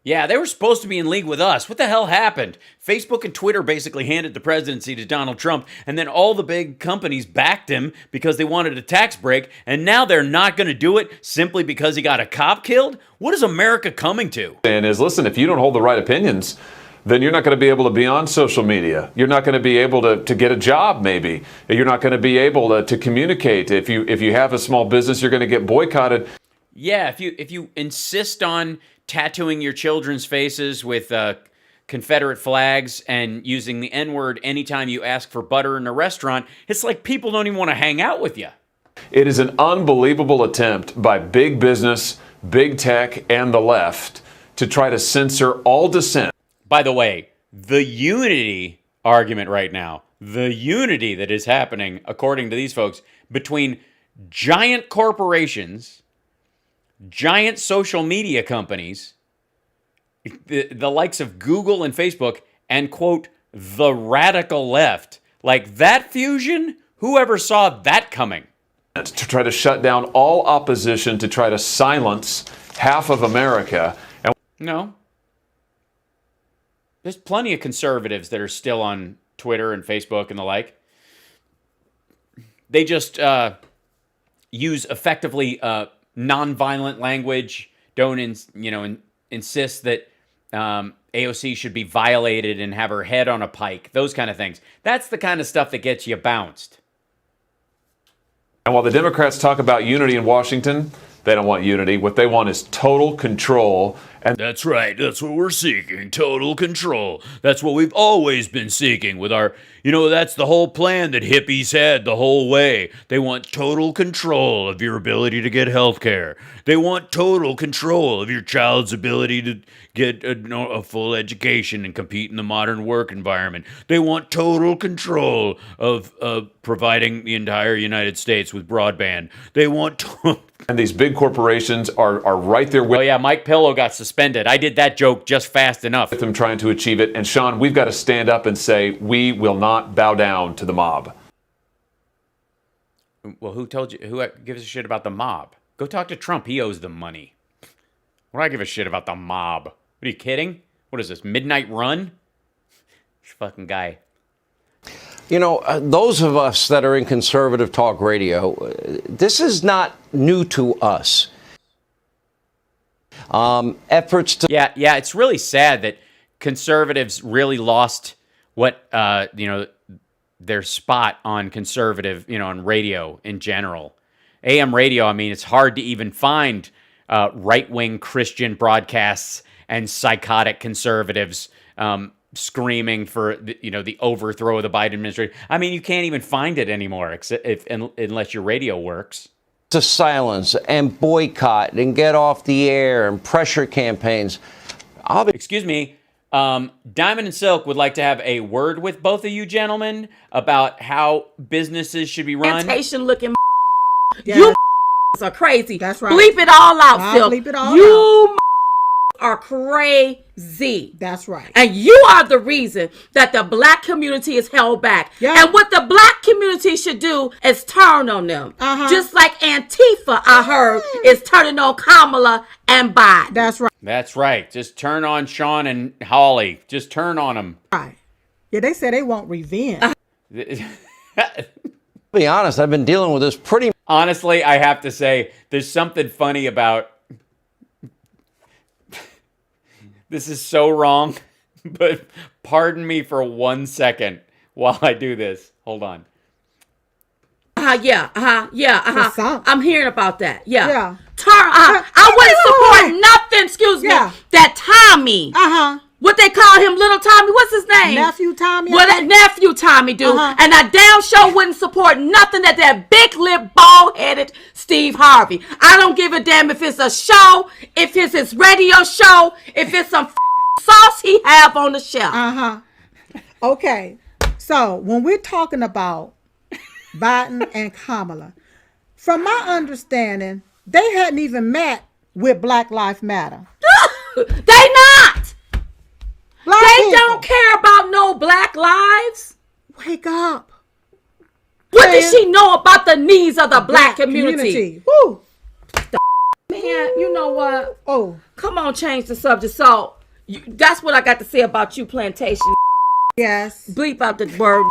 H: Yeah, they were supposed to be in league with us. What the hell happened? Facebook and Twitter basically handed the presidency to Donald Trump, and then all the big companies backed him because they wanted a tax break, and now they're not going to do it simply because he got a cop killed? What is America coming to?
K: And is, listen, if you don't hold the right opinions, then you're not going to be able to be on social media. You're not going to be able to get a job, maybe. You're not going to be able to communicate. If you have a small business, you're going to get boycotted.
H: Yeah, if you insist on tattooing your children's faces with Confederate flags and using the N-word anytime you ask for butter in a restaurant, it's like people don't even want to hang out with you.
K: It is an unbelievable attempt by big business, big tech, and the left to try to censor all dissent.
H: By the way, the unity argument right now, the unity that is happening, according to these folks, between giant corporations, giant social media companies, the likes of Google and Facebook, and, quote, the radical left. Like that fusion? Whoever saw that coming?
K: To try to shut down all opposition, to try to silence half of America. And
H: no. There's plenty of conservatives that are still on Twitter and Facebook and the like. They just use effectively nonviolent language, don't insist that AOC should be violated and have her head on a pike, those kind of things. That's the kind of stuff that gets you bounced.
K: And while the Democrats talk about unity in Washington, they don't want unity. What they want is total control. And
H: that's right. That's what we're seeking. Total control. That's what we've always been seeking with our, that's the whole plan that hippies had the whole way. They want total control of your ability to get health care. They want total control of your child's ability to get a full education and compete in the modern work environment. They want total control of providing the entire United States with broadband. They want
K: and these big corporations are right there with...
H: Oh, yeah, Mike Pillow got suspended. I did that joke just fast enough.
K: ...with them trying to achieve it. And, Sean, we've got to stand up and say we will not bow down to the mob.
A: Well, who told you? Who gives a shit about the mob? Go talk to Trump. He owes them money. What do I give a shit about the mob? What are you kidding? What is this, Midnight Run? This fucking guy.
J: You know, those of us that are in conservative talk radio, this is not new to us. Efforts to...
A: Yeah, it's really sad that conservatives really lost what, their spot on conservative, on radio in general. AM radio, I mean, it's hard to even find right-wing Christian broadcasts and psychotic conservatives screaming for the overthrow of the Biden administration. I mean, you can't even find it anymore unless your radio works.
J: To silence and boycott and get off the air and pressure campaigns.
A: Excuse me. Diamond and Silk would like to have a word with both of you gentlemen about how businesses should be run.
E: Plantation looking. Yeah. You are crazy.
F: That's right.
E: Bleep it all out, Silk.
F: Bleep it all
E: you out. Are crazy.
F: That's right.
E: And you are the reason that the black community is held back.
F: Yeah.
E: And what the black community should do is turn on them. Just like Antifa, I heard, is turning on Kamala and Biden.
F: That's right.
A: That's right. Just turn on Sean and Holly. Just turn on them.
F: Right. Yeah, they say they want revenge.
J: To be honest, I've been dealing with this pretty...
A: Honestly, I have to say, there's something funny about... This is so wrong, but pardon me for 1 second while I do this. Hold on.
E: I'm hearing about that. Yeah.
F: I
E: wouldn't support nothing, excuse me, that Tommy. What they call him, little Tommy, what's his name?
F: Nephew Tommy.
E: What that nephew Tommy do. And I damn sure wouldn't support nothing that big lip, bald-headed Steve Harvey. I don't give a damn if it's a show, if it's his radio show, if it's some sauce he have on the shelf.
F: Okay. So when we're talking about Biden and Kamala, from my understanding, they hadn't even met with Black Lives Matter.
E: They not.
F: Black
E: they
F: people.
E: Don't care about no black lives.
F: Wake up.
E: What does she know about the needs of the black community?
F: Woo.
E: Man, you know what?
F: Oh,
E: come on, change the subject. So that's what I got to say about you, plantation.
F: Yes.
E: Bleep out the word.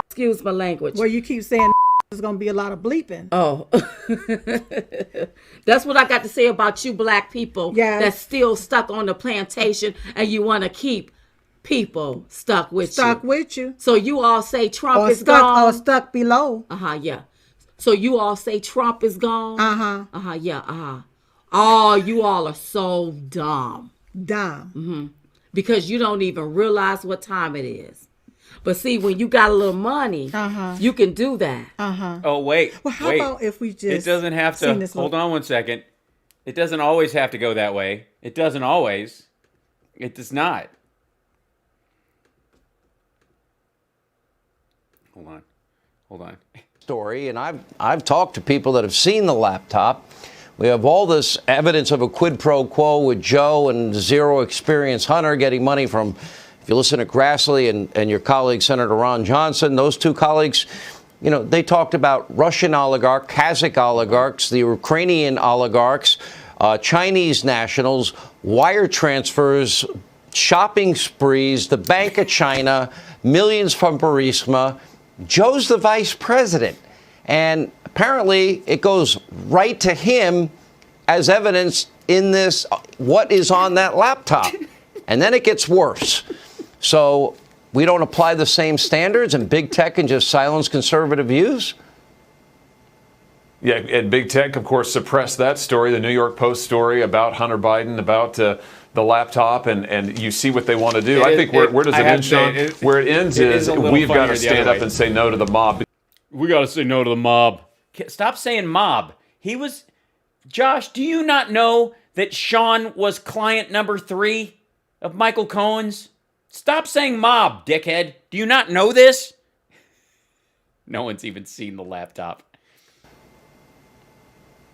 E: Excuse my language.
F: Well, you keep saying there's going to be a lot of bleeping.
E: Oh. That's what I got to say about you black people that's still stuck on the plantation and you want to keep people stuck with you. So you all say Trump is gone.
F: Or stuck below.
E: Yeah. So you all say Trump is gone. Oh, you all are so dumb. Because you don't even realize what time it is. But see, when you got a little money, you can do that.
A: Oh, wait.
F: Well, how about if we just...
A: It doesn't have to... Hold on 1 second. It doesn't always have to go that way. It doesn't always. It does not. Hold on.
J: Story, and I've talked to people that have seen the laptop. We have all this evidence of a quid pro quo with Joe and zero experience Hunter getting money from, if you listen to Grassley and your colleague, Senator Ron Johnson, those two colleagues, they talked about Russian oligarchs, Kazakh oligarchs, the Ukrainian oligarchs, Chinese nationals, wire transfers, shopping sprees, the Bank of China, millions from Burisma. Joe's the vice president. And apparently it goes right to him as evidence in this, what is on that laptop. And then it gets worse. So we don't apply the same standards and big tech can just silence conservative views?
K: Yeah, and big tech, of course, suppressed that story, the New York Post story about Hunter Biden, about the laptop, and you see what they want to do. I think where does it end, Sean? Where it ends is we've got to stand up and say no to the mob.
A: We got to say no to the mob. Stop saying mob. Josh, do you not know that Sean was client number 3 of Michael Cohen's? Stop saying mob, dickhead. Do you not know this? No one's even seen the laptop.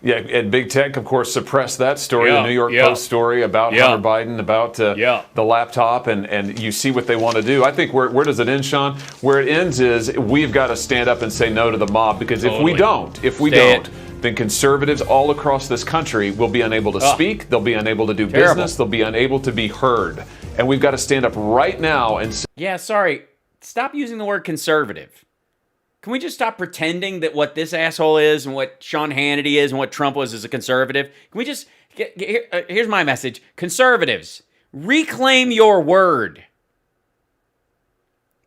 K: Yeah, and big tech, of course, suppressed that story, the New York Post story about Hunter Biden, about the laptop, and you see what they want to do. I think where does it end, Sean? Where it ends is we've got to stand up and say no to the mob, because if we don't, then conservatives all across this country will be unable to speak, they'll be unable to do business, they'll be unable to be heard. And we've got to stand up right now and say,
H: yeah, sorry, stop using the word conservative. Can we just stop pretending that what this asshole is and what Sean Hannity is and what Trump was is a conservative? Can we just here's my message. Conservatives, reclaim your word.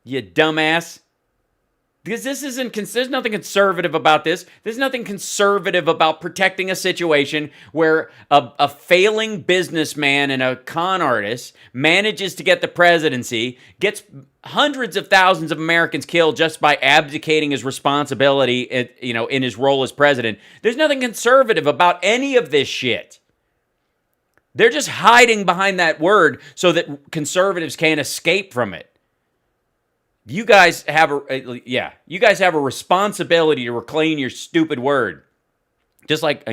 H: You dumbass. Because there's nothing conservative about this. There's nothing conservative about protecting a situation where a failing businessman and a con artist manages to get the presidency, gets hundreds of thousands of Americans killed just by abdicating his responsibility, in his role as president. There's nothing conservative about any of this shit. They're just hiding behind that word so that conservatives can't escape from it. You guys have a responsibility to reclaim your stupid word. Just like,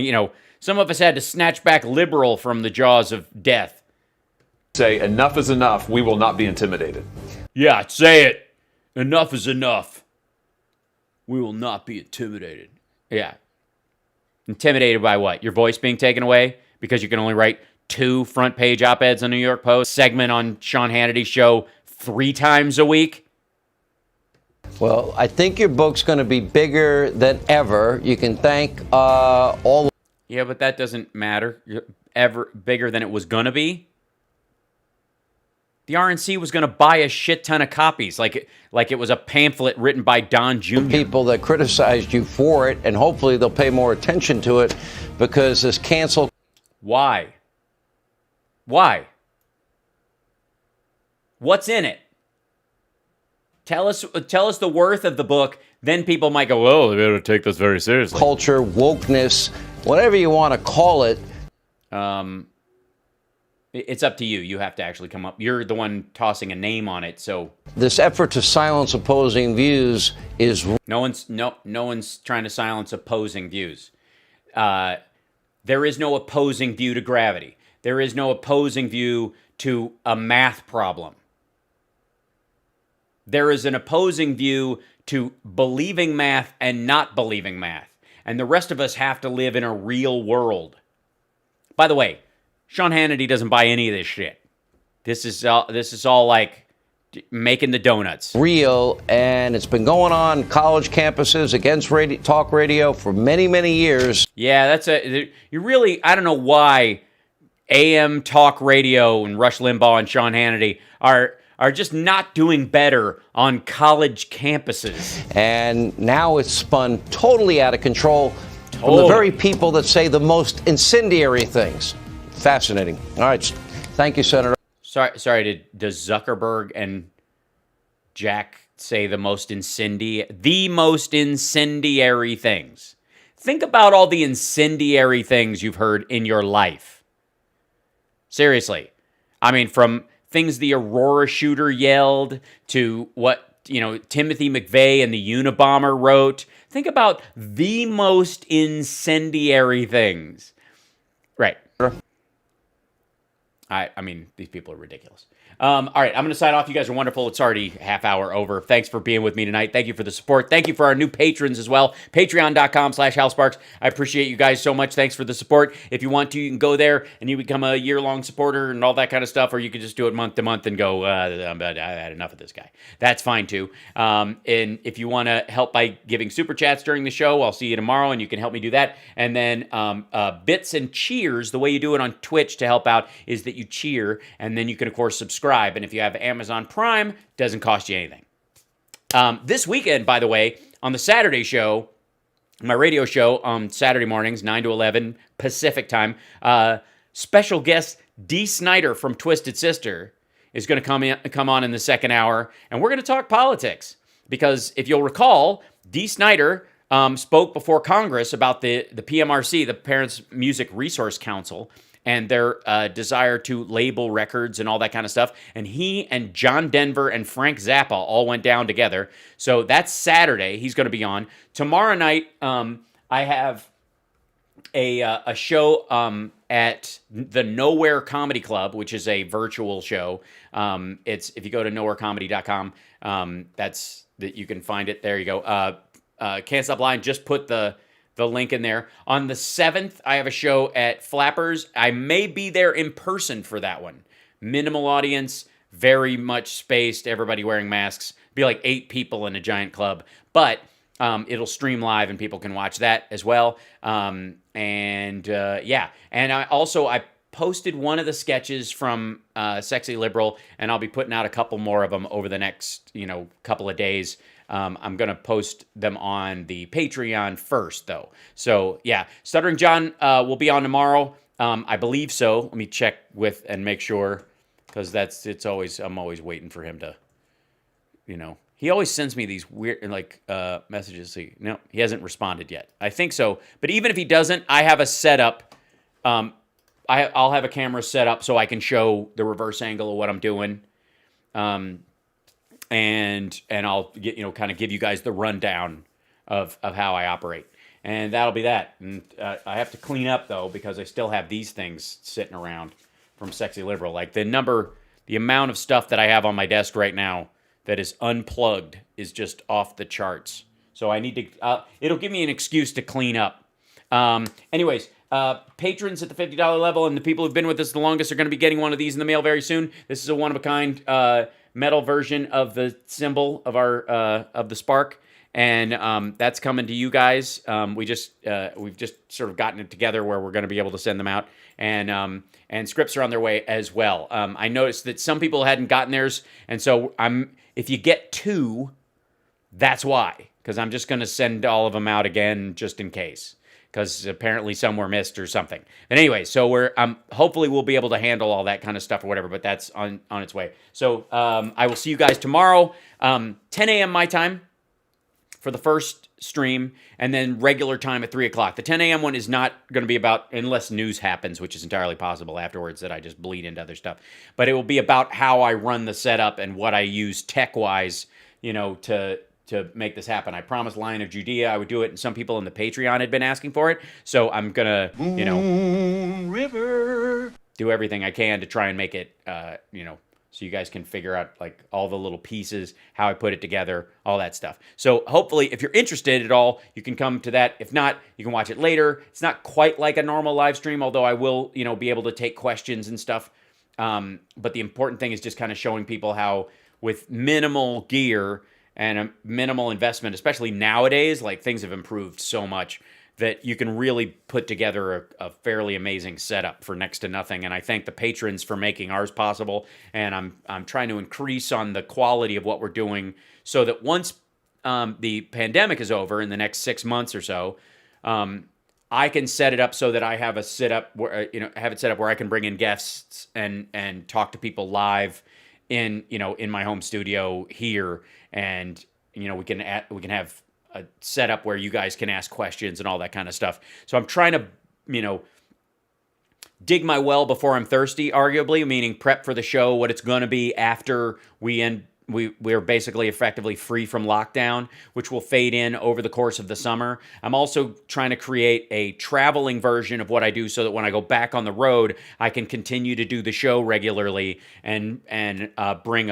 H: some of us had to snatch back liberal from the jaws of death.
K: Say enough is enough. We will not be intimidated.
H: Yeah, say it. Enough is enough. We will not be intimidated. Yeah. Intimidated by what? Your voice being taken away because you can only write 2 front page op-eds on New York Post, segment on Sean Hannity's show 3 times a week?
J: Well, I think your book's going to be bigger than ever. You can thank all.
H: Yeah, but that doesn't matter. You're ever bigger than it was going to be. The RNC was going to buy a shit ton of copies, like it was a pamphlet written by Don Jr.
J: People that criticized you for it, and hopefully they'll pay more attention to it, because this cancel.
H: Why? What's in it? Tell us the worth of the book. Then people might go, "Oh, they better take this very seriously."
J: Culture, wokeness, whatever you want to call it.
H: It's up to you. You have to actually come up. You're the one tossing a name on it. So
J: this effort to silence opposing views is
H: no one's trying to silence opposing views. There is no opposing view to gravity. There is no opposing view to a math problem. There is an opposing view to believing math and not believing math. And the rest of us have to live in a real world. By the way, Sean Hannity doesn't buy any of this shit. This is all like making the donuts.
J: Real, and it's been going on college campuses against talk radio for many, many years.
H: Yeah, I don't know why AM talk radio and Rush Limbaugh and Sean Hannity are just not doing better on college campuses.
J: And now it's spun totally out of control from the very people that say the most incendiary things. Fascinating. All right. Thank you, Senator.
H: Sorry, does Zuckerberg and Jack say the most incendiary things? Think about all the incendiary things you've heard in your life. Seriously. I mean, from things the Aurora shooter yelled to what, Timothy McVeigh and the Unabomber wrote. Think about the most incendiary things. Right. I mean, these people are ridiculous. All right, I'm going to sign off. You guys are wonderful. It's already half hour over. Thanks for being with me tonight. Thank you for the support. Thank you for our new patrons as well. Patreon.com/HalSparks. I appreciate you guys so much. Thanks for the support. If you want to, you can go there and you become a year-long supporter and all that kind of stuff, or you can just do it month to month and go, I had enough of this guy. That's fine too. And if you want to help by giving super chats during the show, I'll see you tomorrow and you can help me do that. And then bits and cheers, the way you do it on Twitch to help out is that you cheer, and then you can, of course, subscribe. And if you have Amazon Prime, it doesn't cost you anything. This weekend, by the way, on the Saturday show, my radio show on Saturday mornings, 9 to 11 Pacific time, special guest Dee Snider from Twisted Sister is going to come on in the second hour, and we're going to talk politics. Because if you'll recall, Dee Snider spoke before Congress about the PMRC, the Parents Music Resource Council, and their desire to label records and all that kind of stuff. And he and John Denver and Frank Zappa all went down together. So that's Saturday. He's going to be on. Tomorrow night, I have
A: a show at the Nowhere Comedy Club, which is a virtual show. It's if you go to nowherecomedy.com, that's that you can find it. There you go. Can't Stop Lying. Just put the link in there. On the 7th, I have a show at Flappers. I may be there in person for that one. Minimal audience, very much spaced, everybody wearing masks. Be like 8 people in a giant club. But it'll stream live and people can watch that as well. Yeah. And I posted one of the sketches from Sexy Liberal, and I'll be putting out a couple more of them over the next, couple of days. I'm going to post them on the Patreon first, though. So, yeah. Stuttering John will be on tomorrow. I believe so. Let me check with and make sure, because I'm always waiting for him to, He always sends me these weird, messages. No, he hasn't responded yet. I think so. But even if he doesn't, I have a setup. I'll have a camera set up so I can show the reverse angle of what I'm doing. And I'll kind of give you guys the rundown of how I operate. And that'll be that. And I have to clean up, though, because I still have these things sitting around from Sexy Liberal. Like the amount of stuff that I have on my desk right now that is unplugged is just off the charts. So I need to, it'll give me an excuse to clean up. Anyways, patrons at the $50 level and the people who've been with us the longest are going to be getting one of these in the mail very soon. This is a one-of-a-kind metal version of the symbol of our of the spark, and that's coming to you guys. We've just sort of gotten it together where we're going to be able to send them out, and scripts are on their way as well. I noticed that some people hadn't gotten theirs, and so if you get 2, that's why, because I'm just going to send all of them out again just in case, because apparently some were missed or something. But anyway, so hopefully we'll be able to handle all that kind of stuff or whatever, but that's on its way. So I will see you guys tomorrow, 10 a.m. my time for the first stream, and then regular time at 3 o'clock. The 10 a.m. one is not going to be about, unless news happens, which is entirely possible afterwards that I just bleed into other stuff. But it will be about how I run the setup and what I use tech-wise, to make this happen. I promised Lion of Judea I would do it, and some people in the Patreon had been asking for it. So I'm gonna, do everything I can to try and make it, so you guys can figure out like all the little pieces, how I put it together, all that stuff. So hopefully, if you're interested at all, you can come to that. If not, you can watch it later. It's not quite like a normal live stream, although I will, be able to take questions and stuff. But the important thing is just kind of showing people how, with minimal gear and a minimal investment, especially nowadays, like things have improved so much that you can really put together a fairly amazing setup for next to nothing. And I thank the patrons for making ours possible. And I'm trying to increase on the quality of what we're doing so that once the pandemic is over in the next 6 months or so, I can set it up so that I have a setup where have it set up where I can bring in guests and talk to people live in my home studio here, and we can have a setup where you guys can ask questions and all that kind of stuff. So I'm trying to dig my well before I'm thirsty, arguably, meaning prep for the show, what it's going to be after we're basically effectively free from lockdown, which will fade in over the course of the summer. I'm also trying to create a traveling version of what I do so that when I go back on the road, I can continue to do the show regularly and bring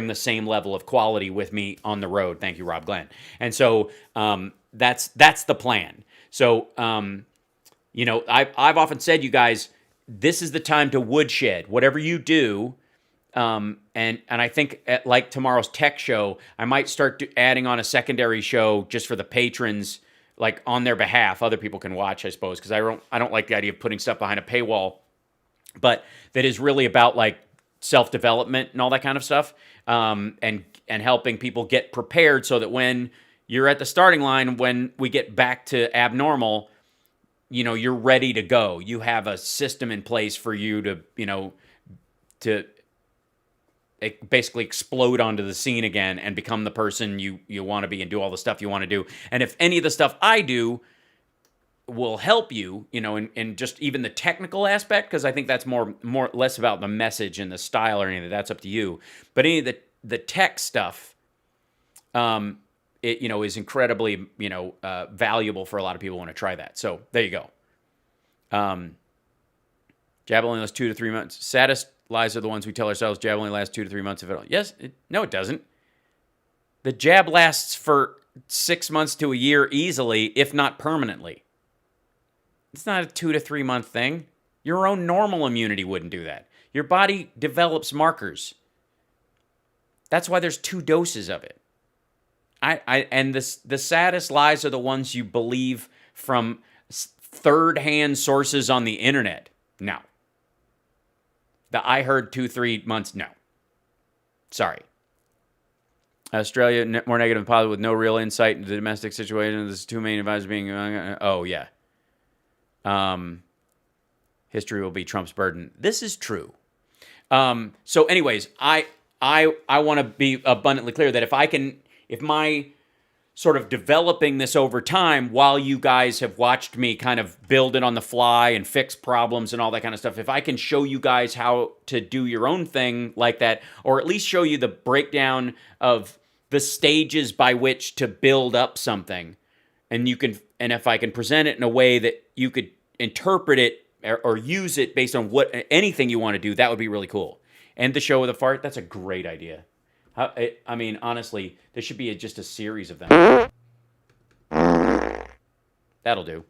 A: the same level of quality with me on the road. Thank you, Rob Glenn. And so that's the plan. So I've often said, you guys, this is the time to woodshed. Whatever you do. And I think like tomorrow's tech show, I might start adding on a secondary show just for the patrons, like on their behalf. Other people can watch, I suppose, because I don't like the idea of putting stuff behind a paywall, but that is really about like self-development and all that kind of stuff, and helping people get prepared so that when you're at the starting line, when we get back to abnormal, you're ready to go. You have a system in place for you to basically explode onto the scene again and become the person you want to be and do all the stuff you want to do. And if any of the stuff I do will help you, in just even the technical aspect, because I think that's more less about the message and the style or anything. That's up to you. But any of the tech stuff, it is incredibly valuable for a lot of people who want to try that. So there you go. Jab only lasts 2 to 3 months. Saddest lies are the ones we tell ourselves. Jab only lasts 2 to 3 months if at all. Yes, no, it doesn't. The jab lasts for 6 months to a year easily, if not permanently. It's not a 2 to 3 month thing. Your own normal immunity wouldn't do that. Your body develops markers. That's why there's 2 doses of it. And the saddest lies are the ones you believe from third-hand sources on the internet. No. I heard 2-3 months. No. Sorry. Australia, more negative than positive with no real insight into the domestic situation. There's 2 main advisors being... oh, yeah. History will be Trump's burden. This is true. So anyways, I want to be abundantly clear that if my sort of developing this over time while you guys have watched me kind of build it on the fly and fix problems and all that kind of stuff, if I can show you guys how to do your own thing like that, or at least show you the breakdown of the stages by which to build up something, and if I can present it in a way that you could interpret it or use it based on anything you want to do, that would be really cool. End the show with a fart. That's a great idea. I mean, honestly, there should be just a series of them. That'll do.